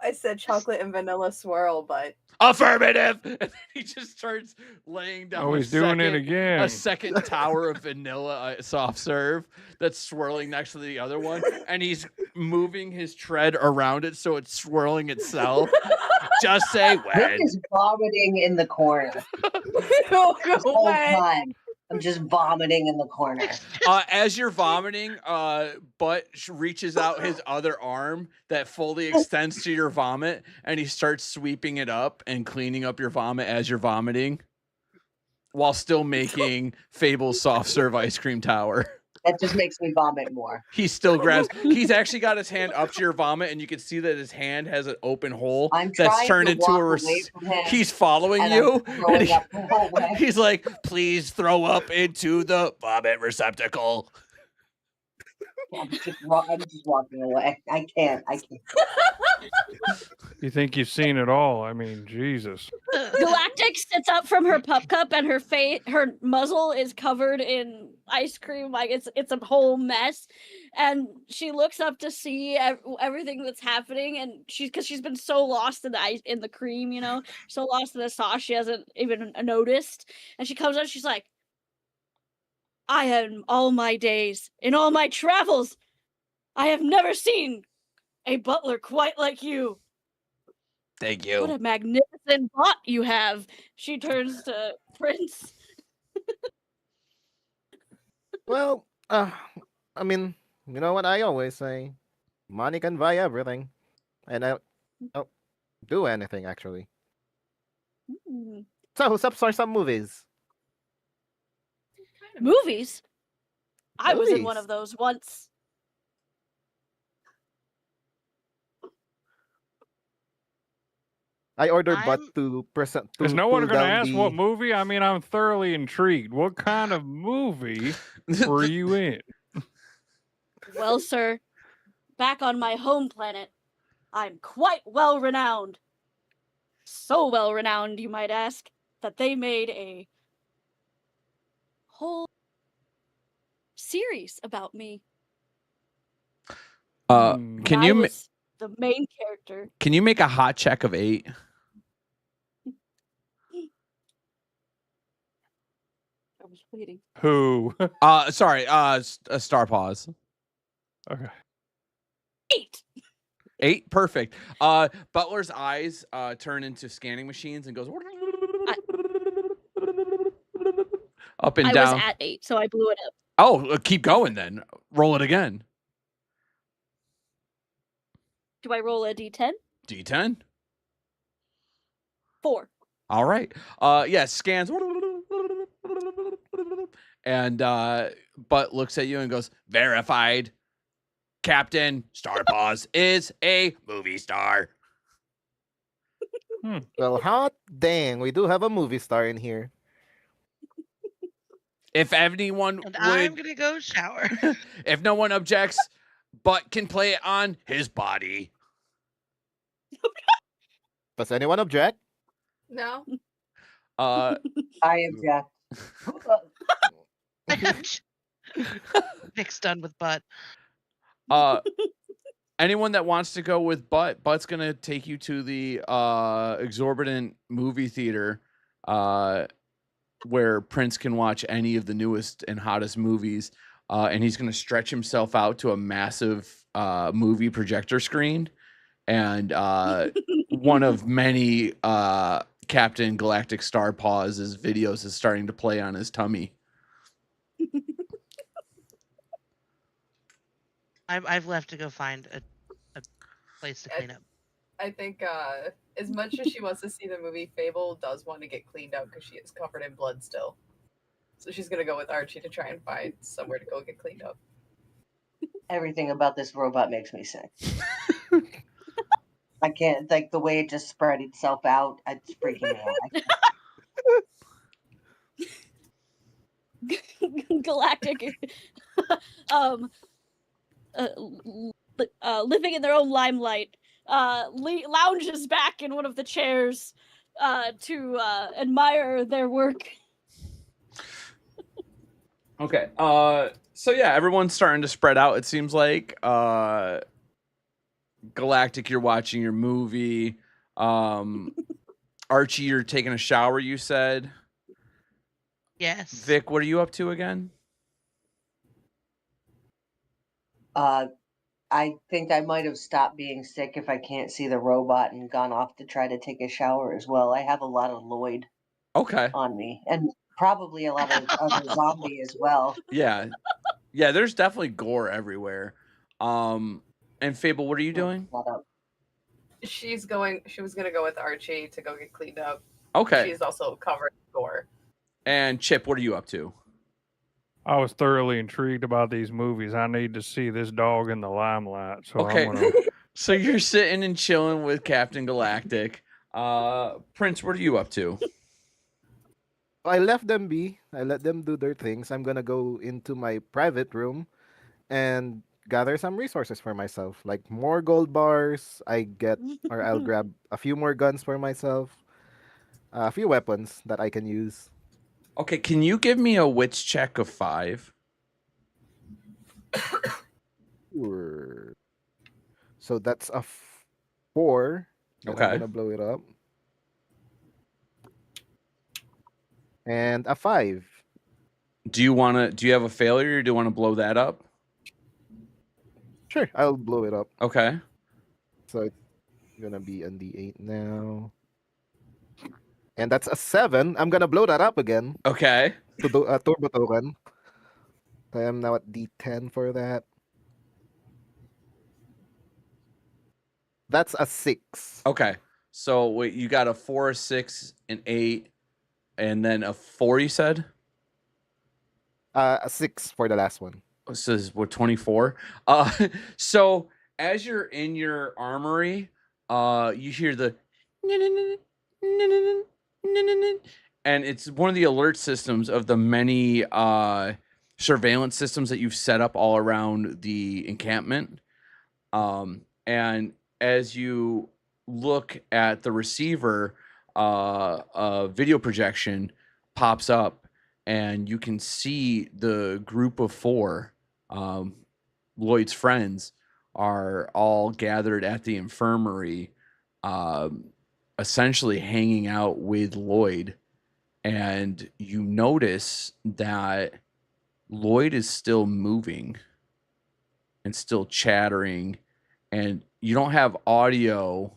I said chocolate and vanilla swirl, but Affirmative. And then he just starts laying down. Oh, he's doing it again. A second tower of vanilla soft serve that's swirling next to the other one, and he's moving his tread around it so it's swirling itself. Just say Rick when. is vomiting in the corner oh, the whole when? time. I'm just vomiting in the corner. As you're vomiting, Butt reaches out his other arm that fully extends to your vomit, and he starts sweeping it up and cleaning up your vomit as you're vomiting, while still making Fable's soft serve ice cream tower. That just makes me vomit more. He still grabs. He's actually got his hand up to your vomit, and you can see that his hand has an open hole I'm that's trying turned to into walk a. away from him, He's following and you. I'm throwing and up the whole way. he's like, "Please throw up into the vomit receptacle." I'm just walking away. I can't. You think you've seen it all? I mean, Jesus. Galactic sits up from her pup cup, and her muzzle is covered in ice cream, like it's a whole mess. And she looks up to see everything that's happening, and because she's been so lost in the cream, you know, so lost in the sauce, she hasn't even noticed. And she comes out, she's like, "I am all my days, in all my travels, I have never seen a butler quite like you. Thank What you. a magnificent bot you have." She turns to Prince. Well, I mean, you know what I always say, money can buy everything, and I don't do anything actually. Hmm. So who's up for some movies? Movies? I was in one Movies? of those once. I ordered Butt I'm- to present. Is To no one pull going to down ask the... what movie? I mean, I'm thoroughly intrigued. What kind of movie were you in? Well, sir, back on my home planet, I'm quite well renowned. So well renowned, you might ask, that they made a whole series about me. Hmm. Can I you was the main character. can you make a hot check of 8? I was waiting. Who? Sorry, Star Pause. Okay. 8. 8, perfect. Butler's eyes turn into scanning machines and goes up and I down. was at 8, so I blew it up. Oh, keep going then. Roll it again. Do I roll a d10? D10. 4. All right. Yeah, scans. And Butt looks at you and goes, "Verified. Captain Starpaws is a movie star." Well, hot dang, we do have a movie star in here. If anyone And I'm would, gonna go shower. if no one objects, Butt can play it on his body. Does anyone object? No. Uh, I object. Nick's done with butt. anyone that wants to go with Butt's gonna take you to the exorbitant movie theater, where Prince can watch any of the newest and hottest movies, and he's gonna stretch himself out to a massive movie projector screen, and one of many Captain Galactic Star Paws' videos is starting to play on his tummy. I've left to go find a place to clean up. I think as much as she wants to see the movie, Fable does want to get cleaned up because she is covered in blood still. So she's gonna go with Archie to try and find somewhere to go get cleaned up. Everything about this robot makes me sick. I can't, like, the way it just spread itself out, it's freaking me out. Galactic living in their own limelight, lounges back in one of the chairs to admire their work. Okay. So yeah, everyone's starting to spread out. It seems like Galactic, you're watching your movie. Archie, you're taking a shower, you said. Yes. Vic, what are you up to again? I think I might have stopped being sick if I can't see the robot and gone off to try to take a shower as well. I have a lot of Lloyd Okay. on me. And probably a lot of other zombie as well. Yeah. Yeah, there's definitely gore everywhere. And Fable, what are you doing? She was gonna go with Archie to go get cleaned up. Okay. She's also covered in gore. And Chip, what are you up to? I was thoroughly intrigued about these movies. I need to see this dog in the limelight. So Okay. I'm gonna. So you're sitting and chilling with Captain Galactic. Prince, what are you up to? I left them be. I let them do their things. I'm gonna go into my private room and gather some resources for myself, like more gold bars. I'll grab a few more guns for myself, a few weapons that I can use. Okay, can you give me a wits check of 5? Sure. So that's a 4. Then Okay. I'm gonna blow it up. And a 5. Do you have a failure or do you want to blow that up? Sure, I'll blow it up. Okay. So it's gonna be on the 8 now. And that's a 7. I'm gonna blow that up again. Okay. To do a turbo token. I am now at D10 for that. That's a 6. Okay. So wait, you got a 4, a 6, an 8, and then a 4, you said? A 6 for the last one. This is what, 24? So as you're in your armory, you hear the and it's one of the alert systems of the many surveillance systems that you've set up all around the encampment. And as you look at the receiver, a video projection pops up, and you can see the group of 4, Lloyd's friends, are all gathered at the infirmary, essentially hanging out with Lloyd. And you notice that Lloyd is still moving and still chattering, and you don't have audio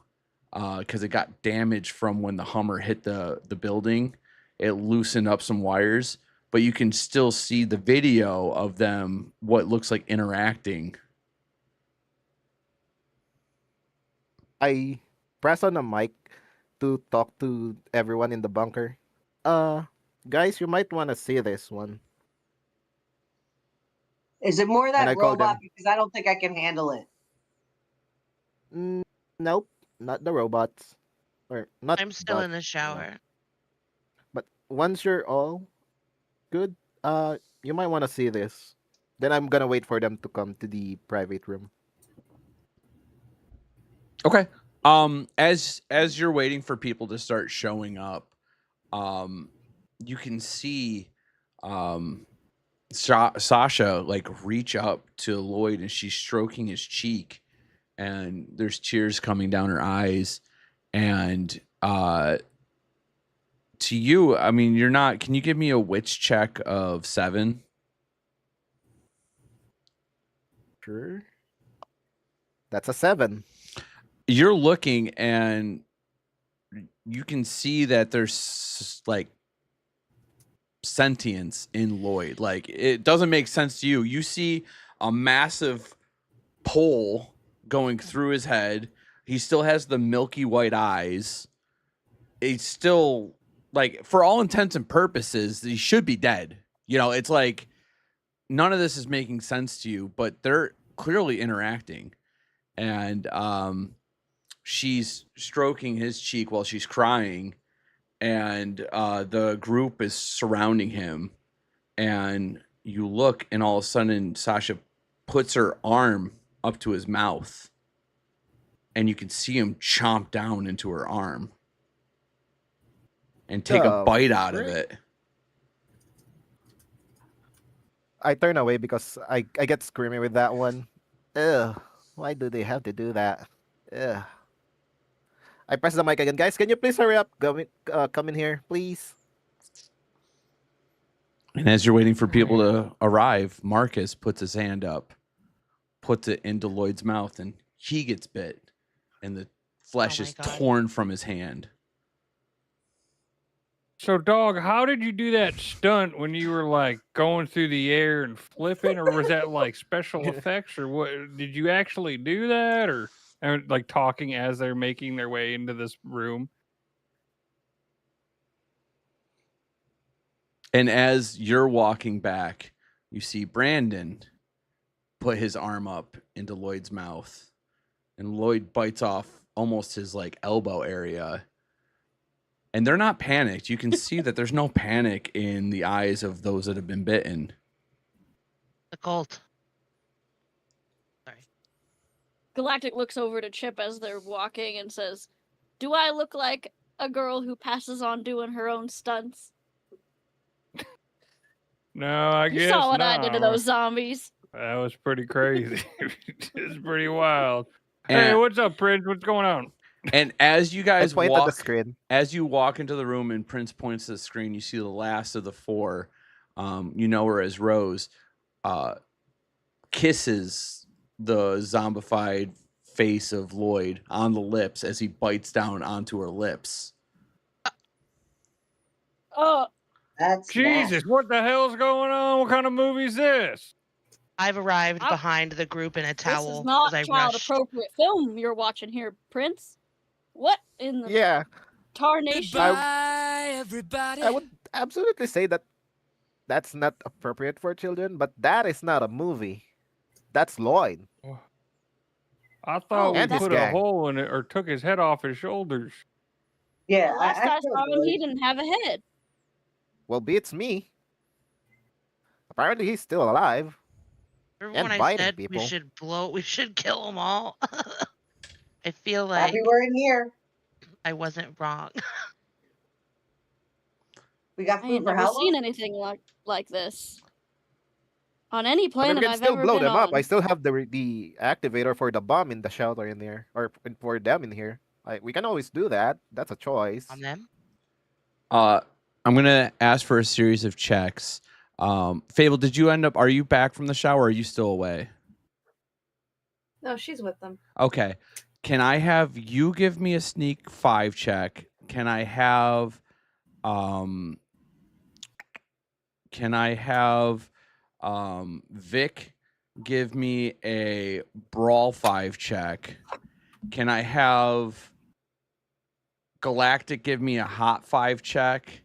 because it got damaged from when the Hummer hit the building. It loosened up some wires, but you can still see the video of them, what looks like interacting. I press on the mic to talk to everyone in the bunker. Guys, you might want to see this one. Is it more And that I call robot? them. Because I don't think I can handle it. Nope, not the robots. Or not. I'm still in bots, the shower. But once you're all good, you might want to see this. Then I'm gonna wait for them to come to the private room. Okay. As you're waiting for people to start showing up, you can see Sasha like reach up to Lloyd, and she's stroking his cheek, and there's tears coming down her eyes. And to you, I mean, you're not. Can you give me a wits check of 7? Sure. That's a 7. You're looking, and you can see that there's like sentience in Lloyd. Like, it doesn't make sense to you. You see a massive pole going through his head. He still has the milky white eyes. It's still, like, for all intents and purposes, he should be dead. You know, it's like none of this is making sense to you, but they're clearly interacting. And she's stroking his cheek while she's crying, and the group is surrounding him. And you look, and all of a sudden Sasha puts her arm up to his mouth, and you can see him chomp down into her arm and take a bite out of it. I turn away because I get screaming with that one. Ugh, why do they have to do that? Ugh. I press the mic again. Guys, can you please hurry up? Come in here, please. And as you're waiting for people to arrive, Marcus puts his hand up, puts it into Lloyd's mouth, and he gets bit, and the flesh is torn from his hand. So, dog, how did you do that stunt when you were like going through the air and flipping, or was that like special effects, or what? Did you actually do that, or like talking as they're making their way into this room? And as you're walking back, you see Brandon put his arm up into Lloyd's mouth, and Lloyd bites off almost his like elbow area. And they're not panicked. You can see that there's no panic in the eyes of those that have been bitten. The cult. Sorry. Galactic looks over to Chip as they're walking and says, "Do I look like a girl who passes on doing her own stunts? No, I You guess saw what not. I did to those zombies." That was pretty crazy. It's pretty wild. And, Hey, what's up, Prince? What's going on? And as you I guys point at the walk, screen. as you walk into the room and Prince points to the screen, you see the last of the four. You know her as Rose. Kisses the zombified face of Lloyd on the lips as he bites down onto her lips. Oh, That's Jesus, nasty. what the hell's going on? What kind of movie is this? I've arrived I'm- behind the group in a this towel is not I child rushed. appropriate film you're watching here, Prince. What in the Yeah, tarnation? everybody. I would absolutely say that that's not appropriate for children, but that is not a movie. That's Lloyd. I thought we And his put a gang. hole in it or took his head off his shoulders. Yeah, Last I feel saw him, good. he didn't have a head. Well, beats me. Apparently, he's still alive. Remember And when I biting said people. we should kill them all? I feel like Happy we're in here. I wasn't wrong. We got I food ain't for never how seen long? anything like this on any But we planet can I've still ever blow been them up. I on. still have the activator for the bomb in the shelter in there, or for them in here. We can always do that. That's a choice. On them? I'm gonna ask for a series of checks. Fable, did you are you back from the shower or are you still away? No, she's with them. Okay. Can I have you give me a sneak 5 check? Can I have Vic give me a brawl 5 check? Can I have Galactic give me a hot 5 check?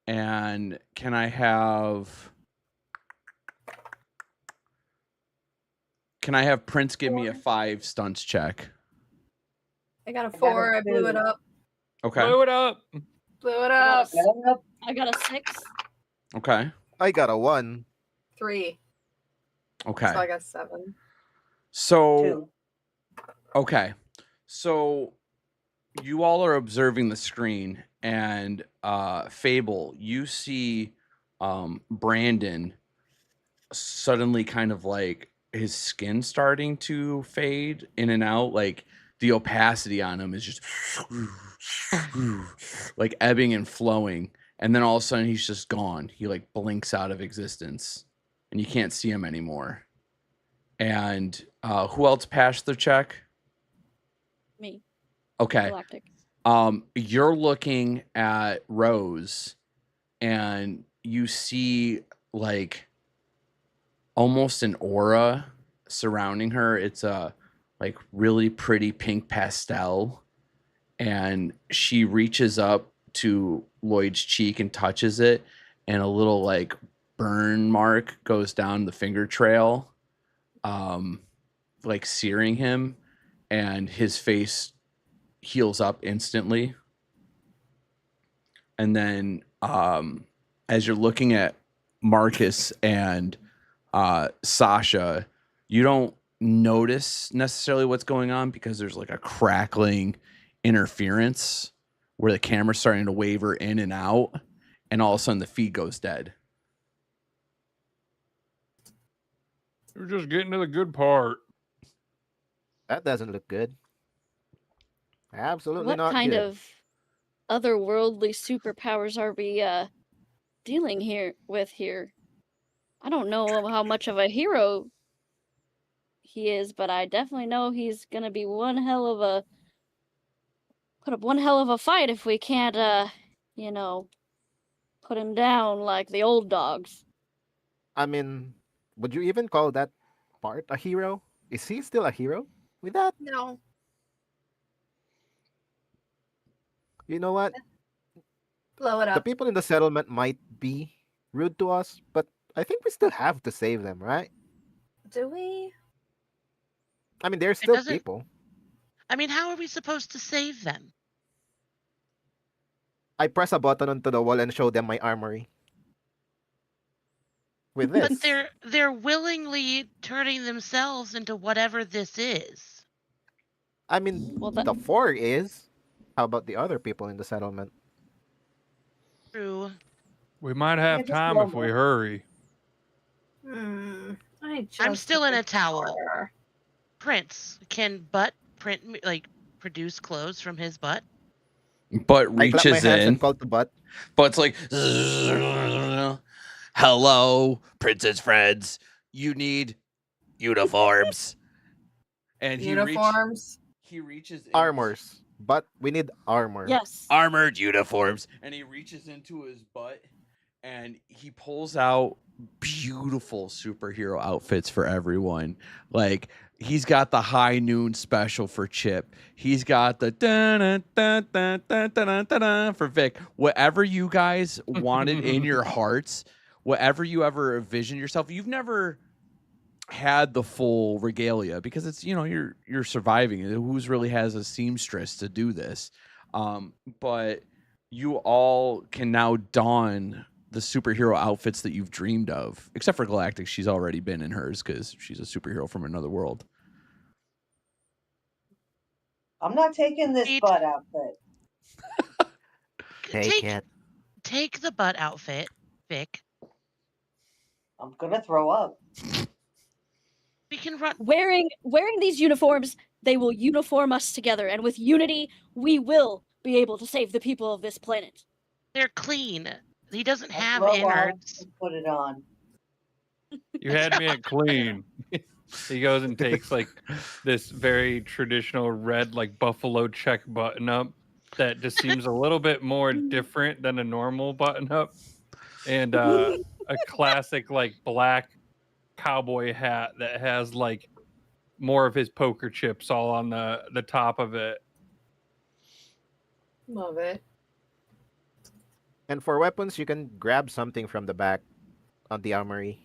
And can I have Prince give me a 5 stunts check? I got a 4. I blew it up. Okay. Blow it up. Blew it up. I got a 6. Okay. I got a 1. 3. Okay. So I got 7. So 2. okay. So you all are observing the screen and Fable, you see Brandon suddenly kind of like his skin starting to fade in and out, like the opacity on him is just like ebbing and flowing, and then all of a sudden he's just gone. He like blinks out of existence and you can't see him anymore. And who else passed the check? Me. Okay. Galactic. You're looking at Rose and you see like almost an aura surrounding her. It's a like really pretty pink pastel, and she reaches up to Lloyd's cheek and touches it, and a little like burn mark goes down the finger trail, like searing him, and his face heals up instantly. And then as you're looking at Marcus and Sasha, you don't notice necessarily what's going on because there's like a crackling interference where the camera's starting to waver in and out, and all of a sudden the feed goes dead. You're just getting to the good part. That doesn't look good. Absolutely What not kind good. of otherworldly superpowers are we dealing with here? I don't know how much of a hero he is, but I definitely know he's gonna be put up one hell of a fight if we can't you know, put him down like the old dogs. I mean, would you even call that part a hero? Is he still a hero with that? No. You know what? Blow it The up. people in the settlement might be rude to us, but I think we still have to save them, right? Do we? I mean, they're still doesn't- people. I mean, how are we supposed to save them? I press a button onto the wall and show them my armory. With this. But they're willingly turning themselves into whatever this is. I mean, Well, the 4 is. How about the other people in the settlement? True. We might have just time if we normal. hurry. I'm still in a towel. Order. Prince, can Butt produce clothes from his butt? But I clap my reaches hands in. and call to Butt. But's like, hello, Princess friends. You need uniforms. And Uniforms. he reaches in, Armors. But we need armor. Yes. armored uniforms, and he reaches into his butt and he pulls out beautiful superhero outfits for everyone. Like, he's got the high noon special for Chip. He's got the for Vic. Whatever you guys wanted in your hearts, whatever you ever envisioned yourself, you've never had the full regalia because it's, you're surviving. Who's really has a seamstress to do this? But you all can now don the superhero outfits that you've dreamed of, except for Galactic. She's already been in hers because she's a superhero from another world. I'm not taking this Neat. butt outfit. Take the butt outfit, Vic. I'm gonna throw up. We can run. Wearing these uniforms, they will uniform us together, and with unity, we will be able to save the people of this planet. They're clean. He doesn't I'll have throw up innards. and put it on. You had me at clean. He goes and takes like this very traditional red like buffalo check button up that just seems a little bit more different than a normal button up, and a classic like black cowboy hat that has like more of his poker chips all on the top of it. Love it. And for weapons, you can grab something from the back on the armory,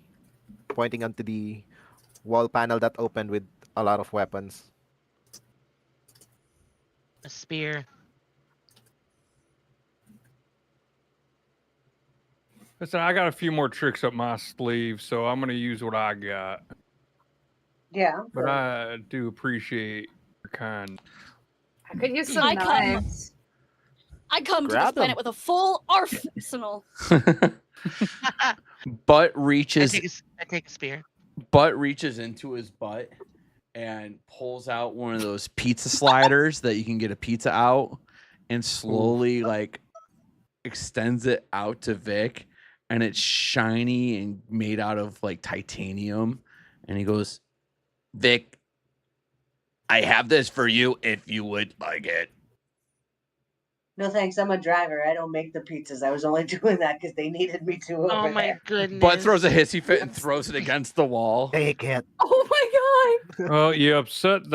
pointing onto the wall panel that opened with a lot of weapons. A spear. Listen, I got a few more tricks up my sleeve, so I'm gonna use what I got. Yeah. But I do appreciate your kind. I could use some I come- knives. I come to Grab this planet them. with a full arsenal. Butt I reaches take a spear. Butt reaches into his butt and pulls out one of those pizza sliders that you can get a pizza out, and slowly like extends it out to Vic, and it's shiny and made out of like titanium. And he goes, Vic, I have this for you if you would like it. No thanks, I'm a driver. I don't make the pizzas. I was only doing that because they needed me to over Oh my there. goodness. Butt throws a hissy fit and throws it against the wall. Take it. Oh my god! Well, you upset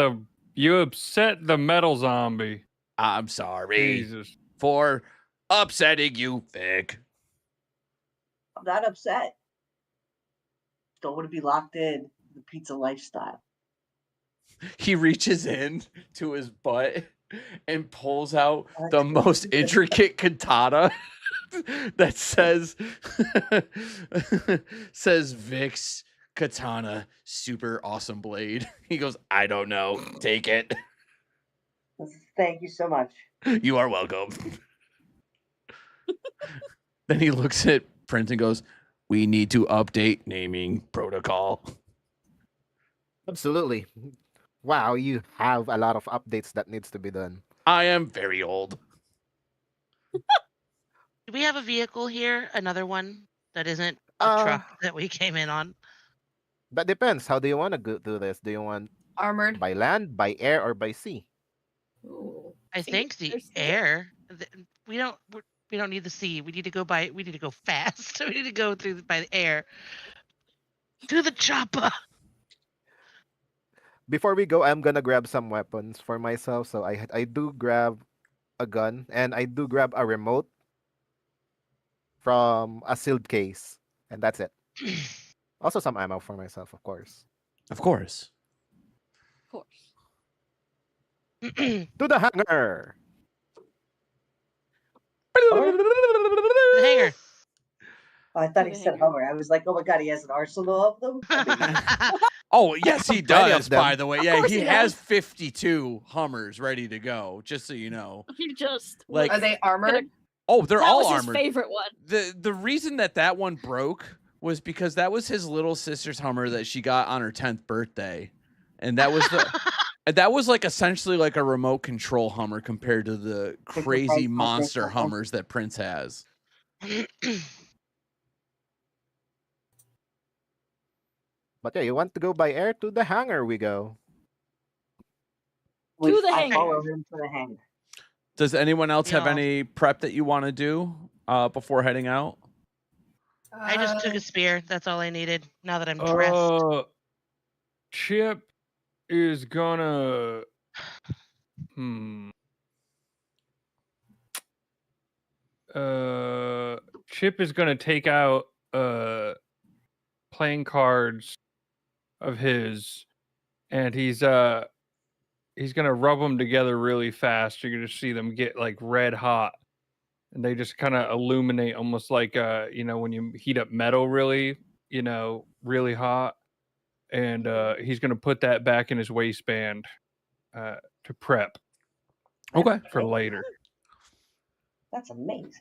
the metal zombie. I'm sorry Jesus. for upsetting you, Vic. I'm not upset. Don't want to be locked in the pizza lifestyle. He reaches in to his butt and pulls out the most intricate katana that says Vic's katana, super awesome blade. He goes, I don't know. Take it. Thank you so much. You are welcome. Then he looks at Prince and goes, we need to update naming protocol. Absolutely. Wow, you have a lot of updates that needs to be done. I am very old. Do we have a vehicle here? Another one that isn't the Uh, truck that we came in on? That depends. How do you want to do this? Do you want Armored. by land, by air, or by sea? Ooh. I think the air. We We don't need the sea. We need to go by. We need to go fast. We need to go by the air to the chopper. Before we go, I'm gonna grab some weapons for myself. So I do grab a gun and I do grab a remote from a sealed case, and that's it. Also, some ammo for myself, of course. Of course. Of course. To the hangar. The hangar. Oh, I thought he Okay, said hang on. Hummer. I was like, oh my god, he has an arsenal of them. Oh, yes, he Plenty of does, by them. the way. Of Yeah, course he he has does. 52 Hummers ready to go, just so you know. He just Like- Are they armored? Oh, they're that all was armored. his favorite one. The reason that one broke was because that was his little sister's Hummer that she got on her 10th birthday. And that was that was like essentially like a remote control Hummer compared to the crazy Prince monster has. Hummers that Prince has. But yeah, you want to go by air? To the hangar we go. Which the I hangar. follow him to the hangar. Does anyone else have Yeah. any prep that you want to do before heading out? I just took a spear. That's all I needed. Now that I'm dressed. Chip is gonna. Chip is gonna take out playing cards of his, and he's gonna rub them together really fast. You're gonna see them get like red hot, and they just kind of illuminate almost like when you heat up metal really, really hot. And he's gonna put that back in his waistband to prep Okay. for later. That's amazing.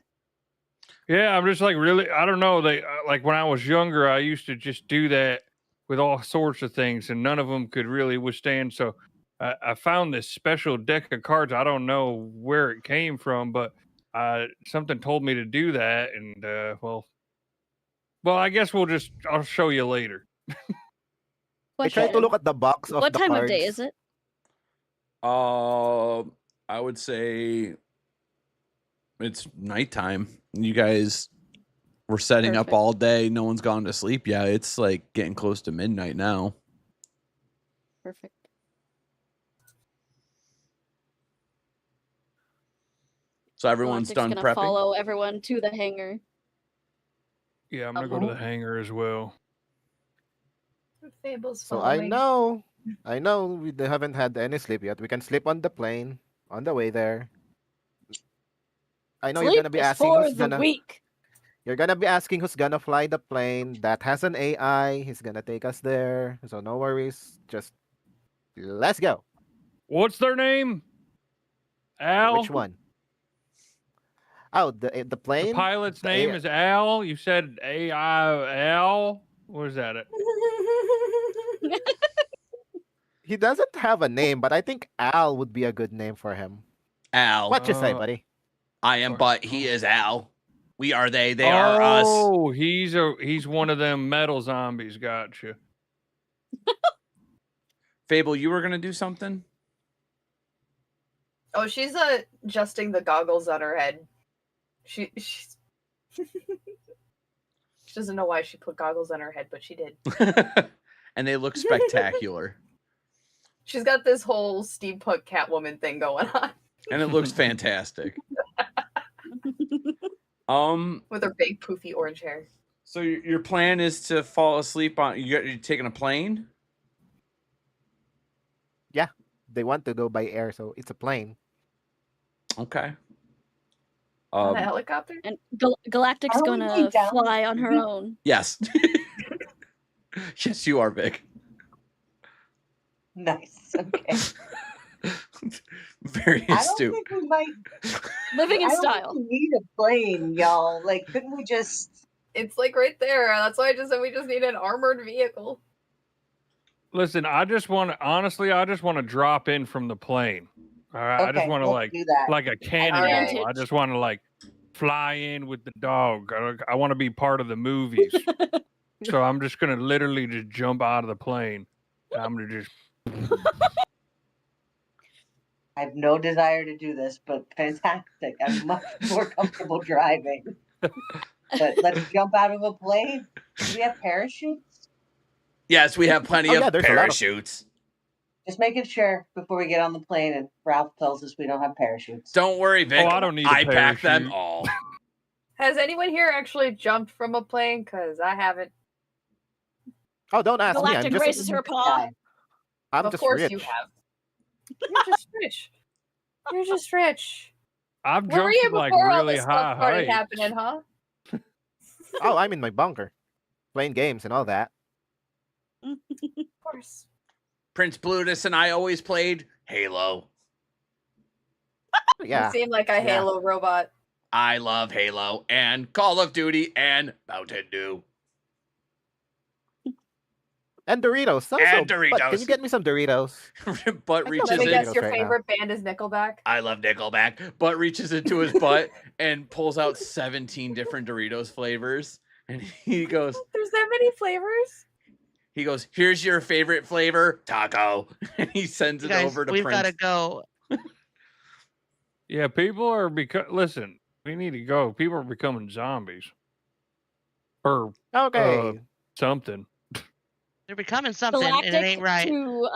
Yeah, I'm just like really. I don't know. They like when I was younger, I used to just do that with all sorts of things, and none of them could really withstand. So I found this special deck of cards. I don't know where it came from, but something told me to do that, and well, I guess I'll show you later. I tried to Question. look at the box of What the time cards. of day is it? I would say it's nighttime. You guys were setting up Perfect. all day. No one's gone to sleep yet. It's like getting close to midnight now. Perfect. So everyone's Galactic's done gonna prepping. follow everyone to the hangar. Yeah, I'm gonna go to Uh-huh. the hangar as well. Fable's So I following. know we haven't had any sleep yet. We can sleep on the plane on the way there. I know you're Sleep gonna be is asking for who's the gonna. weak. You're gonna be asking who's gonna fly the plane. That has an AI. He's gonna take us there. So no worries. Just let's go. What's their name? Al. Which one? Oh, the The plane. pilot's The name AI is Al. You said Al. What is that? He doesn't have a name, but I think Al would be a good name for him. Al. What you say, buddy? I am, Or- but he is Al. We are they. They are us. Oh, he's one of them metal zombies. Gotcha. Fable, you were gonna do something? Oh, she's adjusting the goggles on her head. She's she doesn't know why she put goggles on her head, but she did. And they look spectacular. She's got this whole steampunk Catwoman thing going on And it looks fantastic. with her big poofy orange hair. So your plan is to fall asleep on you're taking a plane? Yeah, they want to go by air, so it's a plane. Okay. On a helicopter? And Galactic's Are we gonna going down? fly on her own. Yes. Yes, you are, Vic. Nice. Okay. Very I don't astute. think we might. Living in I don't style. think we need a plane, y'all. Like, couldn't we just? It's like right there. That's why I just said we just need an armored vehicle. Listen, I just want to drop in from the plane. All right, I just Okay, want to let's do that. like a cannonball. Advantage. I just want to like fly in with the dog. I want to be part of the movies. So I'm just gonna literally just jump out of the plane. And I'm gonna just. I have no desire to do this, but fantastic. I'm much more comfortable driving. But let's jump out of a plane. Do we have parachutes? Yes, we have plenty of there's a lot of- parachutes. Just making sure before we get on the plane and Ralph tells us we don't have parachutes. Don't worry, Vic. I don't need a I pack them parachute. all. Has anyone here actually jumped from a plane? Because I haven't. Oh, don't ask me. Galactic raises her paw. I'm of just course rich. you have. You're just rich. You're just rich. I've Where were jumped you from like before all really this high stuff started heights. happening, huh? Oh, I'm in my bunker, playing games and all that. Of course. Prince Plutus and I always played Halo. Yeah. You seem like a Halo robot. I love Halo and Call of Duty and Mountain Dew. And Doritos. Also, And But Doritos. can you get me some Doritos? Butt I reaches love Let me in. guess, your right now. favorite band is Nickelback? I love Nickelback. Butt reaches into his butt and pulls out 17 different Doritos flavors. And he goes, There's that many flavors? here's your favorite flavor, taco. And he sends You it guys, over to we've Prince. got to go. Yeah, people are listen, we need to go. People are becoming zombies. Or Okay. something. They're becoming something, and Galactic, it ain't right. to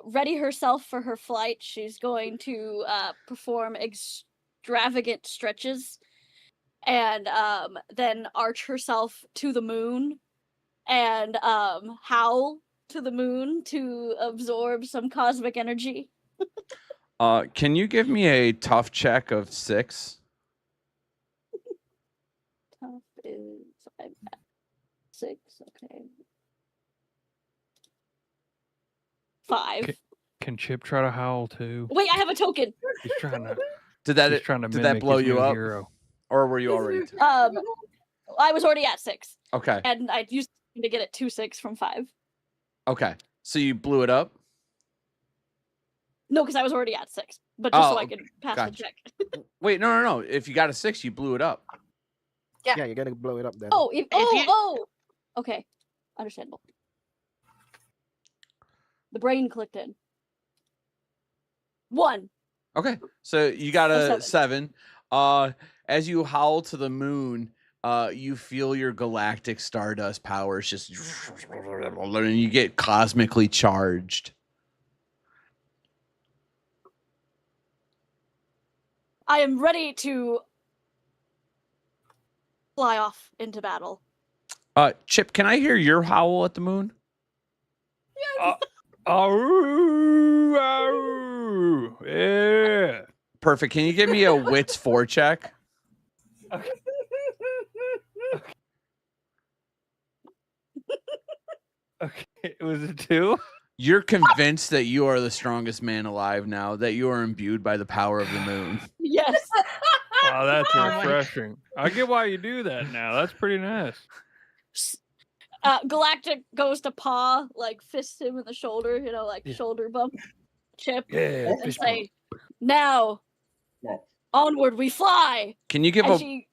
ready herself for her flight, she's going to perform extravagant stretches and then arch herself to the moon and howl to the moon to absorb some cosmic energy. Can you give me a tough check of 6? Tough is 6, okay. 5. Can Chip try to howl too? Wait, I have a token. He's trying to. Did that He's trying to did that mimic blow his you new up? hero. Or were you already? I was already at 6, Okay. and I used to get it 2-6 from 5. Okay. So you blew it up? No, because I was already at 6, but just so Oh, I could pass gotcha. the check. Wait, no. If you got a 6, you blew it up. Yeah, you're gonna blow it up then. Oh, you- okay, understandable. The brain clicked in. 1. Okay. So you got Oh, a 7. As you howl to the moon, you feel your galactic stardust powers just and you get cosmically charged. I am ready to fly off into battle. Chip, can I hear your howl at the moon? Aroo, aroo. Yeah. Perfect. Can you give me a wits 4 check? Okay, was it 2? You're convinced that you are the strongest man alive now, that you are imbued by the power of the moon. Yes. Oh, that's Oh my- refreshing. I get why you do that now. That's pretty nice. Galactic goes to paw, like fist him in the shoulder, like shoulder bump, Chip, Yeah. and say, "Now, onward we fly." Can you give And a she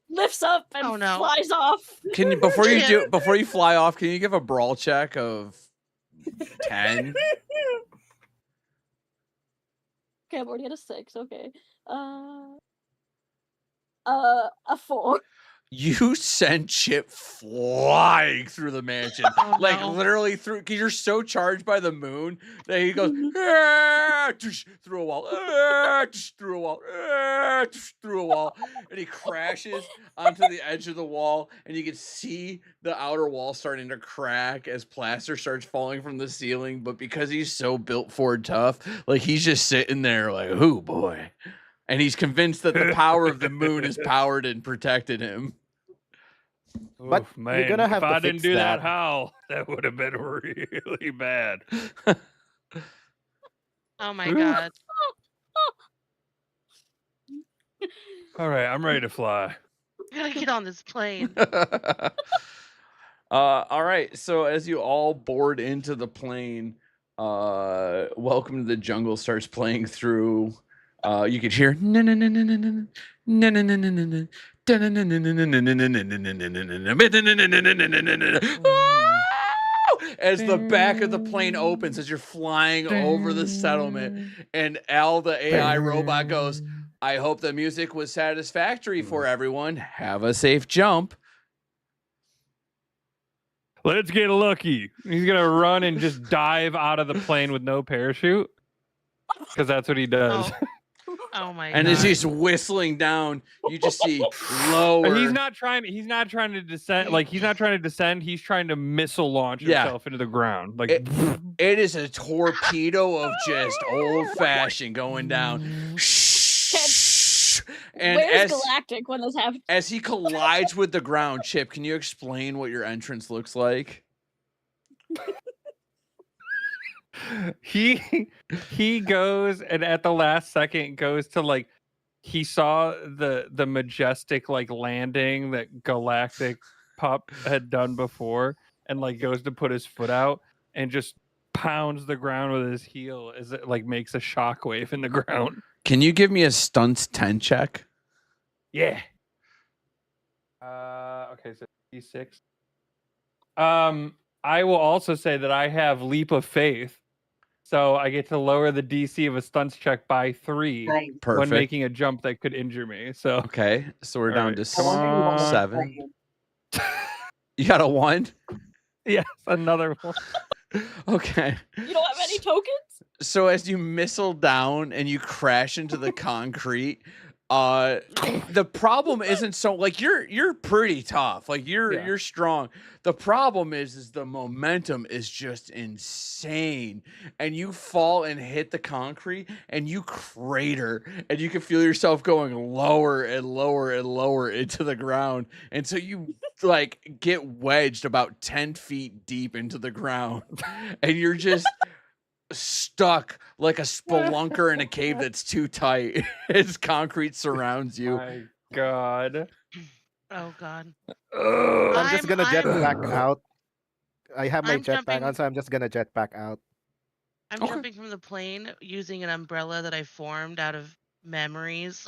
lifts up and Oh, no. flies off. can you before you Chip. before you fly off, can you give a brawl check of 10? Okay, I'm already at a 6. Okay, a 4. You sent Chip flying through the mansion, Oh, like no. literally through. Because you're so charged by the moon that he goes "Ah," through a wall, "Ah," through a wall, "Ah," through a wall, and he crashes onto the edge of the wall, and you can see the outer wall starting to crack as plaster starts falling from the ceiling. But because he's so built Ford tough, like he's just sitting there, like, "Oh boy." And he's convinced that the power of the moon has powered and protected him. But Oof, you're man, gonna have if to I didn't fix do that that. howl, that would have been really bad. Oh my god. All right, I'm ready to fly. I gotta get on this plane. All right. So as you all board into the plane, Welcome to the Jungle starts playing through. You could hear as the back of the plane opens as you're flying over the settlement, and Al, the AI robot, goes, I hope the music was satisfactory for everyone. Have a safe jump. Let's get lucky. He's gonna run and just dive out of the plane with no parachute, because that's what he does. Oh my And god. as he's whistling down, you just see lower. He's not trying to descend. Like, he's not trying to descend. He's trying to missile launch himself into the ground. Like, it is a torpedo of just old fashioned going down. And Where's Galactic when this happens? As he collides with the ground, Chip, can you explain what your entrance looks like? he goes, and at the last second goes to, like, he saw the majestic, like, landing that Galactic Pup had done before, and, like, goes to put his foot out and just pounds the ground with his heel as it, like, makes a shockwave in the ground. Can you give me a stunts 10 check? Yeah. Okay, so D6. I will also say that I have Leap of Faith, so I get to lower the DC of a stunts check by 3 Perfect. when making a jump that could injure me. So okay, so we're down to come on. 7. You got a 1? Yes, another one. Okay. You don't have any tokens? So as you missile down and you crash into the concrete, the problem isn't so, like, you're pretty tough, like you're strong. The problem is the momentum is just insane, and you fall and hit the concrete and you crater, and you can feel yourself going lower and lower and lower into the ground, and so you like get wedged about 10 feet deep into the ground, and you're just stuck like a spelunker in a cave that's too tight as concrete surrounds you. My God. Oh god. I'm just gonna jet back out. I have my I'm jetpack on, so I'm just gonna jet back out. I'm jumping from the plane using an umbrella that I formed out of memories.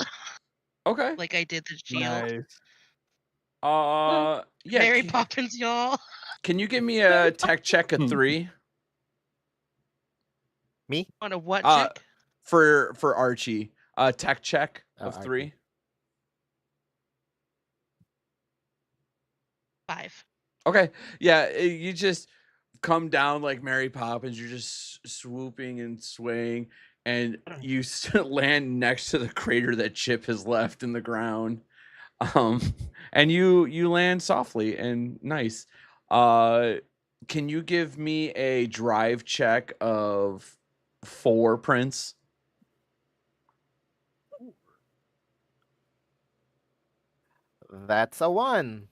Okay. Like I did the shield. Nice. Yeah. Mary Poppins, y'all. Can you give me a tech check of 3? Me? On a what check? For Archie. Tech check of 3. 5. Okay. Yeah, you just come down like Mary Poppins. You're just swooping and swaying, and you land next to the crater that Chip has left in the ground. And you land softly and nice. Can you give me a drive check of 4, Prince? That's a 1.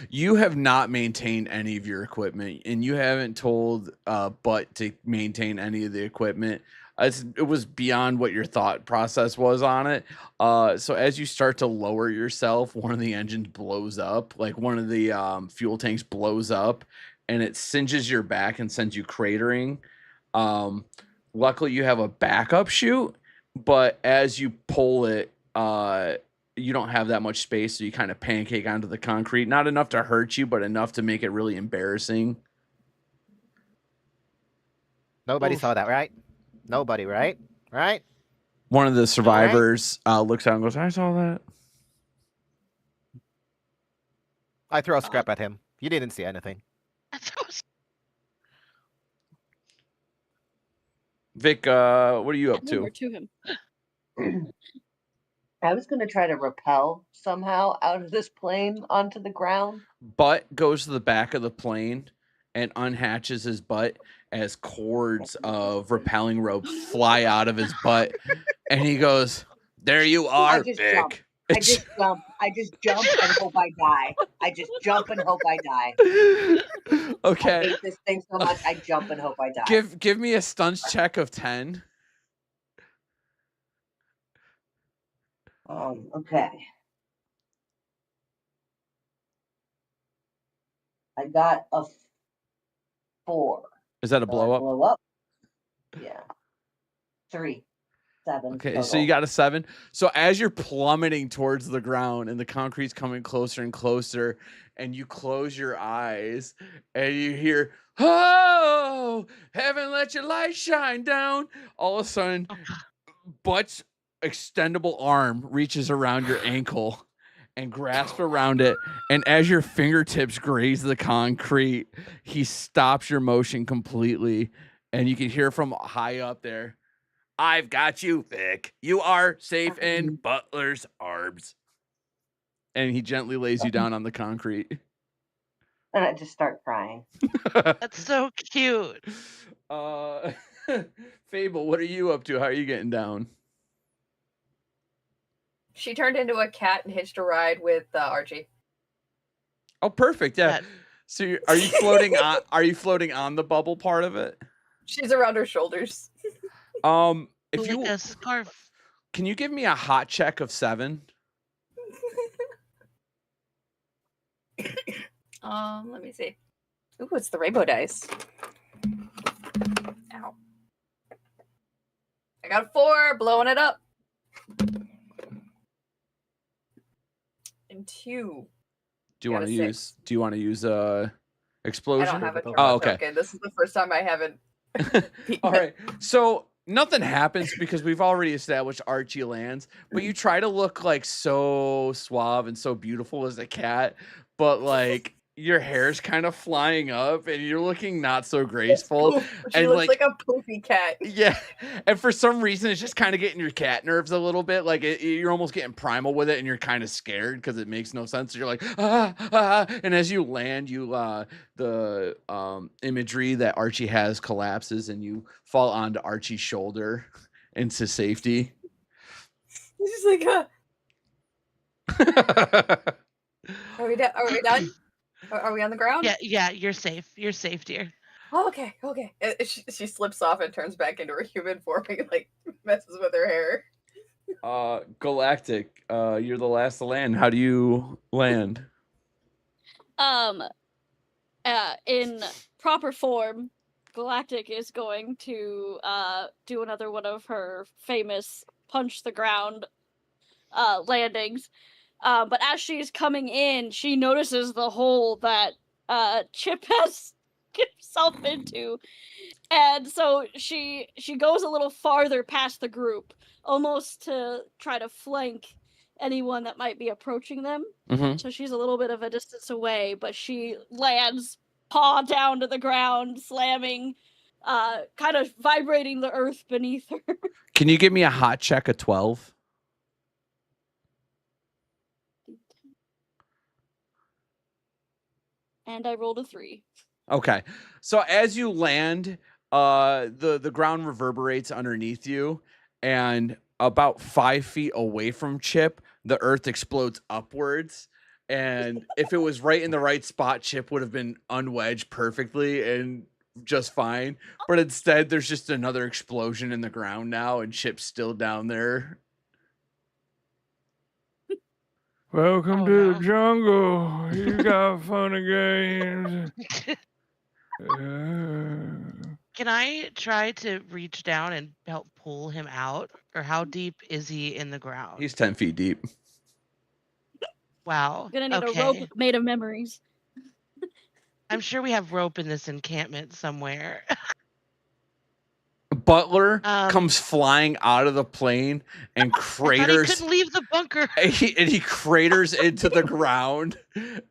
You have not maintained any of your equipment, and you haven't told Butt to maintain any of the equipment. It was beyond what your thought process was on it. So as you start to lower yourself, one of the engines blows up, like one of the fuel tanks blows up, and it singes your back and sends you cratering. Luckily, you have a backup chute, but as you pull it, you don't have that much space, so you kind of pancake onto the concrete. Not enough to hurt you, but enough to make it really embarrassing. Nobody saw that, right? Nobody, right? Right? One of the survivors looks out and goes, I saw that. I throw a scrap at him. You didn't see anything. Vic, what are you up to? him. I was gonna try to rappel somehow out of this plane onto the ground. Butt goes to the back of the plane and unhatches his butt as cords of rappelling rope fly out of his butt, and he goes, "There you are, Vic." I just jump and hope I die. I just jump and hope I die. Okay. I hate this thing so much. I jump and hope I die. Give me a stunts check of 10. Okay. I got a 4. Is that a blow up? Blow up. Yeah. 3. 7. Okay, total. so you got a 7. So as you're plummeting towards the ground and the concrete's coming closer and closer, and you close your eyes and you hear, "Oh, heaven let your light shine down." All of a sudden, Butt's extendable arm reaches around your ankle and grasps around it. And as your fingertips graze the concrete, he stops your motion completely. And you can hear from high up there, "I've got you, Vic. You are safe in Butler's arms." And he gently lays you down on the concrete. And I just start crying. That's so cute. Fable, what are you up to? How are you getting down? She turned into a cat and hitched a ride with Archie. Oh, perfect. Yeah. That- So are you floating on? Are you floating on the bubble part of it? She's around her shoulders. If like you a scarf. can you give me a hot check of 7? Let me see. Ooh, it's the rainbow dice. Ow. I got a 4, blowing it up. And 2. Do you Got want a to 6. use? Do you want to use explosion? I don't have a Oh, turbo okay. token. This is the first time I haven't. All right. So nothing happens because we've already established Archie lands, but you try to look like so suave and so beautiful as a cat, but like your hair's kind of flying up and you're looking not so graceful. She And looks like a poofy cat. Yeah, and for some reason, it's just kind of getting your cat nerves a little bit. Like you're almost getting primal with it, and you're kind of scared because it makes no sense. You're like, ah, ah, and as you land, the imagery that Archie has collapses, and you fall onto Archie's shoulder into safety. She's like, Are we done? Are we on the ground? Yeah, you're safe. You're safe, dear. Oh, okay. She slips off and turns back into her human form and like messes with her hair. Galactic, you're the last to land. How do you land? In proper form, Galactic is going to do another one of her famous punch the ground landings. But as she's coming in, she notices the hole that Chip has get himself into. And so she goes a little farther past the group, almost to try to flank anyone that might be approaching them. Mm-hmm. So she's a little bit of a distance away, but she lands paw down to the ground, slamming, kind of vibrating the earth beneath her. Can you give me a hot check of 12? And I rolled a 3. Okay. So as you land, the ground reverberates underneath you, and about 5 feet away from Chip, the earth explodes upwards. And if it was right in the right spot, Chip would have been unwedged perfectly and just fine. But instead, there's just another explosion in the ground now, and Chip's still down there. Welcome Oh, to no. the jungle. You got fun and games. Can I try to reach down and help pull him out? Or how deep is he in the ground? He's 10 feet deep. Wow. Gonna need okay. a rope made of memories. I'm sure we have rope in this encampment somewhere. Butler comes flying out of the plane and I thought he craters. couldn't leave the bunker. And he craters into the ground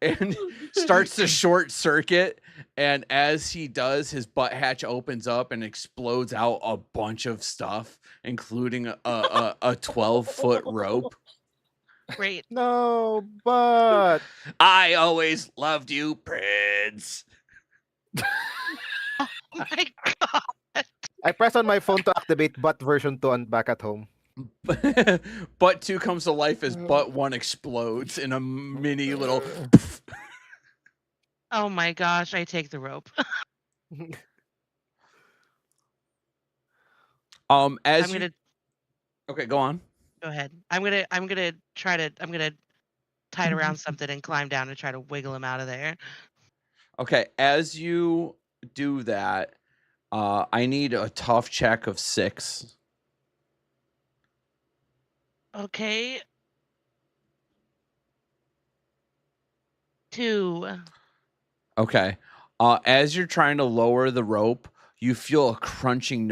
and starts to short circuit. And as he does, his butt hatch opens up and explodes out a bunch of stuff, including a 12-foot rope. Great. No, but I always loved you, Prince. Oh my god. I press on my phone to activate Butt version 2 and back at home. Butt 2 comes to life as Butt 1 explodes in a mini little. Oh my gosh, I take the rope. As I'm gonna Okay, go on. go ahead. I'm gonna tie it around something and climb down and try to wiggle him out of there. Okay, as you do that, I need a tough check of 6. Okay. 2. Okay. As you're trying to lower the rope, you feel a crunching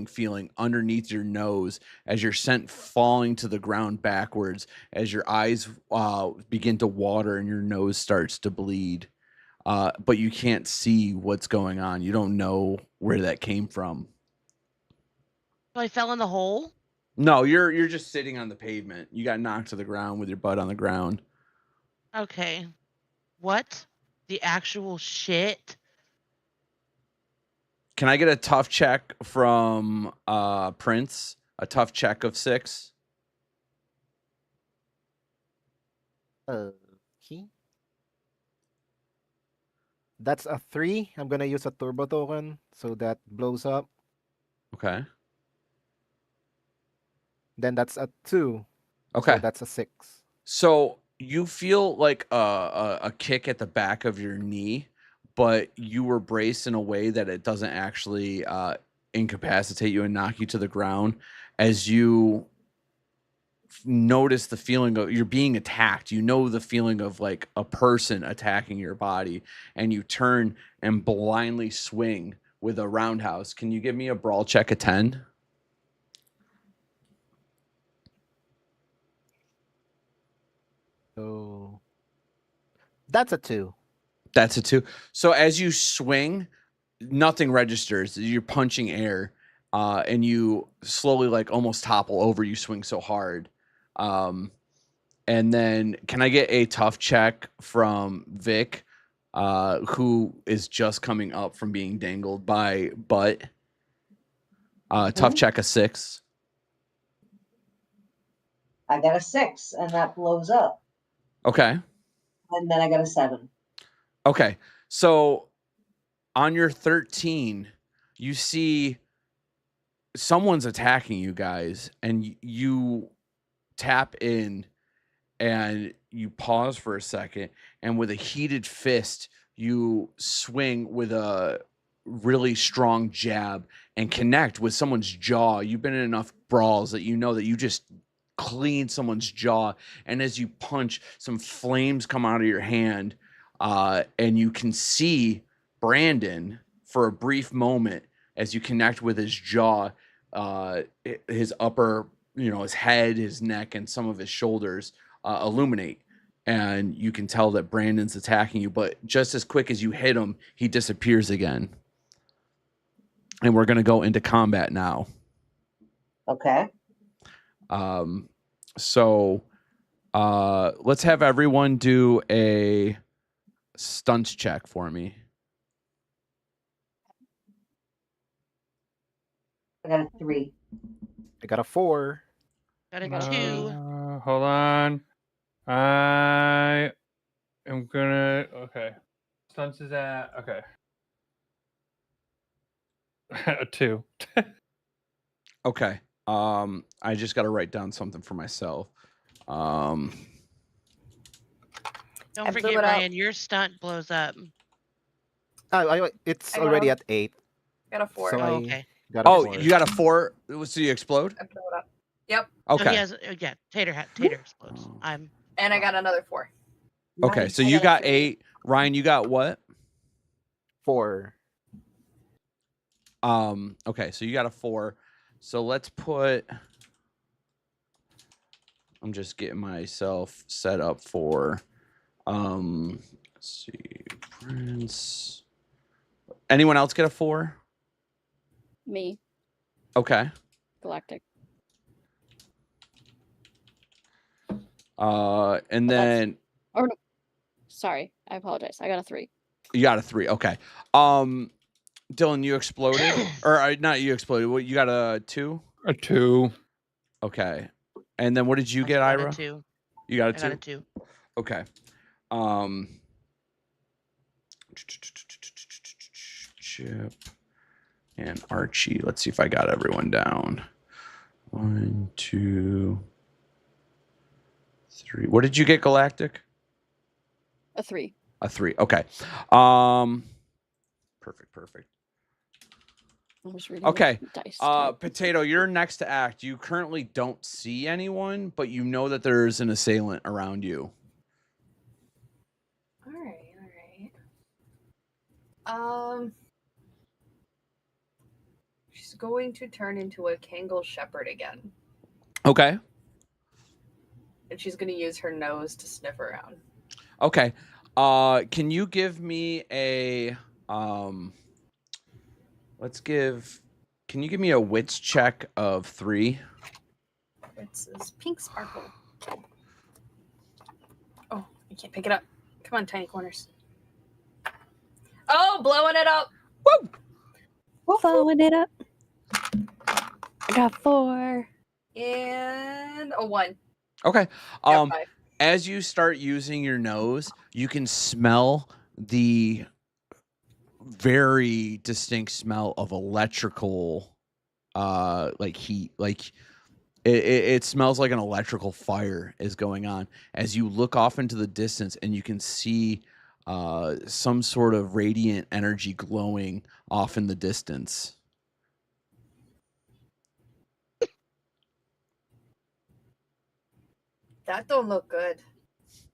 feeling underneath your nose as you're sent falling to the ground backwards as your eyes begin to water and your nose starts to bleed. But you can't see what's going on. You don't know where that came from. So I fell in the hole? No, you're just sitting on the pavement. You got knocked to the ground with your butt on the ground. Okay. What the actual shit? Can I get a tough check from Prince? A tough check of 6? Okay. That's a 3. I'm gonna use a turbo token, so that blows up. Okay. Then that's a 2. Okay. So that's a 6. So you feel like a kick at the back of your knee, but you were braced in a way that it doesn't actually incapacitate you and knock you to the ground as you notice the feeling of you're being attacked. You know the feeling of like a person attacking your body, and you turn and blindly swing with a roundhouse. Can you give me a brawl check of 10? So that's a 2. That's a 2. So as you swing, nothing registers. You're punching air, and you slowly, like, almost topple over. You swing so hard. And then can I get a tough check from Vic, who is just coming up from being dangled by Butt? Tough check of 6. I got a 6, and that blows up. Okay. And then I got a 7. Okay. So on your 13, you see someone's attacking you guys, and you tap in and you pause for a second, and with a heated fist, you swing with a really strong jab and connect with someone's jaw. You've been in enough brawls that you know that you just clean someone's jaw, and as you punch, some flames come out of your hand, and you can see Brandon for a brief moment as you connect with his jaw, his upper, his head, his neck, and some of his shoulders illuminate, and you can tell that Brandon's attacking you, but just as quick as you hit him, he disappears again. And we're going to go into combat now. Okay. So let's have everyone do a stunts check for me. I got a 3. I got a 4. Got a got a 2. Hold on. I am gonna. Okay. Stunts is at. Okay. A 2. Okay. I just got to write down something for myself. Don't I blew forget, it up. Ryan, your stunt blows up. It's I got already a- at 8. Got a 4. So Oh, I okay. got a Oh, 4. you got a 4? So you explode? I blew it up. Yep. So he Okay. has, yeah, Tater explodes. Oh. I'm And I got another 4. Okay. Nice. So I you got a got 3. 8. Ryan, you got what? 4. Okay, so you got a 4. So let's put. I'm just getting myself set up for. Let's see, Prince. Anyone else get a 4? Me, Okay. Galactic. And that's- then Or no, sorry, I apologize. I got a 3. you got a 3. Okay. Dylan, you exploded, or not you exploded. What, you got a 2? A 2. Okay. And then what did you I get, got Ira? a 2. You got a I 2? got a 2. Okay. Chip and Archie. Let's see if I got everyone down. 1, 2, 3. What did you get, Galactic? A 3. A 3. Okay. Perfect. I was reading Okay. the dice. type. Potato, you're next to act. You currently don't see anyone, but you know that there's an assailant around you. All right. She's going to turn into a Kangal Shepherd again, Okay. and she's going to use her nose to sniff around. Okay. Can you give me a can you give me a wits check of 3? It's this pink sparkle. Oh, I can't pick it up. Come on, tiny corners. Oh, blowing it up. Woo! Blowing it up. I got 4. And a 1. Okay. Got 5. As you start using your nose, you can smell the very distinct smell of electrical like heat. Like it smells like an electrical fire is going on as you look off into the distance, and you can see some sort of radiant energy glowing off in the distance. That don't look good.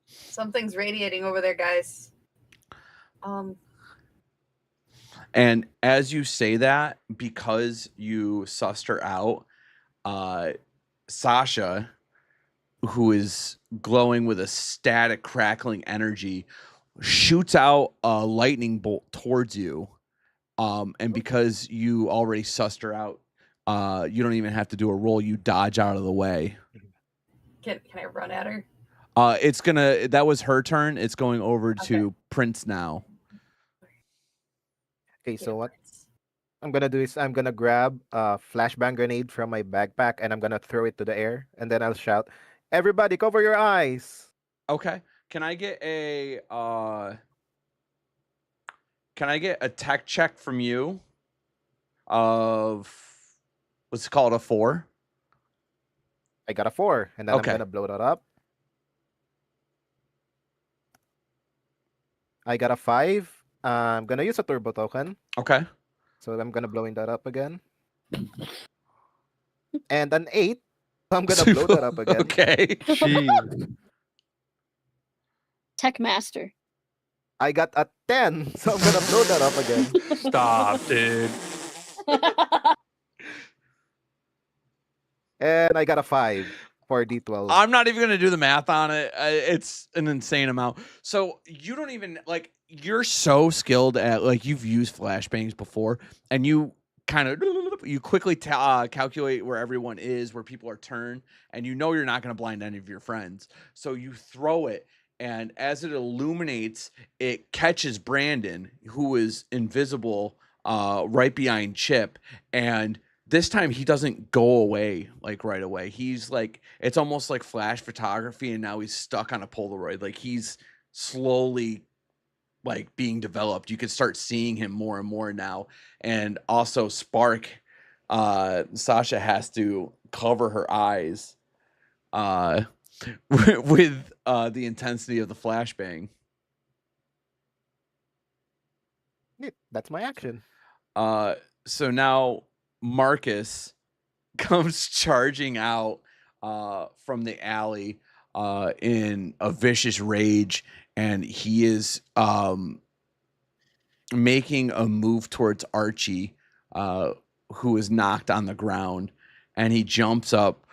Something's radiating over there, guys. And as you say that, because you sussed her out, Sasha, who is glowing with a static crackling energy, shoots out a lightning bolt towards you. And because you already sussed her out, you don't even have to do a roll. You dodge out of the way. Can I run at her? That was her turn. It's going over to Prince now. Okay, so what I'm gonna do is I'm gonna grab a flashbang grenade from my backpack and I'm gonna throw it to the air, and then I'll shout, "Everybody, cover your eyes!" Okay. Can I get a tech check from you of, let's call it a 4? I got a 4, and then Okay. I'm gonna blow that up. I got a 5. I'm gonna use a turbo token, Okay. so I'm gonna blowing that up again. And an 8. I'm gonna blow that up again. Okay. Jeez. Tech Master. I got a 10, so I'm gonna blow that up again. Stop, dude. And I got a 5 for D12. I'm not even going to do the math on it. It's an insane amount. So you don't even, like, you're so skilled at, like, you've used flashbangs before, and you kind of, you quickly calculate where everyone is, where people are turned, and you know you're not going to blind any of your friends. So you throw it, and as it illuminates, it catches Brandon, who is invisible right behind Chip, and this time he doesn't go away like right away. He's like, it's almost like flash photography, and now he's stuck on a Polaroid. Like he's slowly like being developed. You can start seeing him more and more now. And also Spark, Sasha has to cover her eyes with the intensity of the flashbang. Neat. That's my action. So now Marcus comes charging out from the alley in a vicious rage, and he is making a move towards Archie, who is knocked on the ground, and he jumps up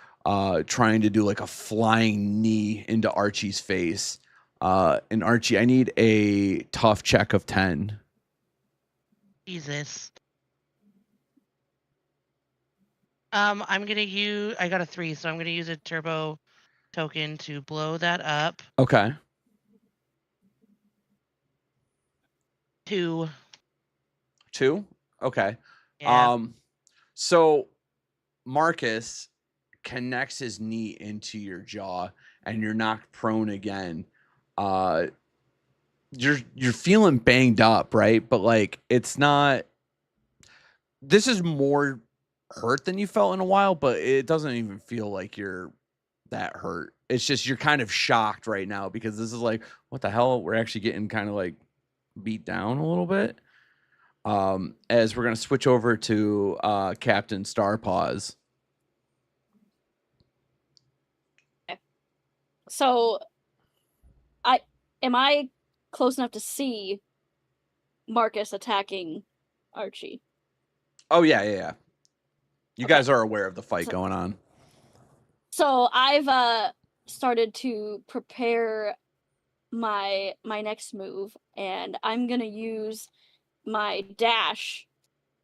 trying to do like a flying knee into Archie's face. And Archie, I need a tough check of 10. Jesus. I'm gonna use. I got a 3, so I'm gonna use a turbo token to blow that up. Okay. 2. 2? Okay. Yeah. So Marcus connects his knee into your jaw, and you're knocked prone again. You're feeling banged up, right? But like it's not. This is more hurt than you felt in a while, but it doesn't even feel like you're that hurt. It's just you're kind of shocked right now because this is like, what the hell? We're actually getting kind of like beat down a little bit. as we're going to switch over to Captain Starpaws. So, am I close enough to see Marcus attacking Archie? Oh, yeah. You guys are aware of the fight going on. So I've started to prepare my next move, and I'm gonna use my dash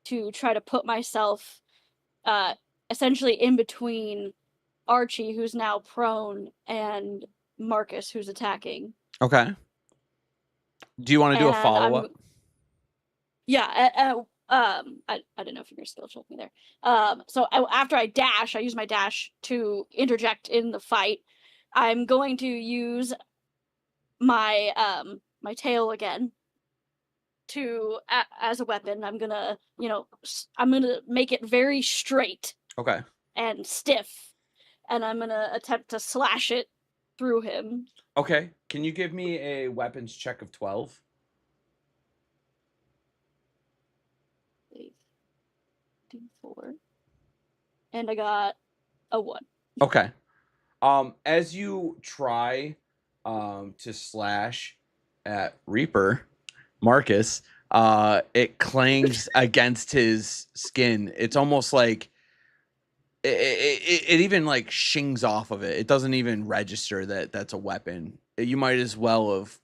to try to put myself essentially in between Archie, who's now prone, and Marcus, who's attacking. Okay. Do you want to do a follow-up? Yeah. I didn't know if you were skill check me there. So after I dash, I use my dash to interject in the fight. I'm going to use my my tail again to as a weapon. I'm gonna make it very straight. Okay. And stiff, and I'm gonna attempt to slash it through him. Okay. Can you give me a weapons check of 12? D4. And I got a 1. Okay. As you try to slash at Reaper, Marcus, it clangs against his skin. It's almost like it even like shings off of it. It doesn't even register that that's a weapon. You might as well have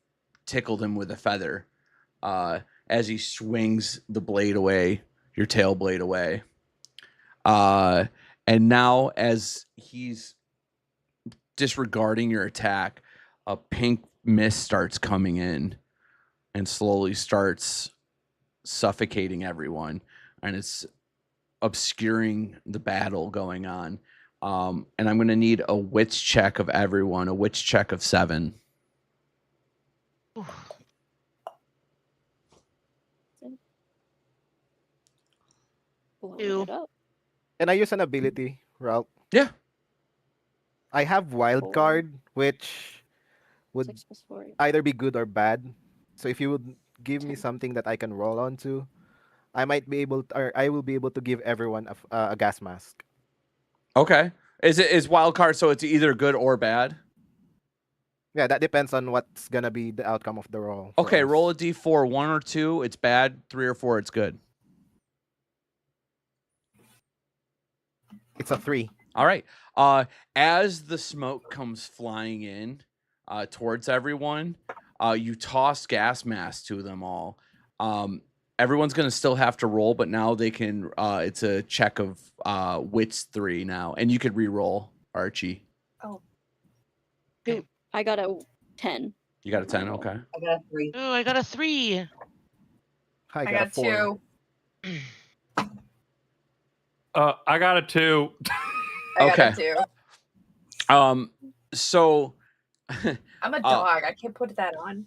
tickled him with a feather as he swings the blade away, your tail blade away. And now as he's disregarding your attack, a pink mist starts coming in and slowly starts suffocating everyone, and it's obscuring the battle going on. And I'm going to need a wits check of everyone, a wits check of 7. Can I use an ability, Ralph? Yeah. I have wild card, which would either be good or bad. So if you would give me something that I can roll onto, I might be able to, or I will be able to give everyone a gas mask. Okay. Is wild card, so it's either good or bad? Yeah, that depends on what's gonna be the outcome of the roll. for Okay, us. roll a d4. 1 or 2, it's bad. 3 or 4, it's good. It's a 3. All right. As the smoke comes flying in towards everyone, you toss gas masks to them all. Everyone's going to still have to roll, but now they can. It's a check of wits 3 now, and you could re-roll, Archie. Oh. Okay. I got a 10. You got a 10, okay. I got a 3. Oh, I got a 3. I got a 4. 2. I got a 2. I got Okay. a 2. So I'm a dog. I can't put that on.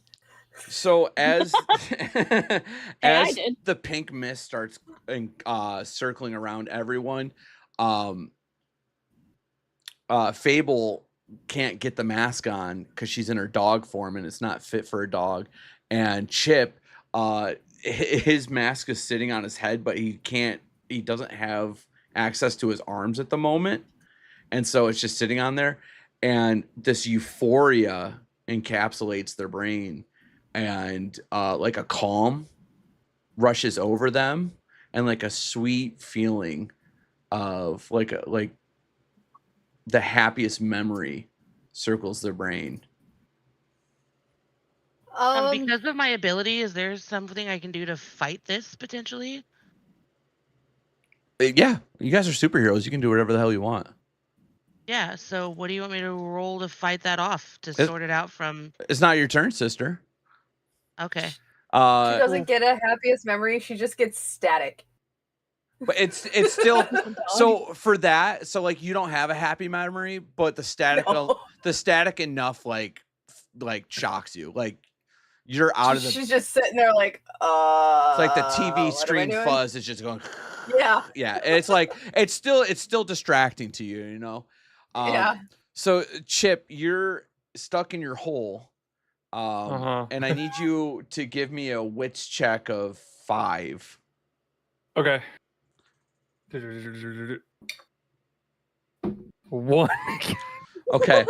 So as as did. the pink mist starts circling around everyone, Fable can't get the mask on because she's in her dog form and it's not fit for a dog. And Chip, his mask is sitting on his head, but he doesn't have access to his arms at the moment. And so it's just sitting on there. And this euphoria encapsulates their brain. And like a calm rushes over them, and like a sweet feeling of like the happiest memory circles their brain. Because of my ability, is there something I can do to fight this potentially? Yeah, you guys are superheroes. You can do whatever the hell you want. Yeah, so what do you want me to roll to fight that off, to sort it out from... It's not your turn, sister. Okay. She doesn't get a happiest memory. She just gets static. But it's still so for that. So like you don't have a happy memory, but the static enough like shocks you. Like you're out of the. She's just sitting there like It's like the TV screen fuzz is just going. Yeah. Yeah, and it's like it's still distracting to you, you know. Yeah. So Chip, you're stuck in your hole. And I need you to give me a wits check of 5. Okay. 1. Okay.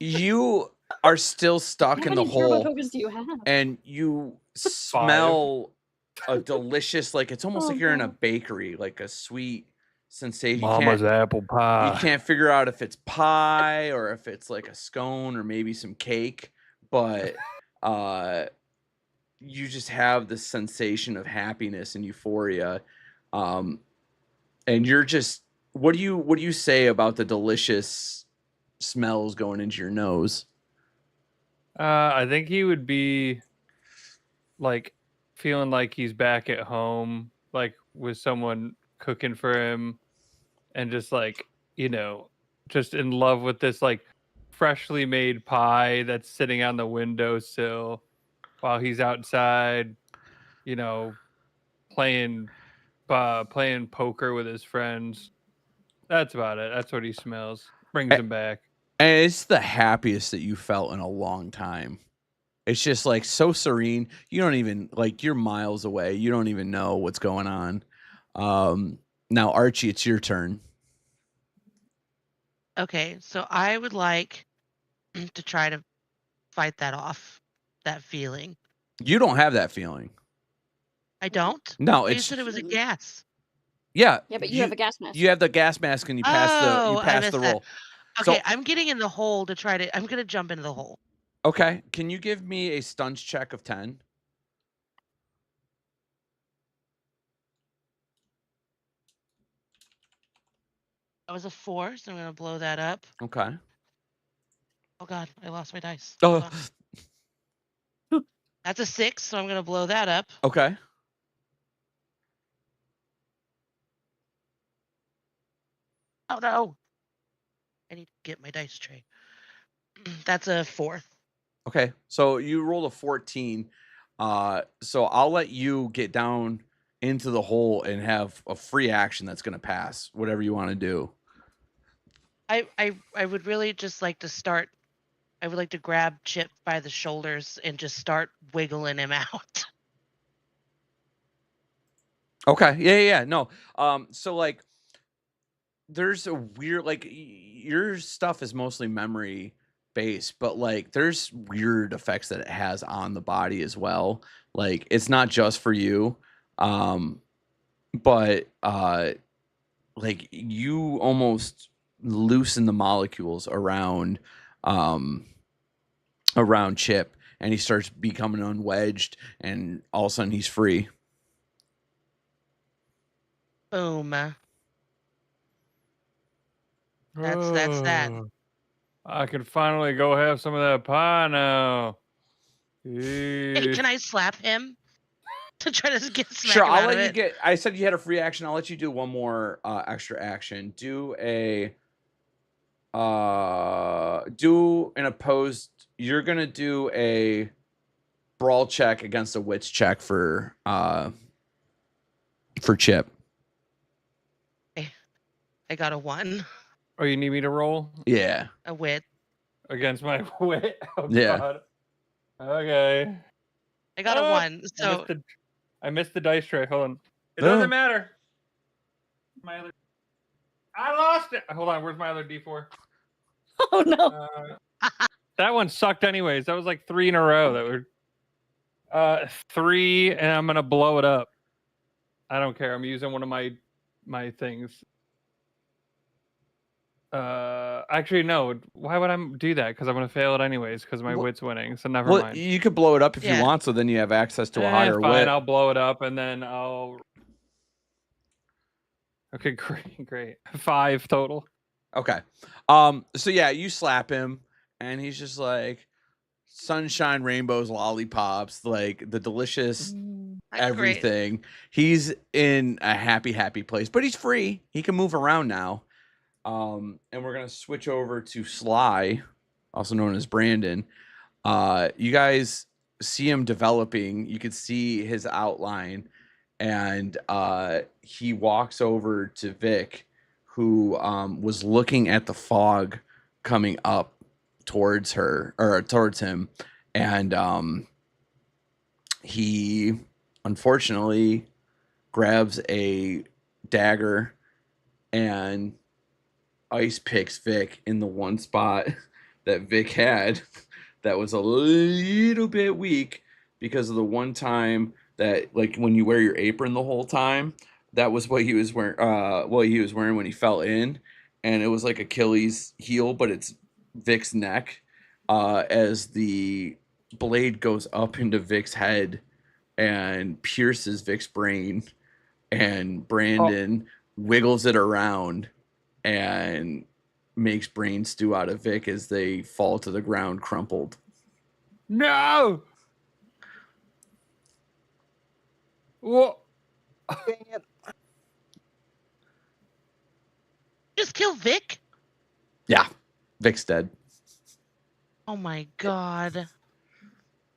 You are still stuck How in the many turbo hole, tokens do you have? and you smell a delicious, like it's almost Oh, like you're in a God. bakery, like a sweet sensation. Mama's apple You pie. can't figure out if it's pie or if it's like a scone or maybe some cake, but you just have this sensation of happiness and euphoria. And you're just what do you say about the delicious smells going into your nose? I think he would be like feeling like he's back at home, like with someone cooking for him, and just like, just in love with this like freshly made pie that's sitting on the windowsill while he's outside, you know, playing playing poker with his friends. That's about it. That's what he smells. Brings him back. And it's the happiest that you felt in a long time. It's just like so serene. You don't even like you're miles away. You don't even know what's going on. Now Archie, it's your turn. Okay, so I would like to try to fight that off, that feeling. You don't have that feeling. I don't? No, Well, you it's said it was a gas. yeah. Yeah, but you have a gas mask. You have the gas mask and you pass Oh, I the missed that. roll. Okay, So I'm getting in the hole to try to. I'm gonna jump into the hole. okay, can you give me a stunts check of 10? That was a 4, so I'm gonna blow that up. Okay. Oh God, I lost my dice. Oh, Hold on. That's a 6, so I'm gonna blow that up. okay. Oh no! I need to get my dice tray. That's a 4. Okay. So you rolled a 14. So I'll let you get down into the hole and have a free action that's going to pass whatever you want to do. I would really just like to start. I would like to grab Chip by the shoulders and just start wiggling him out. Okay. Yeah. No. So like there's a weird your stuff is mostly memory based, but like there's weird effects that it has on the body as well. Like it's not just for you. But like you almost loosen the molecules um around Chip, and he starts becoming unwedged, and all of a sudden he's free. Boom. That's that. I can finally go have some of that pie now. Hey, can I slap him to try to get smack Sure, him I'll out let of you it? get. I said you had a free action. I'll let you do one more extra action. Do an opposed. You're gonna do a brawl check against a wits check for Chip. I got a 1. Oh, you need me to roll Yeah. A wit. against my wit? Oh Yeah. God. Okay. I got a 1. So I missed the dice tray. Hold on. It doesn't matter. I lost it. Hold on. Where's my other D4? Oh no. That one sucked anyways. That was like 3 in a row. That were 3, and I'm gonna blow it up. I don't care. I'm using one of my things. Actually, no. Why would I do that? Because I'm gonna fail it anyways. Because my wit's winning. So never mind. You could blow it up if you Yeah. want, so then you have access to a higher fine. wit. I'll blow it up, and then I'll. Okay, great. 5 total. Okay. So yeah, you slap him, and he's just like sunshine, rainbows, lollipops, like the delicious that's everything. He's in a happy place, but he's free. He can move around now. And we're gonna switch over to Sly, also known as Brandon. You guys see him developing. You could see his outline, and he walks over to Vic, who was looking at the fog coming up towards her or towards him, and he unfortunately grabs a dagger and ice picks Vic in the one spot that Vic had that was a little bit weak because of the one time that, like, when you wear your apron the whole time, that was what he was wearing. What he was wearing when he fell in, and it was like Achilles' heel, but it's Vic's neck. As the blade goes up into Vic's head and pierces Vic's brain, and Brandon wiggles it around and makes brain stew out of Vic as they fall to the ground crumpled. No. What? Dang it. Just kill Vic? Yeah, Vic's dead. Oh my god.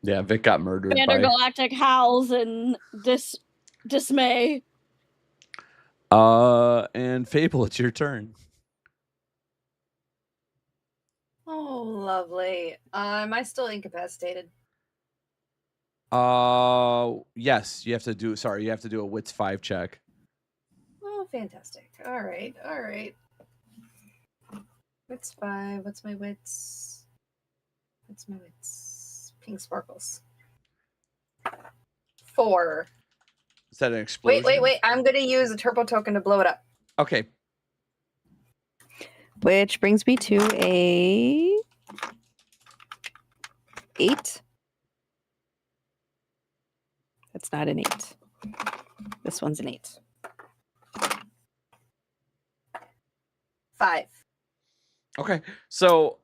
Yeah, Vic got murdered by. Galactic howls in dismay. And Fable, it's your turn. Oh, lovely. Am I still incapacitated? Yes, you have to do. Sorry, you have to do a wits 5 check. Oh, fantastic. All right. Wits 5. What's my wits? Pink sparkles. 4. Is that an explosion? Wait. I'm going to use a turbo token to blow it up. Okay. Which brings me to a 8. That's not an 8. This one's an 8. 5. Okay. So,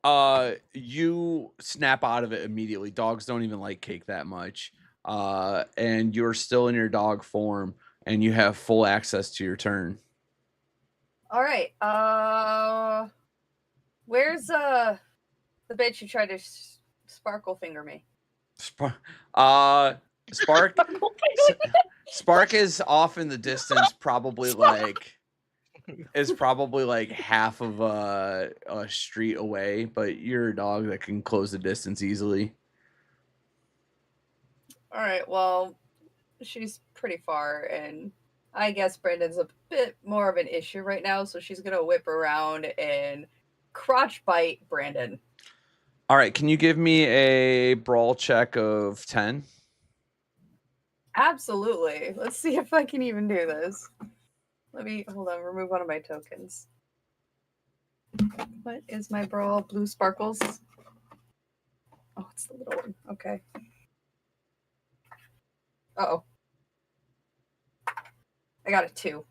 you snap out of it immediately. Dogs don't even like cake that much. And you're still in your dog form, and you have full access to your turn. All right. Where's the bitch who tried to sparkle finger me? Spark. Spark is off in the distance, probably like half of a street away, but you're a dog that can close the distance easily. All right. Well, she's pretty far, and I guess Brandon's a bit more of an issue right now, so she's gonna whip around and crotch bite Brandon. All right, can you give me a brawl check of 10? Absolutely. Let's see if I can even do this. Let me remove one of my tokens. What is my brawl? Blue sparkles. Oh, it's the little one. Okay. Uh-oh. I got a 2.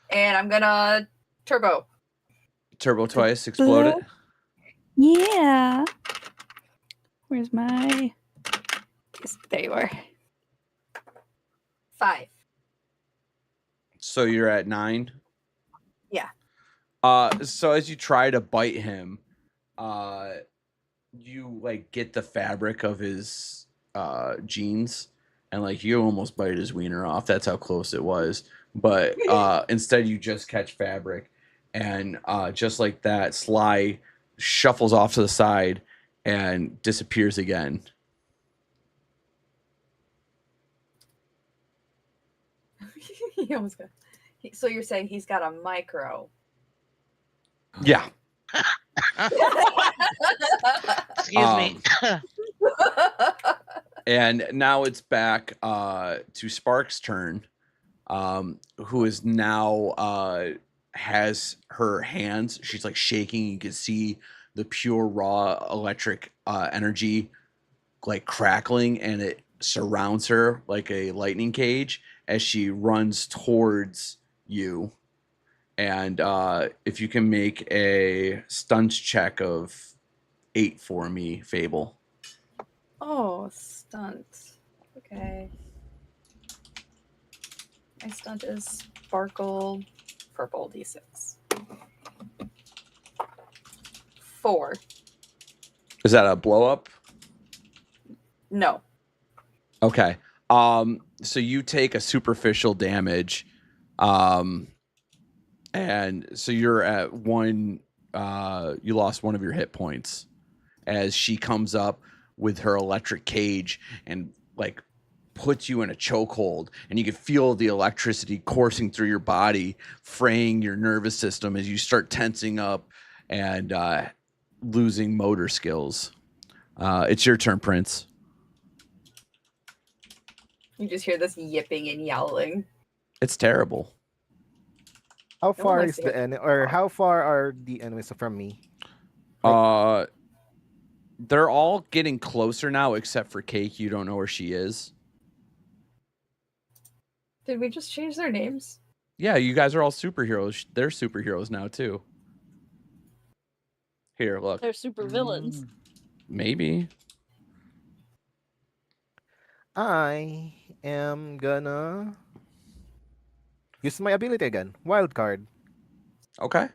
And I'm gonna turbo twice, explode it. Yeah. Where's my... There you are. 5. So you're at 9? Yeah. So as you try to bite him, you like get the fabric of his jeans, and like you almost bite his wiener off. That's how close it was. But instead you just catch fabric, and just like that, Sly shuffles off to the side and disappears again. He almost got. So you're saying he's got a micro? Yeah. Excuse me. And now it's back to Spark's turn, who is now has her hands. She's like shaking. You can see the pure raw electric energy like crackling, and it surrounds her like a lightning cage as she runs towards you. And if you can make a stunts check of 8 for me, Fable. Oh, stunt. Okay. My stunt is sparkle purple d6. 4. Is that a blow up? No. Okay. So you take a superficial damage. And so you're at 1, you lost 1 of your hit points as she comes up with her electric cage and like puts you in a chokehold, and you can feel the electricity coursing through your body, fraying your nervous system as you start tensing up and losing motor skills. It's your turn, Prince. You just hear this yipping and yowling. It's terrible. How No one far likes is to the get enemy, or how far are the enemies from me? They're all getting closer now, except for Cake. You don't know where she is. Did we just change their names? Yeah, you guys are all superheroes. They're superheroes now too. Here, look. They're super villains. Maybe. I am gonna use my ability again. Wild card. Okay.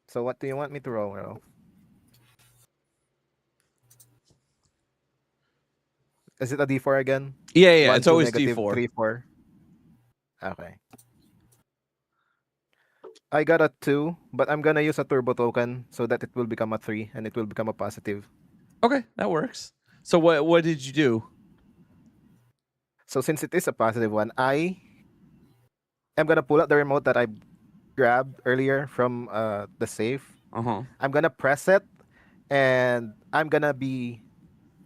So what do you want me to roll? Is it a D4 again? Yeah. 1, It's 2, always negative, D4. 3, 4. Okay. I got a 2, but I'm gonna use a turbo token so that it will become a 3 and it will become a positive. Okay, that works. So what did you do? So since it is a positive one, I am gonna pull out the remote that I grabbed earlier from the safe. Uh-huh. I'm gonna press it, and I'm gonna be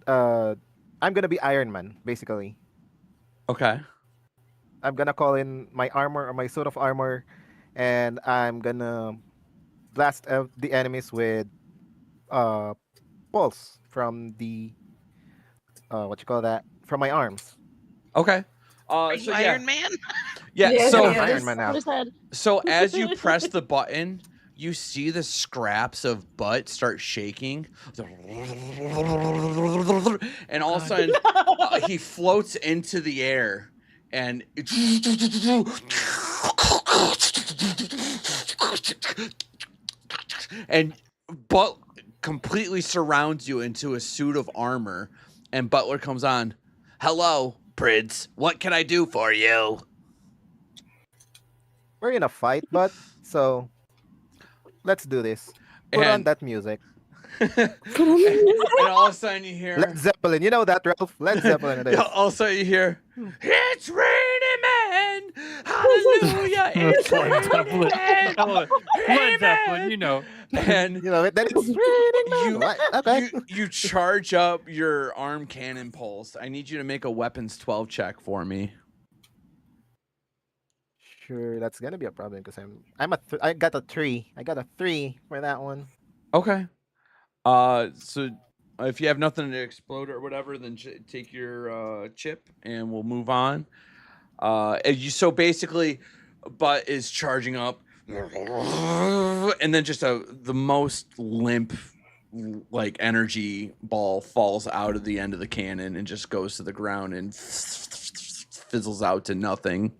Iron Man, basically. Okay. I'm gonna call in my armor or my suit of armor, and I'm gonna blast the enemies with pulse from the what you call that, from my arms. Okay. Are So you Iron Man? Yeah, Yeah, so he is. Iron Man now. On his head. so as you press the button, you see the scraps of butt start shaking. And all of a sudden he floats into the air and and Butt completely surrounds you into a suit of armor, and Butler comes on. Hello, Prince. What can I do for you? We're in a fight, but so let's do this. Put on And, that music. and all of a sudden you hear Led Zeppelin. You know that, Ralph? Led Zeppelin it is. all of a sudden you hear, it's raining men. Hallelujah. It's Led Zeppelin. raining men. Led Zeppelin, Amen. you know. And You know, then it's raining men. Okay. you charge up your arm cannon pulse. I need you to make a weapons 12 check for me. Sure, that's gonna be a problem because I got a 3. I got a 3 for that one. Okay. So if you have nothing to explode or whatever, then take your chip and we'll move on. So basically, Butt is charging up, and then just the most limp, like energy ball falls out of the end of the cannon and just goes to the ground and fizzles out to nothing.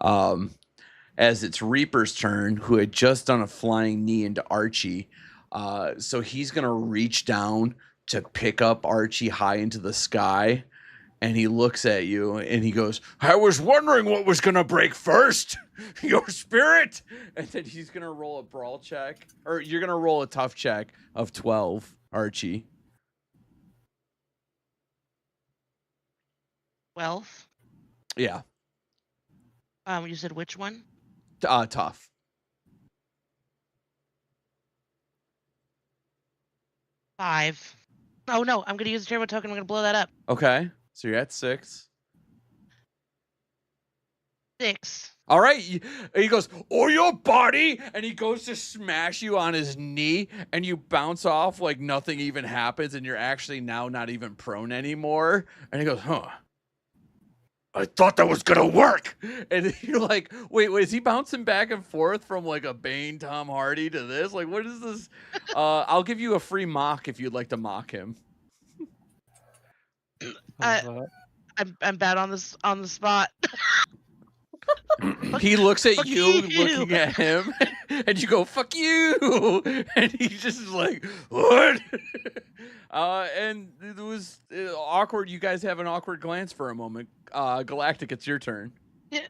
As it's Reaper's turn, who had just done a flying knee into Archie. So he's going to reach down to pick up Archie high into the sky. And he looks at you and he goes, I was wondering what was going to break first. Your spirit. And then he's going to roll a brawl check. Or you're going to roll a tough check of 12, Archie. 12. Yeah. You said which one? Tough. Five. Oh no, I'm gonna use a turbo token. I'm gonna blow that up. Okay. So you're at 6. 6. All right. He goes, or your body. And he goes to smash you on his knee. And you bounce off like nothing even happens. And you're actually now not even prone anymore. And he goes, huh. I thought that was gonna work. And you're like, wait, is he bouncing back and forth from like a Bane Tom Hardy to this? Like, what is this? I'll give you a free mock if you'd like to mock him. I'm bad on the spot. He looks at Fuck you, looking at him, and you go, fuck you. And he's just like, what? And it was awkward. You guys have an awkward glance for a moment. Galactic, it's your turn. Yeah.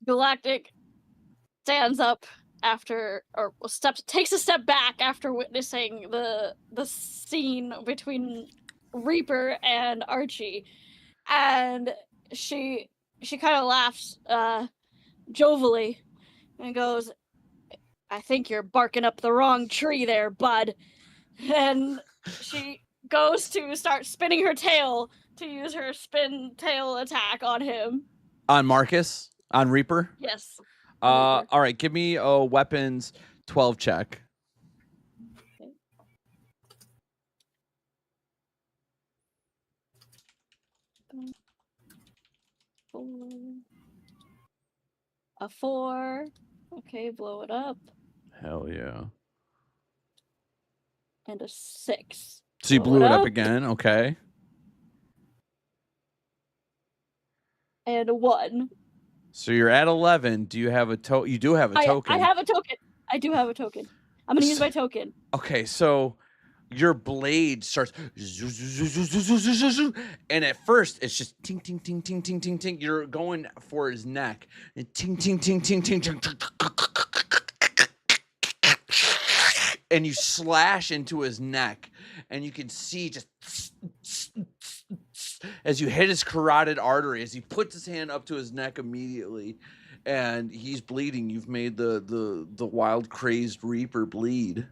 Galactic stands up after, or takes a step back after witnessing the scene between Reaper and Archie, and she kind of laughs jovially and goes, "I think you're barking up the wrong tree there, bud." And she goes to start spinning her tail to use her spin tail attack on him. On Marcus? On Reaper? Yes. All right, give me a weapons 12 check. A 4. Okay, blow it up. Hell yeah. And a 6. So you blew it up again, okay. And a 1. So you're at 11. Do you have a token? You do have a token. I have a token. I do have a token. I'm gonna use my token. Okay, so your blade starts, and at first it's just ting ting ting ting ting ting ting. You're going for his neck, and ting ting ting ting ting ting, and you slash into his neck, and you can see just as you hit his carotid artery, as he puts his hand up to his neck immediately, and he's bleeding. You've made the wild crazed Reaper bleed.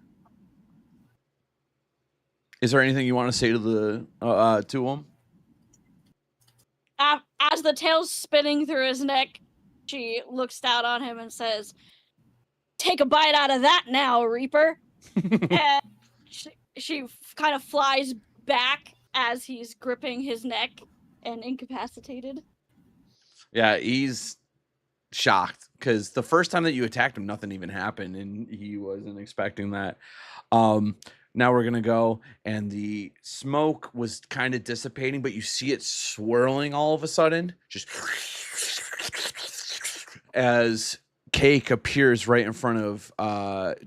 Is there anything you want to say to the to him? As the tail's spinning through his neck, she looks down on him and says, "Take a bite out of that now, Reaper." And she kind of flies back as he's gripping his neck and incapacitated. Yeah, he's shocked because the first time that you attacked him, nothing even happened, and he wasn't expecting that. Now we're gonna go, and the smoke was kind of dissipating, but you see it swirling all of a sudden, just as Cake appears right in front of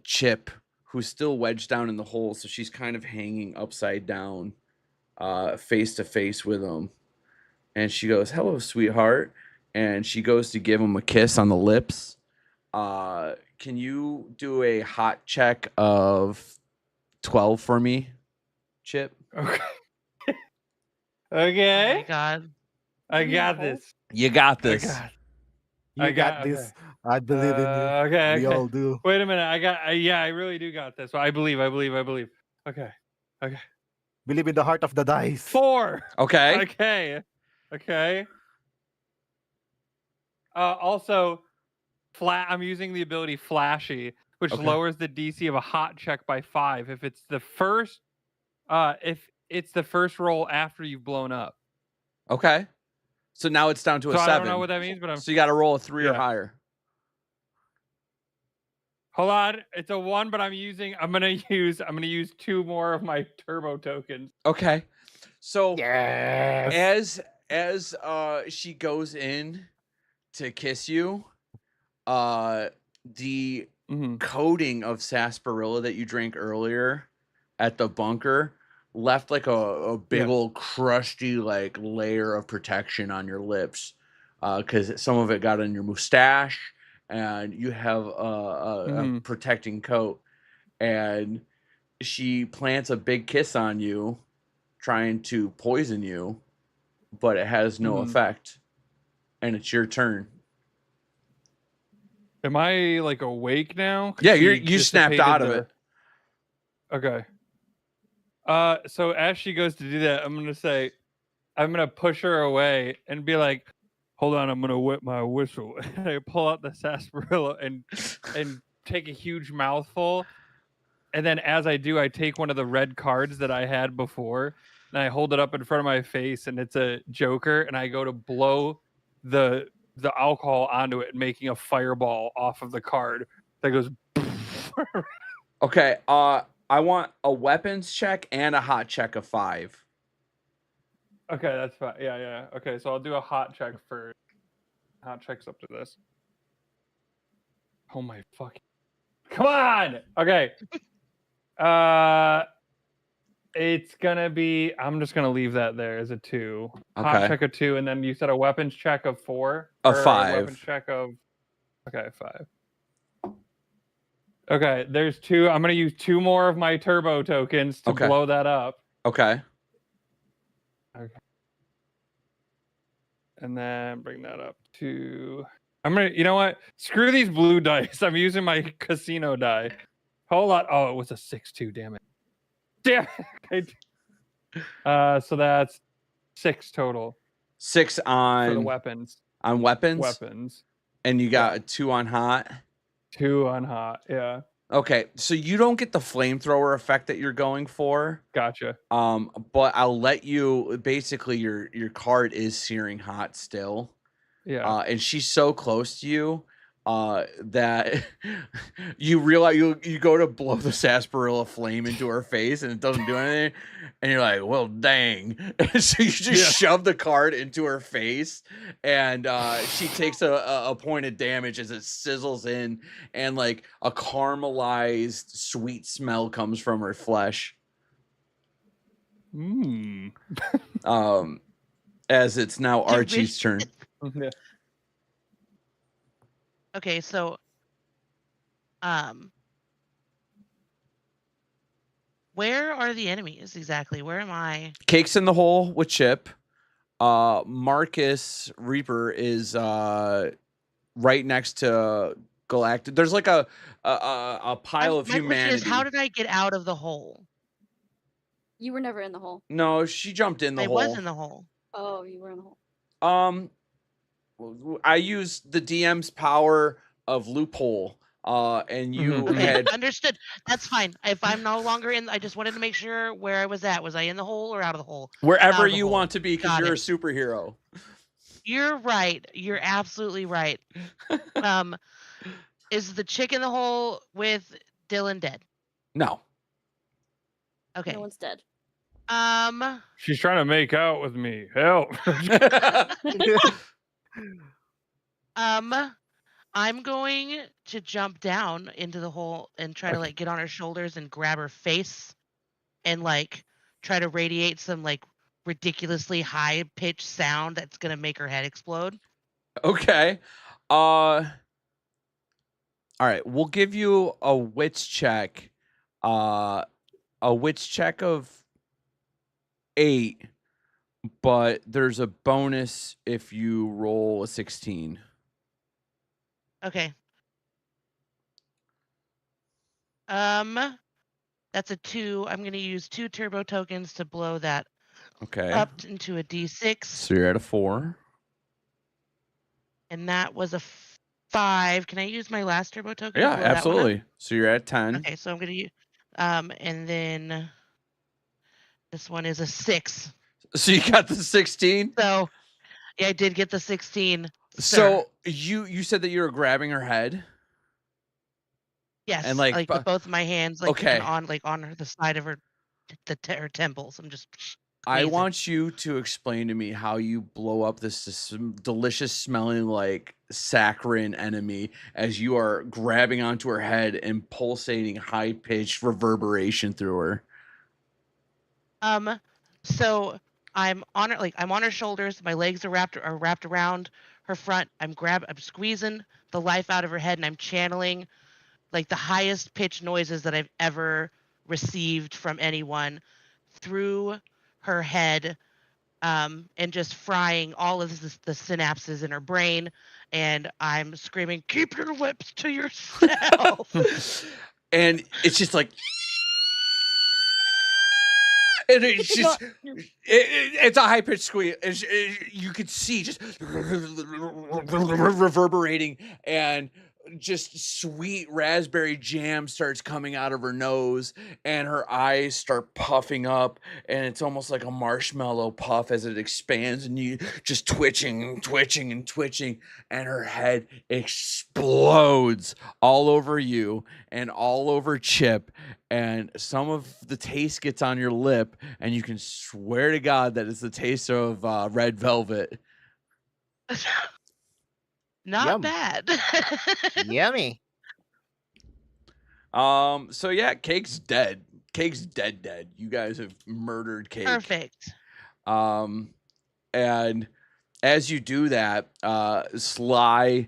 Chip, who's still wedged down in the hole, so she's kind of hanging upside down, face to face with him. And she goes, "Hello, sweetheart." And she goes to give him a kiss on the lips. Can you do a hot check of 12 for me, Chip? Okay. Oh my god. I got this. You got this. You got this. I believe in you. Okay. We all do. Wait a minute. I really do got this. I believe. Okay. Believe in the heart of the dice. 4. Okay. Okay. Also, I'm using the ability Flashy, which lowers the DC of a hot check by 5 if it's the first roll after you've blown up. Okay. So now it's down to a 7. I don't know what that means, but so you got to roll a 3 or higher. Hold on, it's a 1, but I'm gonna use 2 more of my turbo tokens. Okay. So yes. as she goes in to kiss you, the coating of sarsaparilla that you drank earlier at the bunker left like a big old crusty like layer of protection on your lips, because some of it got in your mustache, and you have a protecting coat. And she plants a big kiss on you, trying to poison you, but it has no effect, and it's your turn. Am I like awake now? Yeah, you snapped out of it. Okay. So as she goes to do that, I'm gonna push her away and be like, "Hold on, I'm gonna whip my whistle." And I pull out the sarsaparilla and take a huge mouthful. And then as I do, I take one of the red cards that I had before, and I hold it up in front of my face, and it's a Joker, and I go to blow the alcohol onto it, making a fireball off of the card that goes. Okay. I want a weapons check and a hot check of 5. Okay, that's fine. Yeah. Okay, so I'll do a hot check first. Hot check's up to this. Oh my fucking! Come on. Okay. It's gonna be. I'm just gonna leave that there as a 2. Okay. Hot check of 2, and then you said a weapons check of 4. Of 5. A weapons check of. Okay, 5. Okay, there's 2. I'm gonna use 2 more of my turbo tokens to blow that up. Okay. Okay. And then bring that up to. I'm gonna. You know what? Screw these blue dice. I'm using my casino die. Whole lot. Oh, it was a 6-2. Damn it. Damn it. So that's 6 total 6 for the on weapons. weapons, and you got a 2 on hot. 2 on hot. Yeah. Okay, so you don't get the flamethrower effect that you're going for. Gotcha. But I'll let you. Basically, your card is searing hot still. Yeah. And she's so close to you that you realize you go to blow the sarsaparilla flame into her face and it doesn't do anything, and you're like, well, dang. And so you just shove the card into her face, and she takes a point of damage as it sizzles in, and like a caramelized sweet smell comes from her flesh. As it's now Archie's turn. Yeah. Okay, so where are the enemies exactly? Where am I? Cake's in the hole with Chip. Marcus Reaper is right next to Galactic. There's like a pile of My humanity. question is, how did I get out of the hole? You were never in the hole. No, she jumped in the hole. I was in the hole. Oh, you were in the hole. I used the DM's power of loophole. And you had understood. That's fine. If I'm no longer in, I just wanted to make sure where I was at. Was I in the hole or out of the hole? Wherever you want to be, because you're a superhero. You're right. You're absolutely right. Is the chick in the hole with Dylan dead? No. Okay. No one's dead. She's trying to make out with me. Help. I'm going to jump down into the hole and try to like get on her shoulders and grab her face and like try to radiate some like ridiculously high pitched sound that's gonna make her head explode. Okay. All right, we'll give you a wits check. A wits check of 8, but there's a bonus if you roll a 16. Okay. That's a 2. I'm gonna use 2 turbo tokens to blow that up into a D6. So you're at a 4. And that was a 5. Can I use my last turbo token? Yeah, to blow that one up? absolutely. So you're at 10. Okay, so I'm gonna use and then this one is a 6. So you got the 16? So yeah, I did get the 16. So you said that you were grabbing her head? Yes, And like like with both of my hands, like okay. on her the side of her her temples. I'm just I squeezing. want you to explain to me how you blow up this delicious smelling like saccharine enemy as you are grabbing onto her head and pulsating high pitched reverberation through her. So I'm on her, I'm on her shoulders. My legs are wrapped around her front. I'm squeezing the life out of her head, and I'm channeling like the highest pitched noises that I've ever received from anyone through her head, and just frying all of the synapses in her brain. And I'm screaming, "Keep your lips to yourself!" And it's just like. And it's just, it's a high pitched squeal. You could see just reverberating, and just sweet raspberry jam starts coming out of her nose, and her eyes start puffing up, and it's almost like a marshmallow puff as it expands, and you just twitching and twitching and twitching, and her head explodes all over you and all over Chip, and some of the taste gets on your lip, and you can swear to God that it's the taste of red velvet. Not bad. Yummy. So yeah, Cake's dead. Cake's dead. You guys have murdered Cake. Perfect. And as you do that, Sly,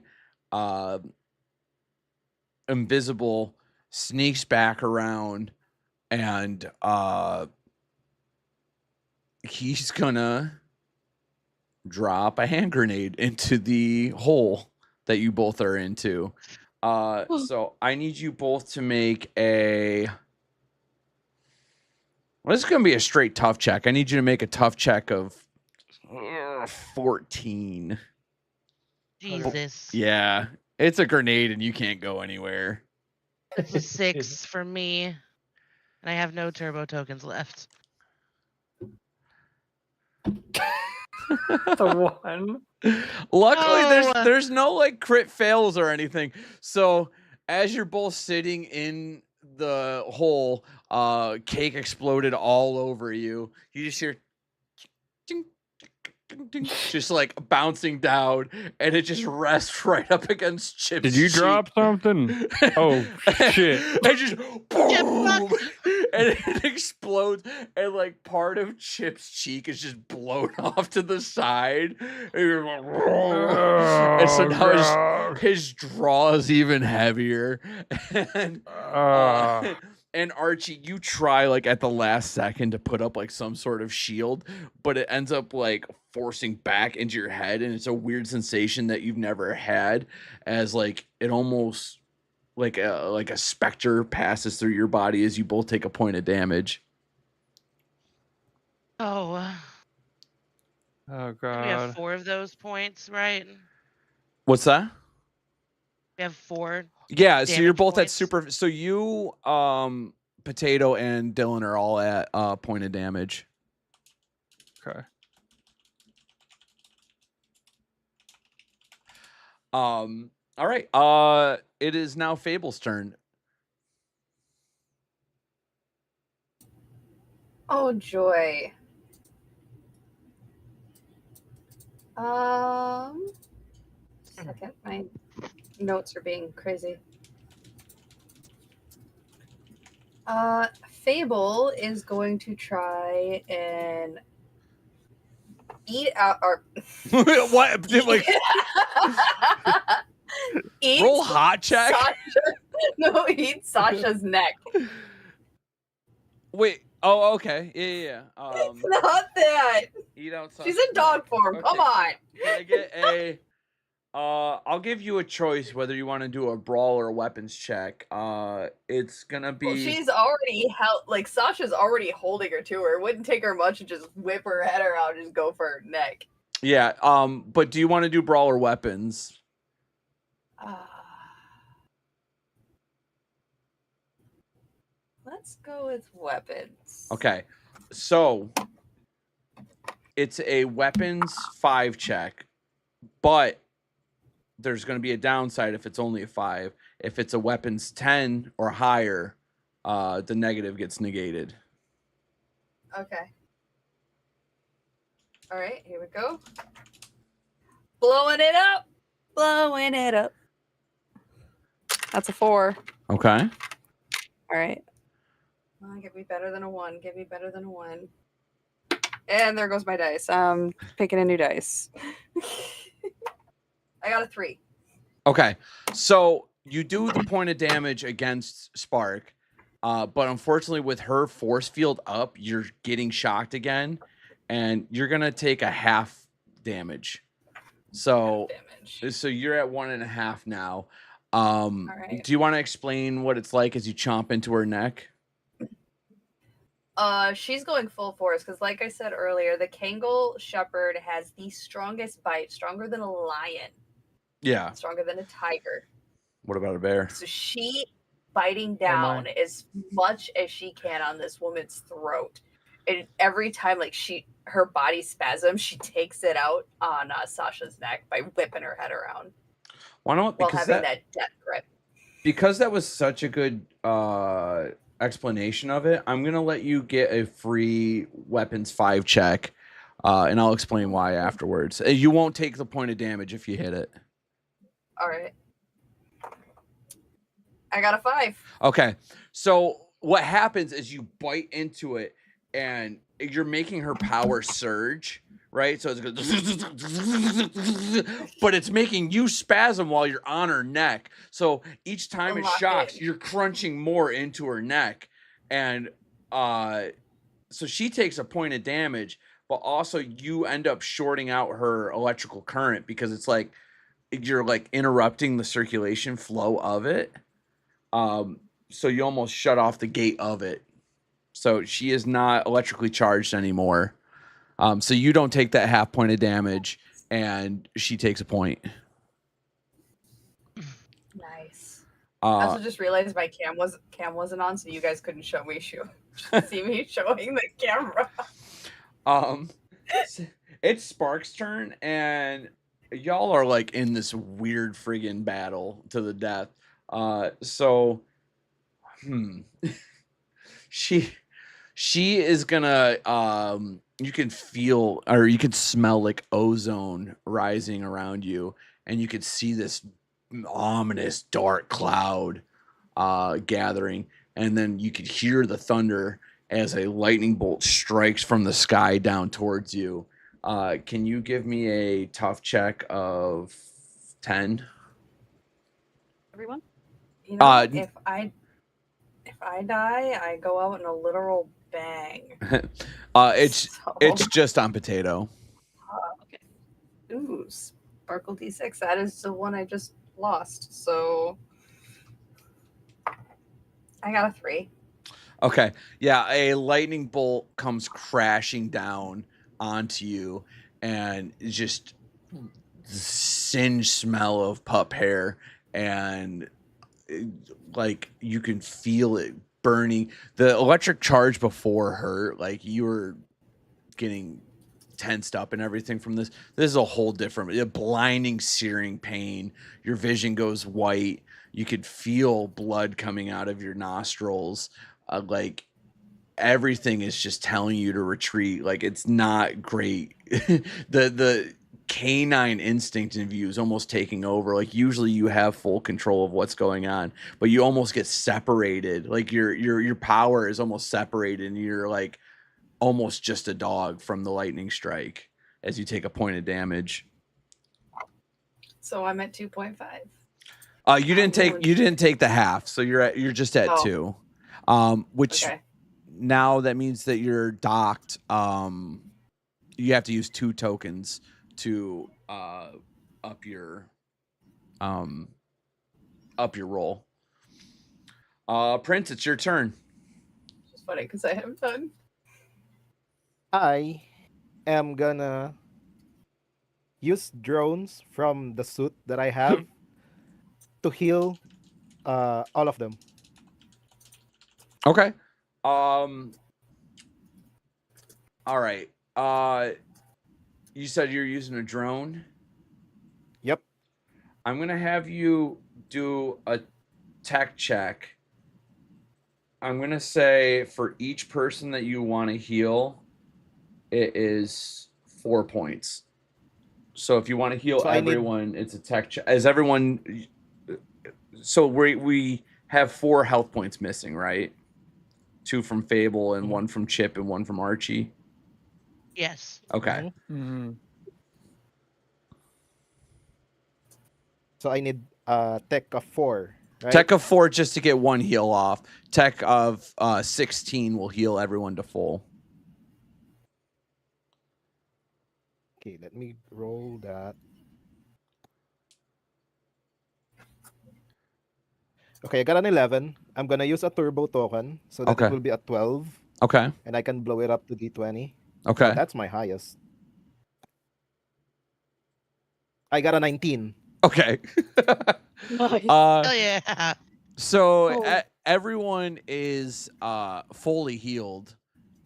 invisible, sneaks back around, and he's gonna drop a hand grenade into the hole that you both are into. So I need you both to make a. Well, this is gonna be a straight tough check. I need you to make a tough check of 14. Jesus. Yeah, it's a grenade and you can't go anywhere. It's a 6 for me. And I have no turbo tokens left. The one. Luckily, No. there's no like crit fails or anything. So as you're both sitting in the hole, cake exploded all over you. You just hear ding, ding, ding, just like bouncing down, and it just rests right up against Chip's Did you cheek. drop something? Oh shit! And just boom, and it explodes, and like part of Chip's cheek is just blown off to the side, and so now his draw is even heavier, and Archie, you try like at the last second to put up like some sort of shield, but it ends up like forcing back into your head, and it's a weird sensation that you've never had, as like it almost like a specter passes through your body as you both take a point of damage. Oh. Oh We have god. 4 of those points, right? What's that? We have 4. Yeah, so you're damage both at points. super. So you, Potato and Dylan are all at point of damage. Okay. All right. It is now Fable's turn. Oh joy. Second, my notes are being crazy. Fable is going to try and eat out or What? Like, eat roll hot check. eat Sasha's neck. Wait. Oh, okay. Yeah. It's not that. Eat out. She's in dog form. Come on. Can I get a? I'll give you a choice whether you want to do a brawl or a weapons check. It's gonna be. Well, she's already held. Like Sasha's already holding her to her. It wouldn't take her much to just whip her head around and just go for her neck. Yeah. But do you want to do brawl or weapons? Let's go with weapons. Okay. So it's a weapons 5 check, but there's going to be a downside if it's only a 5. If it's a weapons 10 or higher, the negative gets negated. Okay. All right, here we go. Blowing it up. Blowing it up. That's a 4. Okay. All right. Give me better than a 1. Give me better than a 1. And there goes my dice. Picking a new dice. I got a 3. Okay. So you do the point of damage against Spark, but unfortunately with her force field up, you're getting shocked again, and you're going to take a half damage. So you're at 1.5 now. right. Do you want to explain what it's like as you chomp into her neck? She's going full force because, like I said earlier, the Kangal Shepherd has the strongest bite, stronger than a lion, Yeah. stronger than a tiger. What about a bear? So she biting down as much as she can on this woman's throat. And every time, like her body spasms, she takes it out on Sasha's neck by whipping her head around. Why not? While Because having that death grip. Because that was such a good explanation of it, I'm gonna let you get a free weapons 5 check, and I'll explain why afterwards. You won't take the point of damage if you hit it. All right. I got a 5. Okay, so what happens is you bite into it, and you're making her power surge, right? So it's but it's making you spasm while you're on her neck. So each time it shocks, you're crunching more into her neck, and so she takes a point of damage, but also you end up shorting out her electrical current because it's like you're like interrupting the circulation flow of it. So you almost shut off the gate of it. So she is not electrically charged anymore. So you don't take that half point of damage, and she takes a point. Nice. I also just realized my cam wasn't on, so you guys couldn't show me see me showing the camera. It's Spark's turn, and y'all are like in this weird friggin' battle to the death. She is gonna you can feel or you can smell like ozone rising around you, and you can see this ominous dark cloud gathering, and then you could hear the thunder as a lightning bolt strikes from the sky down towards you. Can you give me a tough check of 10? Everyone? You know, if I die, I go out in a literal bang. It's just on potato. Okay. Ooh, Sparkle D6. That is the one I just lost. So I got a 3. Okay. Yeah, a lightning bolt comes crashing down onto you, and just singed smell of pup hair, and like you can feel it burning. The electric charge before hurt, like you were getting tensed up and everything from this. This is a whole different, a blinding, searing pain. Your vision goes white. You could feel blood coming out of your nostrils. Like everything is just telling you to retreat. Like it's not great. the canine instinct in you is almost taking over. Like usually you have full control of what's going on, but you almost get separated. Like your power is almost separated, and you're like almost just a dog from the lightning strike as you take a point of damage. So I'm at 2.5. You didn't take the half, so you're just at 2. Which okay. Now that means that you're docked. You have to use 2 tokens to up your roll. Prince, it's your turn. It's just funny because I haven't done. I am gonna use drones from the suit that I have to heal all of them. Okay. All right. You said you're using a drone? Yep. I'm going to have you do a tech check. I'm going to say for each person that you want to heal, it is 4 points. So if you want to heal everyone, it's a tech check. Is everyone... So we have 4 health points missing, right? 2 from Fable and 1 from Chip and 1 from Archie. Yes. Okay. Mm-hmm. So I need tech of 4. Right? Tech of 4 just to get 1 heal off. Tech of 16 will heal everyone to full. Okay, let me roll that. Okay, I got an 11. I'm gonna use a turbo token so that it will be a 12. Okay. And I can blow it up to D20. Okay. So that's my highest. I got a 19. Okay. Nice. Oh yeah. So everyone is fully healed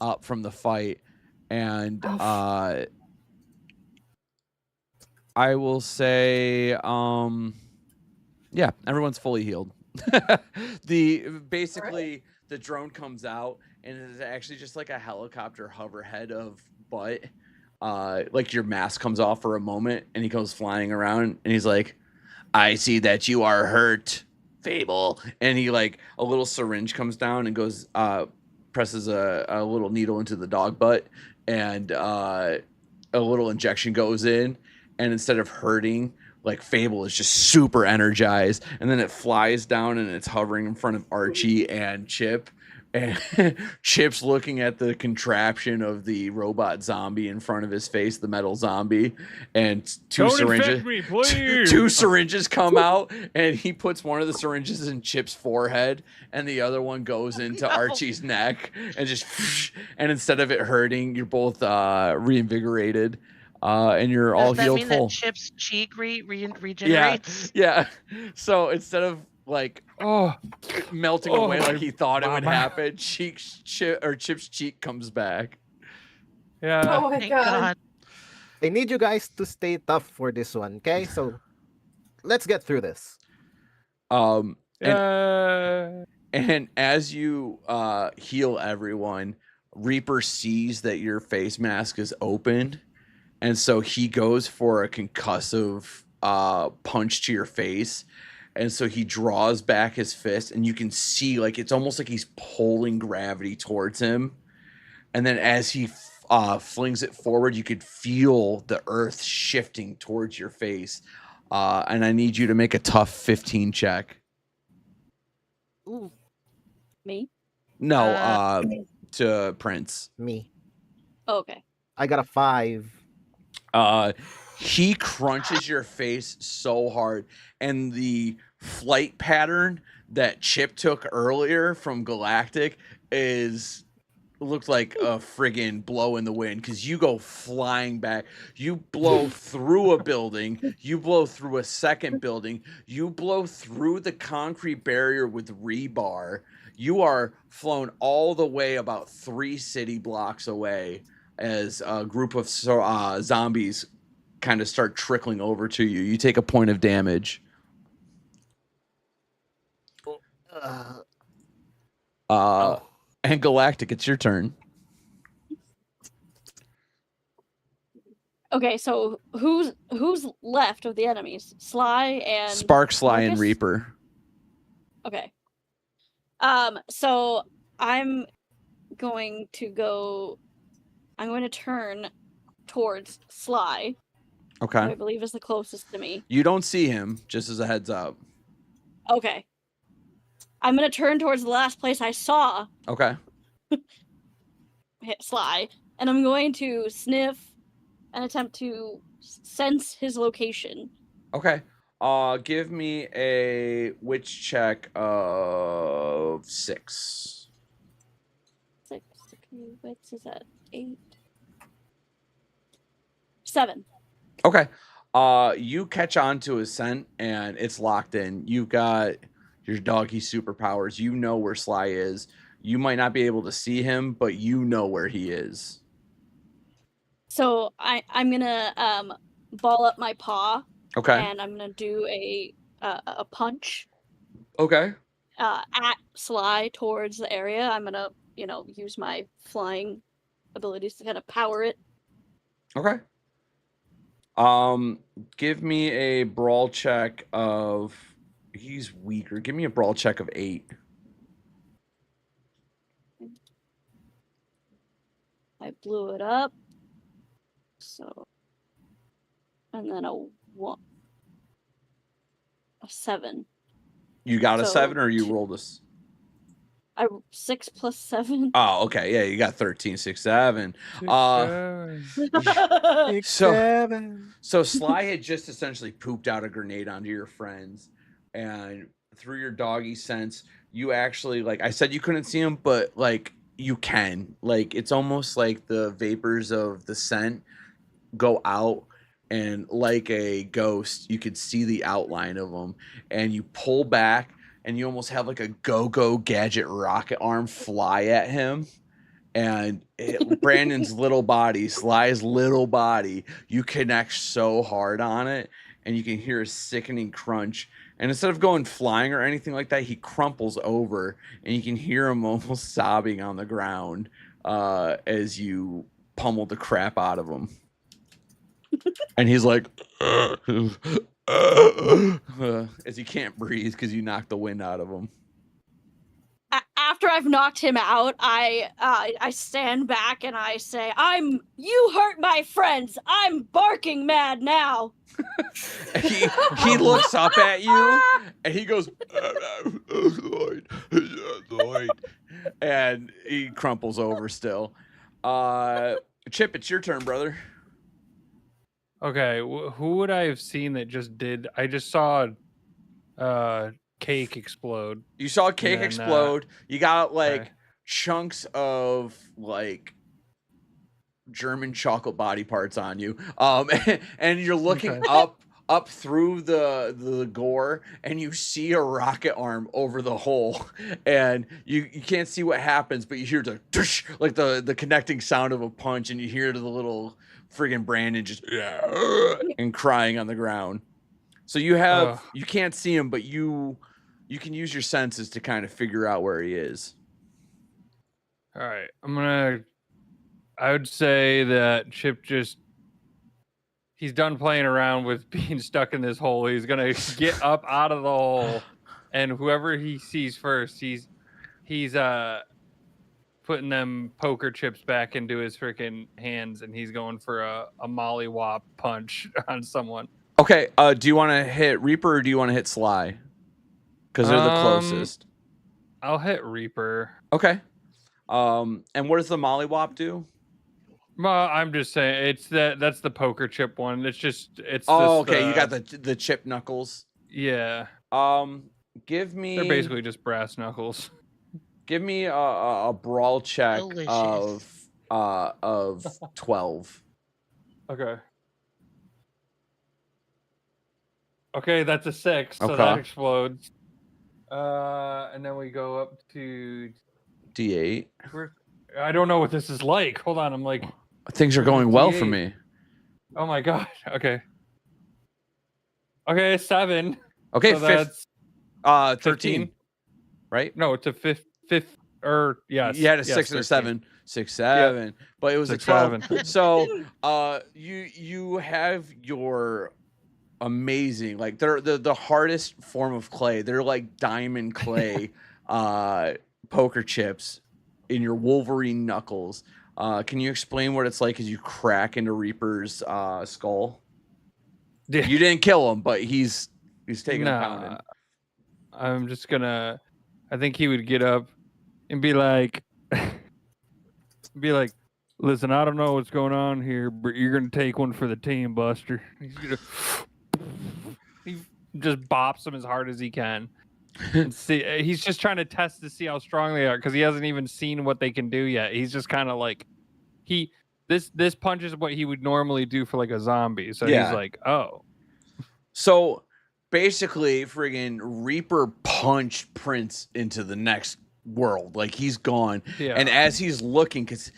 up from the fight, and I will say, yeah, everyone's fully healed. The drone comes out, and it is actually just like a helicopter hoverhead of butt. Like your mask comes off for a moment, and he goes flying around, and he's like, "I see that you are hurt, Fable." And he like a little syringe comes down and goes, presses a little needle into the dog butt, and a little injection goes in, and instead of hurting, like Fable is just super energized, and then it flies down and it's hovering in front of Archie and Chip, And Chip's looking at the contraption of the robot zombie in front of his face, the metal zombie, and two Don't syringes. infect me, please. Two syringes come out, and he puts one of the syringes in Chip's forehead, and the other one goes into Archie's neck, and just. And instead of it hurting, you're both reinvigorated, and you're all Does that healed mean full. that Chip's cheek regenerates? Yeah. So instead of like melting away like he thought it would mama. happen, Chip's cheek comes back. Yeah. Oh my Thank god. God. I need you guys to stay tough for this one, okay? So let's get through this. And Uh, as you heal everyone, Reaper sees that your face mask is open, and so he goes for a concussive punch to your face. And so he draws back his fist, and you can see, like, it's almost like he's pulling gravity towards him. And then as he flings it forward, you could feel the earth shifting towards your face. And I need you to make a tough 15 check. Ooh, Me? No, to Prince. me. Oh, okay. I got a 5. He crunches your face so hard, and the flight pattern that Chip took earlier from Galactic looked like a friggin' blow in the wind, because you go flying back. You blow through a building, you blow through a second building, you blow through the concrete barrier with rebar. You are flown all the way about 3 city blocks away as a group of zombies kind of start trickling over to you. You take a point of damage. And Galactic, it's your turn. Okay, so who's left of the enemies? Sly and Spark, Sly, and Marcus? Reaper. Okay. So I'm going to turn towards Sly, who I Okay. believe is the closest to me. You don't see him, just as a heads up. Okay. I'm going to turn towards the last place I saw Okay. hit Sly, and I'm going to sniff and attempt to sense his location. Okay. Give me a witch check of 6. 6. Okay, wits is at 8. 7. Okay. You catch on to his scent, and it's locked in. You've got your doggy superpowers. You know where Sly is. You might not be able to see him, but you know where he is. So I'm gonna ball up my paw, Okay. and I'm gonna do a punch Okay. at Sly towards the area. I'm gonna use my flying abilities to kind of power it. Okay. Give me a brawl check of. He's weaker. Give me a brawl check of 8. I blew it up. So, and then a 7. You got a So, 7, or you rolled a. 6 plus 7. Oh, okay. Yeah, you got 13, 6, 7. 6, 7. 6, So- 7. So Sly had just essentially pooped out a grenade onto your friends, and through your doggy sense, you actually, like I said, you couldn't see him, but like you can. Like it's almost like the vapors of the scent go out, and like a ghost, you could see the outline of him, and you pull back, and you almost have like a go-go gadget rocket arm fly at him. And Brandon's little body, Sly's little body, you connect so hard on it, and you can hear a sickening crunch. And instead of going flying or anything like that, he crumples over, and you can hear him almost sobbing on the ground as you pummel the crap out of him. And he's like, as he can't breathe because you knocked the wind out of him. After I've knocked him out, I stand back and I say, "You hurt my friends. I'm barking mad now." He looks up at you and he goes, and he crumples over still. Chip, it's your turn, brother. Okay, who would I have seen that just did? I just saw cake explode. You saw cake then, explode. You got like okay. chunks of like German chocolate body parts on you. And you're looking Okay. up through the gore, and you see a rocket arm over the hole, and you can't see what happens, but you hear the tush, like the connecting sound of a punch, and you hear the little friggin' Brandon just and crying on the ground. So you can't see him, but you can use your senses to kind of figure out where he is. All right, I would say that Chip he's done playing around with being stuck in this hole. He's gonna get up out of the hole, and whoever he sees first, he's putting them poker chips back into his freaking hands, and he's going for a mollywop punch on someone. Okay, do you want to hit Reaper or do you want to hit Sly? Because they're the closest. I'll hit Reaper. Okay. And what does the mollywop do? Well, I'm just saying that's the poker chip one. It's okay. You got the chip knuckles. Yeah. Give me. They're basically just brass knuckles. Give me a brawl check Delicious. of 12. Okay. Okay, that's a 6, so that explodes. And then we go up to D8. I don't know what this is like. Hold on, I'm like. Things are going well for me. Oh my god. Okay. Okay, 7. Okay, so that's 13. Right? No, it's a fifth or yes. You had a 6 and a 7. 6, 7. Yep. But it was 6, a 12. 7. So you have your amazing, like they're the hardest form of clay. They're like diamond clay poker chips in your Wolverine knuckles. Can you explain what it's like as you crack into Reaper's skull? Yeah. You didn't kill him, but he's taking a pounding. I'm just gonna. I think he would get up and be like, listen, I don't know what's going on here, but you're gonna take one for the team, Buster. He just bops him as hard as he can. And see, he's just trying to test to see how strong they are because he hasn't even seen what they can do yet. He's just kind of like this punch is what he would normally do for like a zombie. So he's like, oh. So basically, friggin' Reaper punched Prince into the next world. Like he's gone. Yeah. And as he's looking, because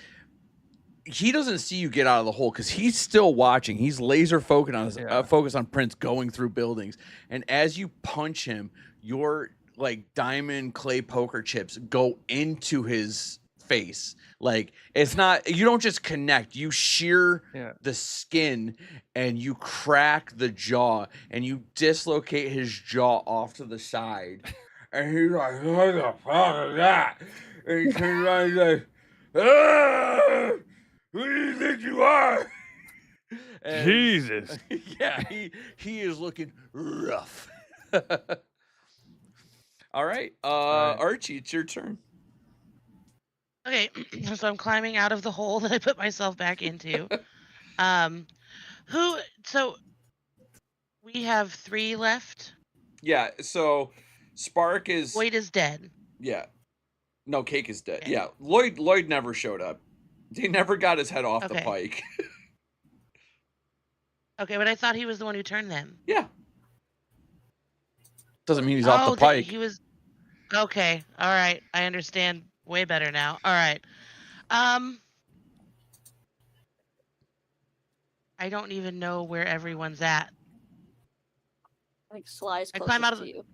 he doesn't see you get out of the hole because he's still watching. He's laser focused on Prince going through buildings. And as you punch him, your like diamond clay poker chips go into his face. Like it's not, you don't just connect, you shear the skin and you crack the jaw and you dislocate his jaw off to the side. And he's like, what the fuck is that? And he turns around and he's like, ah! Who do you think you are? And, Jesus. Yeah, he is looking rough. All right. Archie, it's your turn. Okay, so I'm climbing out of the hole that I put myself back into. So we have 3 left. Yeah, so Spark is Lloyd is dead. Yeah. No, Cake is dead. Okay. Yeah. Lloyd never showed up. He never got his head off the pike. Okay, but I thought he was the one who turned them. Yeah. Doesn't mean he's off the pike. He was. Okay. All right. I understand way better now. All right. I don't even know where everyone's at. I think Sly's closest to you.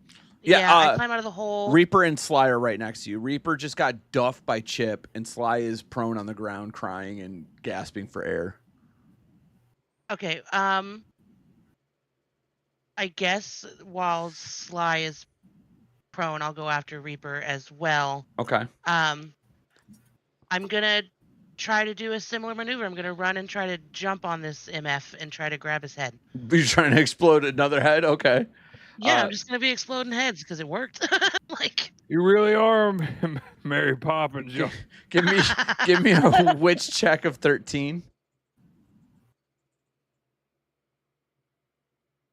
Yeah, I climb out of the hole. Reaper and Sly are right next to you. Reaper just got duffed by Chip, and Sly is prone on the ground, crying and gasping for air. Okay. I guess while Sly is prone, I'll go after Reaper as well. Okay. I'm gonna try to do a similar maneuver. I'm gonna run and try to jump on this MF and try to grab his head. You're trying to explode another head? Okay. Yeah, I'm just gonna be exploding heads because it worked. You really are Mary Poppins. Yo. Give me a witch check of 13.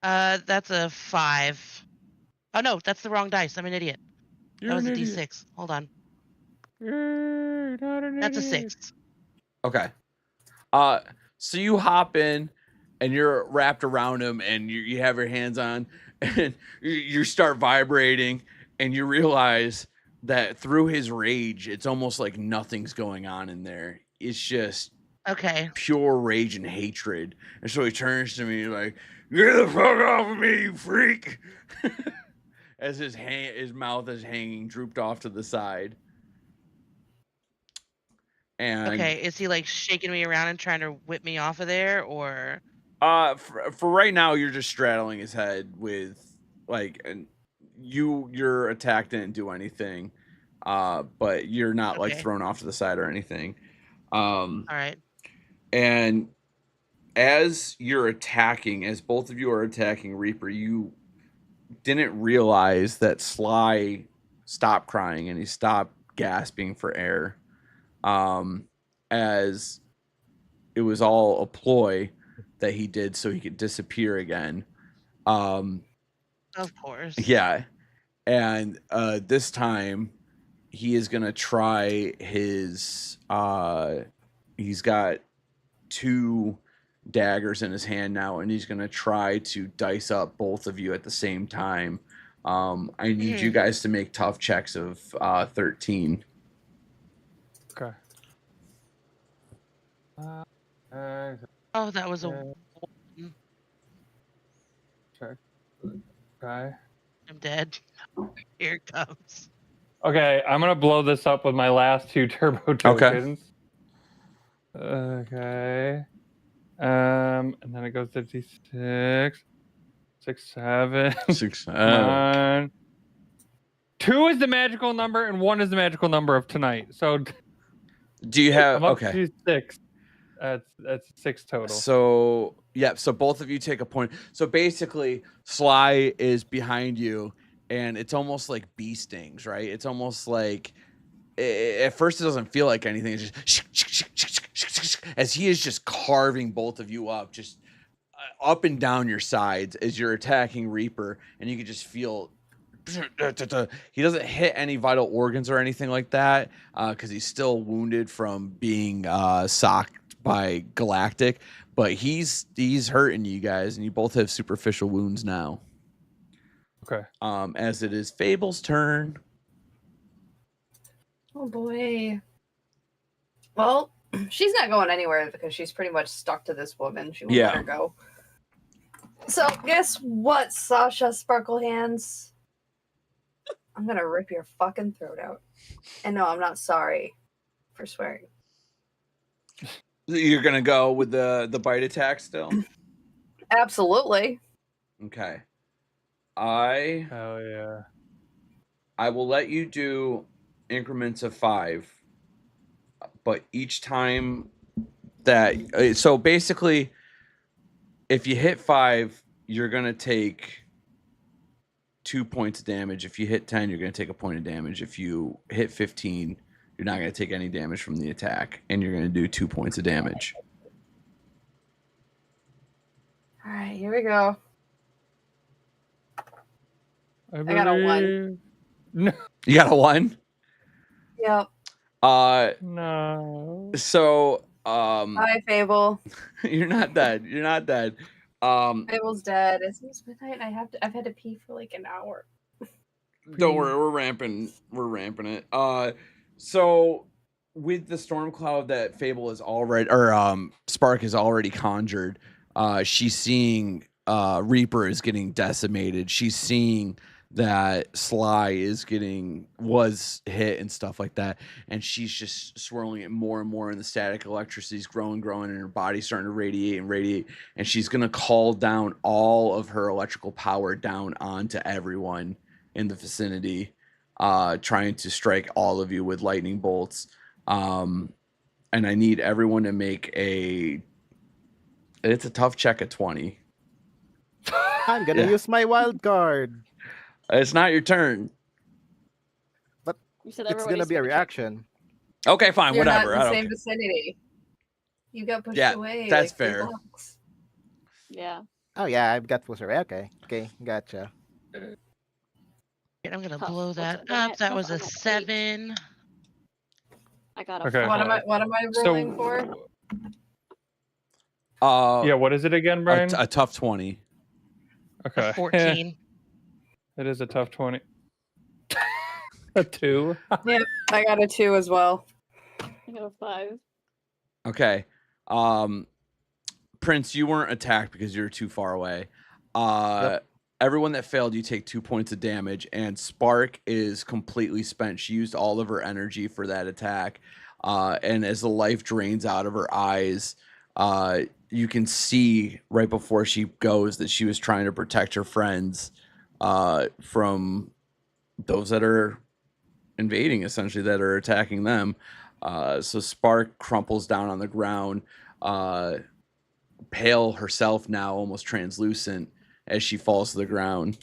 That's a 5. Oh no, that's the wrong dice. I'm an idiot. You're That was an a idiot. D6. Hold on. You're not an That's a idiot. 6. Okay. So you hop in and you're wrapped around him and you have your hands on and you start vibrating and you realize that through his rage, it's almost like nothing's going on in there. It's just Okay. pure rage and hatred. And so he turns to me like, "Get the fuck off of me, you freak!" As his mouth is hanging, drooped off to the side. And Okay. Is he like shaking me around and trying to whip me off of there, or? for right now, you're just straddling his head with like, and your attack didn't do anything, but you're not like Okay. thrown off to the side or anything. All right. And as you're attacking, as both of you are attacking Reaper, you didn't realize that Sly stopped crying and he stopped gasping for air. As it was all a ploy that he did so he could disappear again. Of course. Yeah. And this time he is gonna try his he's got 2 daggers in his hand now, and he's gonna try to dice up both of you at the same time. I need you guys to make tough checks of 13. Okay. Oh, that was a. Check. Okay. I'm dead. Here it comes. Okay, I'm gonna blow this up with my last 2 turbo tokens. Okay. And then it goes to D6. 6, 7. 6, 7. 9. 2 is the magical number, and 1 is the magical number of tonight. So do you have I'm up to 6. That's 6 total. So yeah, so both of you take a point. So basically, Sly is behind you, and it's almost like bee stings, right? It's almost like at first it doesn't feel like anything. It's just as he is just carving both of you up, just up and down your sides as you're attacking Reaper, and you can just feel. He doesn't hit any vital organs or anything like that because he's still wounded from being socked by Galactic, but he's hurting you guys, and you both have superficial wounds now. Okay. As it is Fable's turn. Oh boy. Well, she's not going anywhere because she's pretty much stuck to this woman. She won't let her go. So guess what, Sasha Sparkle Hands? I'm gonna rip your fucking throat out. And no, I'm not sorry for swearing. You're gonna go with the bite attack still? Absolutely. Okay. Hell yeah. I will let you do increments of 5, but each time that so basically if you hit 5, you're gonna take 2 points of damage. If you hit 10, you're gonna take a point of damage. If you hit 15, you're not gonna take any damage from the attack, and you're gonna do 2 points of damage. All right, here we go. I got a 1. No. You got a 1? Yep. No. So Hi, Fable. You're not dead. You're not dead. Fable's dead. It's midnight. I've had to pee for like an hour. Don't worry, we're ramping it. So with the storm cloud that Fable is already, or Spark has already conjured, she's seeing Reaper is getting decimated. She's seeing that Sly was hit and stuff like that, and she's just swirling it more and more, and the static electricity is growing, and her body's starting to radiate, and she's gonna call down all of her electrical power down onto everyone in the vicinity, trying to strike all of you with lightning bolts. And I need everyone to make it's a tough check at 20. I'm gonna use my wild card. It's not your turn. You said It's everybody gonna be a super check. reaction. Okay, fine, You're whatever. not I in the don't same vicinity. You got pushed Yeah, away. that's like 3 fair. blocks. Yeah. Oh yeah, I've got pushed away. Okay, gotcha. I'm gonna Tough. blow What's that it gonna up. hit? That Tough was a on an 8. 7. I got a Okay. 5. What am I rolling for? Yeah, what is it again, Brian? A tough 20. Okay. A 14. It is a tough 20. A 2. Yeah, I got a 2 as well. I got a 5. Okay. Prince, you weren't attacked because you're too far away. Everyone that failed, you take 2 points of damage, and Spark is completely spent. She used all of her energy for that attack. And as the life drains out of her eyes, you can see right before she goes that she was trying to protect her friends from those that are invading, essentially, that are attacking them. So Spark crumples down on the ground, pale herself now, almost translucent, as she falls to the ground.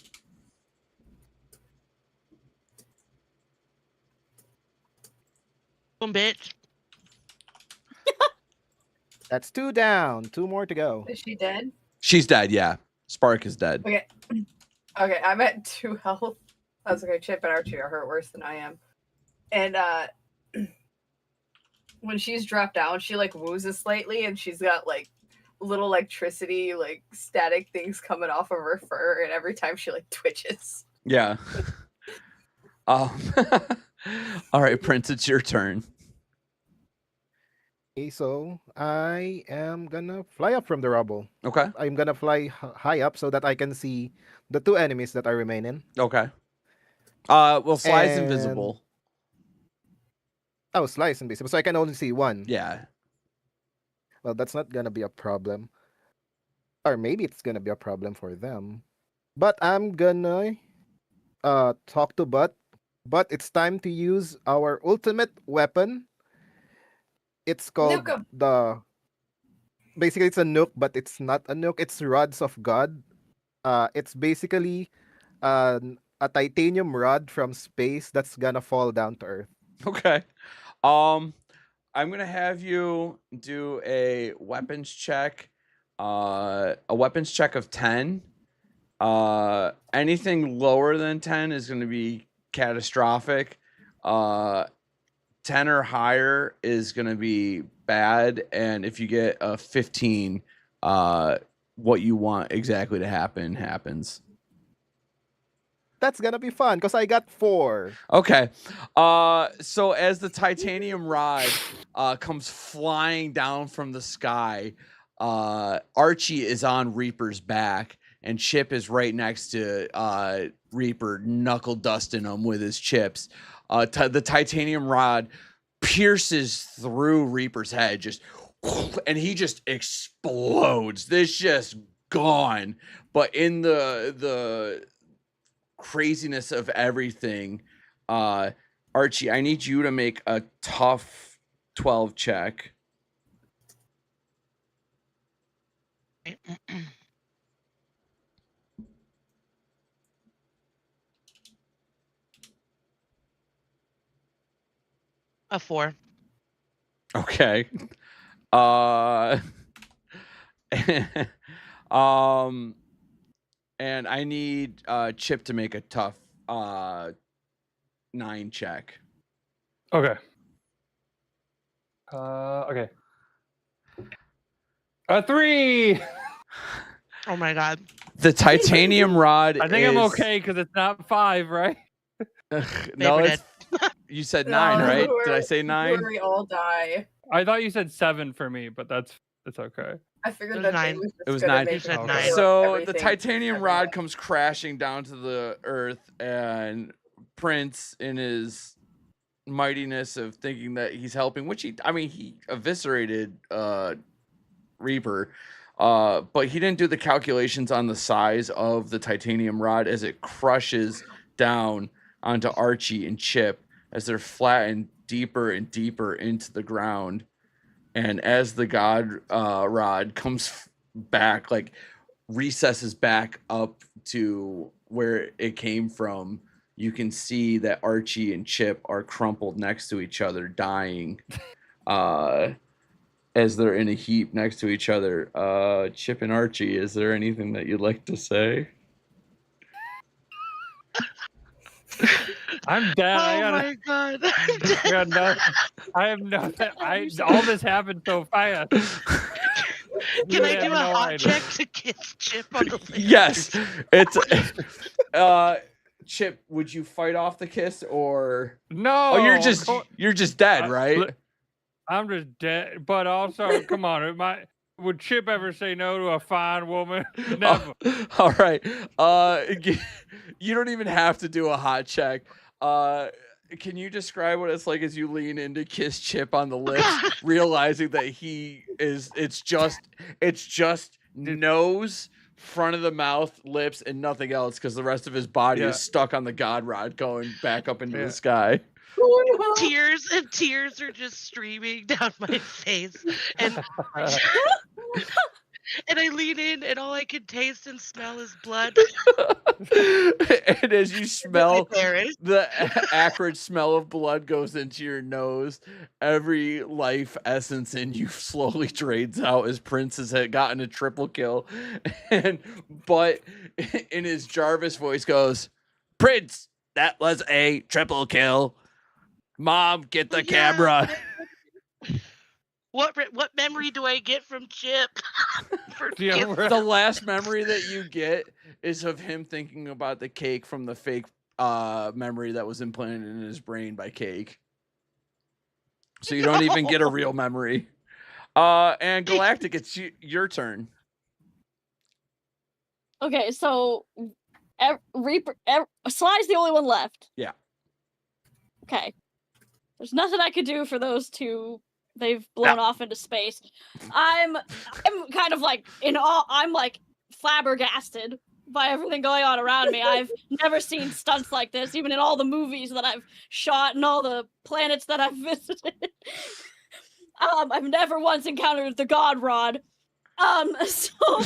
Boom, bitch. That's 2 down. 2 more to go. Is she dead? She's dead, yeah. Spark is dead. Okay. Okay, I'm at 2 health. I was okay, Chip and Archie are hurt worse than I am. And when she's dropped down, she like woozes slightly and she's got like little electricity, like static things coming off of her fur, and every time she like twitches. Yeah. All right, Prince, it's your turn. Okay, so I am gonna fly up from the rubble. Okay. I'm gonna fly high up so that I can see the 2 enemies that are remaining. Okay. Well, Sly's And- invisible. Oh, Sly is invisible, so I can only see 1. Yeah. Well, that's not gonna be a problem. Or maybe it's gonna be a problem for them. But I'm gonna talk to Butt. But it's time to use our ultimate weapon. It's called Nuke 'em. basically it's a nuke, but it's not a nuke. It's Rods of God. It's basically a titanium rod from space that's gonna fall down to Earth. Okay. I'm gonna have you do a weapons check. A weapons check of 10. Anything lower than 10 is gonna be catastrophic. 10 or higher is gonna be bad, and if you get a 15, what you want exactly to happen happens. That's gonna be fun because I got 4. Okay. So as the titanium rod comes flying down from the sky, Archie is on Reaper's back, and Chip is right next to Reaper, knuckle dusting him with his chips. The titanium rod pierces through Reaper's head, and he just explodes. This just gone. But in the craziness of everything, Archie, I need you to make a tough 12 check. A 4. Okay. And I need Chip to make a tough 9 check. Okay. Okay. A 3. Oh my god. The titanium rod I think I'm is- okay because it's not 5, right? No, Favorite it's, you said 9, No, right? Did I we're- say 9? We all die. I thought you said 7 for me, but it's okay. I figured It was that 9. they was just It was gonna 9. make You said it 9. so So the everything titanium everywhere. rod comes crashing down to the earth, and Prince, in his mightiness of thinking that he's helping, which he eviscerated Reaper, but he didn't do the calculations on the size of the titanium rod as it crushes down onto Archie and Chip as they're flattened deeper and deeper into the ground. And as the god rod comes back, like recesses back up to where it came from, you can see that Archie and Chip are crumpled next to each other, dying. As they're in a heap next to each other. Chip and Archie, is there anything that you'd like to say? I'm dead. Oh my god. I got nothing. I have nothing. All this happened so fast. Can I do a hot check to kiss Chip on the lips? Yes. It's Chip, would you fight off the kiss or No. Oh, you're just dead, right? I'm just dead. But also, come on, would Chip ever say no to a fine woman? Never. All right. You don't even have to do a hot check. Can you describe what it's like as you lean in to kiss Chip on the lips, realizing that it's just nose, front of the mouth, lips, and nothing else because the rest of his body is stuck on the god rod going back up into the sky. Tears are just streaming down my face, and I lean in, and all I can taste and smell is blood. And as you smell, the acrid smell of blood goes into your nose. Every life essence in you slowly drains out as Prince has gotten a triple kill. But in his Jarvis voice goes, "Prince, that was a triple kill. Mom, get the camera." What memory do I get from Chip? The last memory that you get is of him thinking about the cake from the fake memory that was implanted in his brain by Cake. So you don't even get a real memory. And Galactic, it's your turn. Okay, so Sly's the only one left. Yeah. Okay. There's nothing I could do for those two. They've blown off into space. I'm kind of like in awe. I'm like flabbergasted by everything going on around me. I've never seen stunts like this, even in all the movies that I've shot and all the planets that I've visited. I've never once encountered the God Rod. So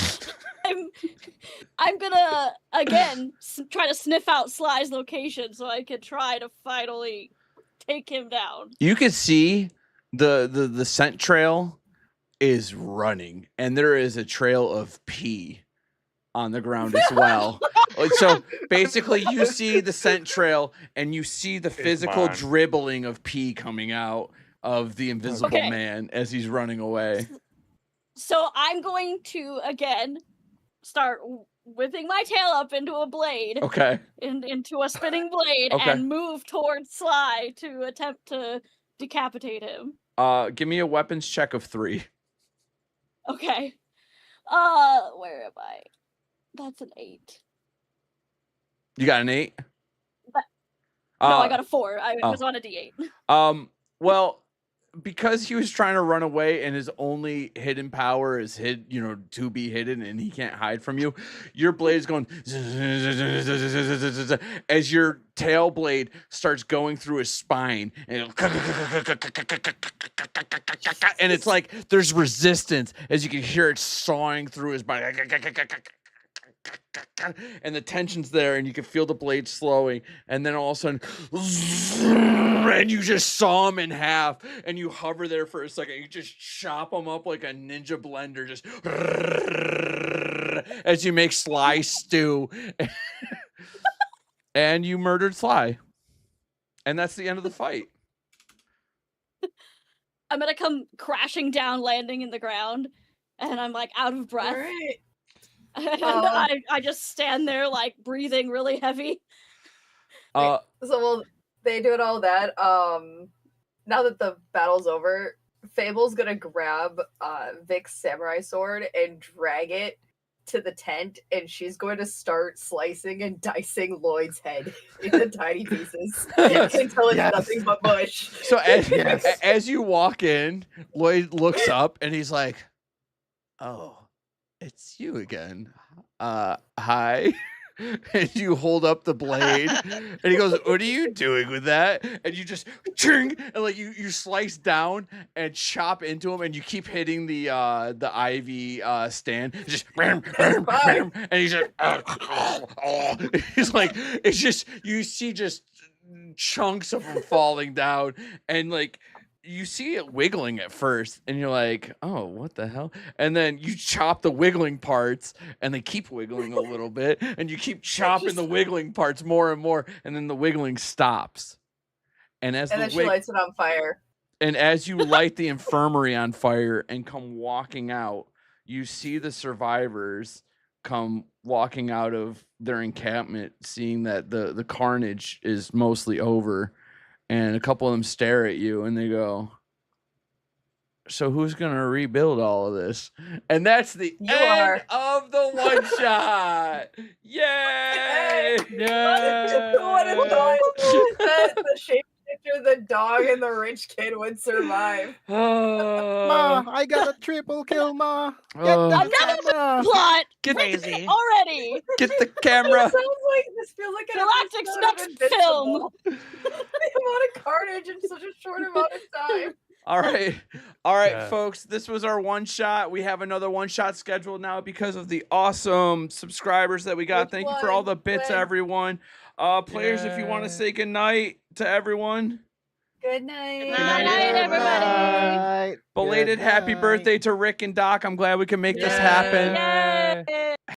I'm gonna again try to sniff out Sly's location so I can try to finally take him down. You can see the scent trail is running, and there is a trail of pee on the ground as well. So basically you see the scent trail and you see the physical dribbling of pee coming out of the invisible man as he's running away. So I'm going to again start whipping my tail up into a blade. Okay. Into a spinning blade and move towards Sly to attempt to decapitate him. Give me a weapons check of 3. Okay. Where am I? That's an 8. You got an 8? No, I got a 4. I was on a D8. Well, because he was trying to run away and his only hidden power is to be hidden and he can't hide from you, your blade is going as your tail blade starts going through his spine and it's like there's resistance as you can hear it sawing through his body. And the tension's there and you can feel the blade slowing, and then all of a sudden and you just saw him in half and you hover there for a second. You just chop him up like a ninja blender, just as you make Sly stew. And you murdered Sly, and that's the end of the fight. I'm gonna come crashing down, landing in the ground, and I'm like out of breath. Right. And I just stand there like breathing really heavy. So while they do it all that, now that the battle's over, Fable's gonna grab Vic's samurai sword and drag it to the tent, and she's going to start slicing and dicing Lloyd's head into tiny pieces until it's nothing but mush. So as you walk in, Lloyd looks up and he's like, "Oh, it's you again. Hi." and you hold up the blade, and he goes, "What are you doing with that?" And you just ching, and like you slice down and chop into him, and you keep hitting the ivy stand. It's just bam, bam, bam, and he's just he's like, it's just, you see just chunks of him falling down, and like you see it wiggling at first, and you're like, "Oh, what the hell?" And then you chop the wiggling parts, and they keep wiggling a little bit, and you keep chopping the wiggling parts more and more, and then the wiggling stops. And as then she lights it on fire. And as you light the infirmary on fire and come walking out, you see the survivors come walking out of their encampment, seeing that the carnage is mostly over. And a couple of them stare at you and they go, "So who's going to rebuild all of this?" And that's the end of the one shot. Yay! The shapeshifter, the dog, and the rich kid would survive. Ma, I got a triple kill, Ma. Another plot. Get crazy already. Get the camera. This feels like an Galactic's episode next of film. the amount of carnage in such a short amount of time. All right, folks. This was our one shot. We have another one shot scheduled now because of the awesome subscribers that we got. Thank you for all the bits, everyone. Players, if you want to say goodnight to everyone. Good night. Good night, everybody. Belated happy birthday to Rick and Doc. I'm glad we can make this happen. Yay.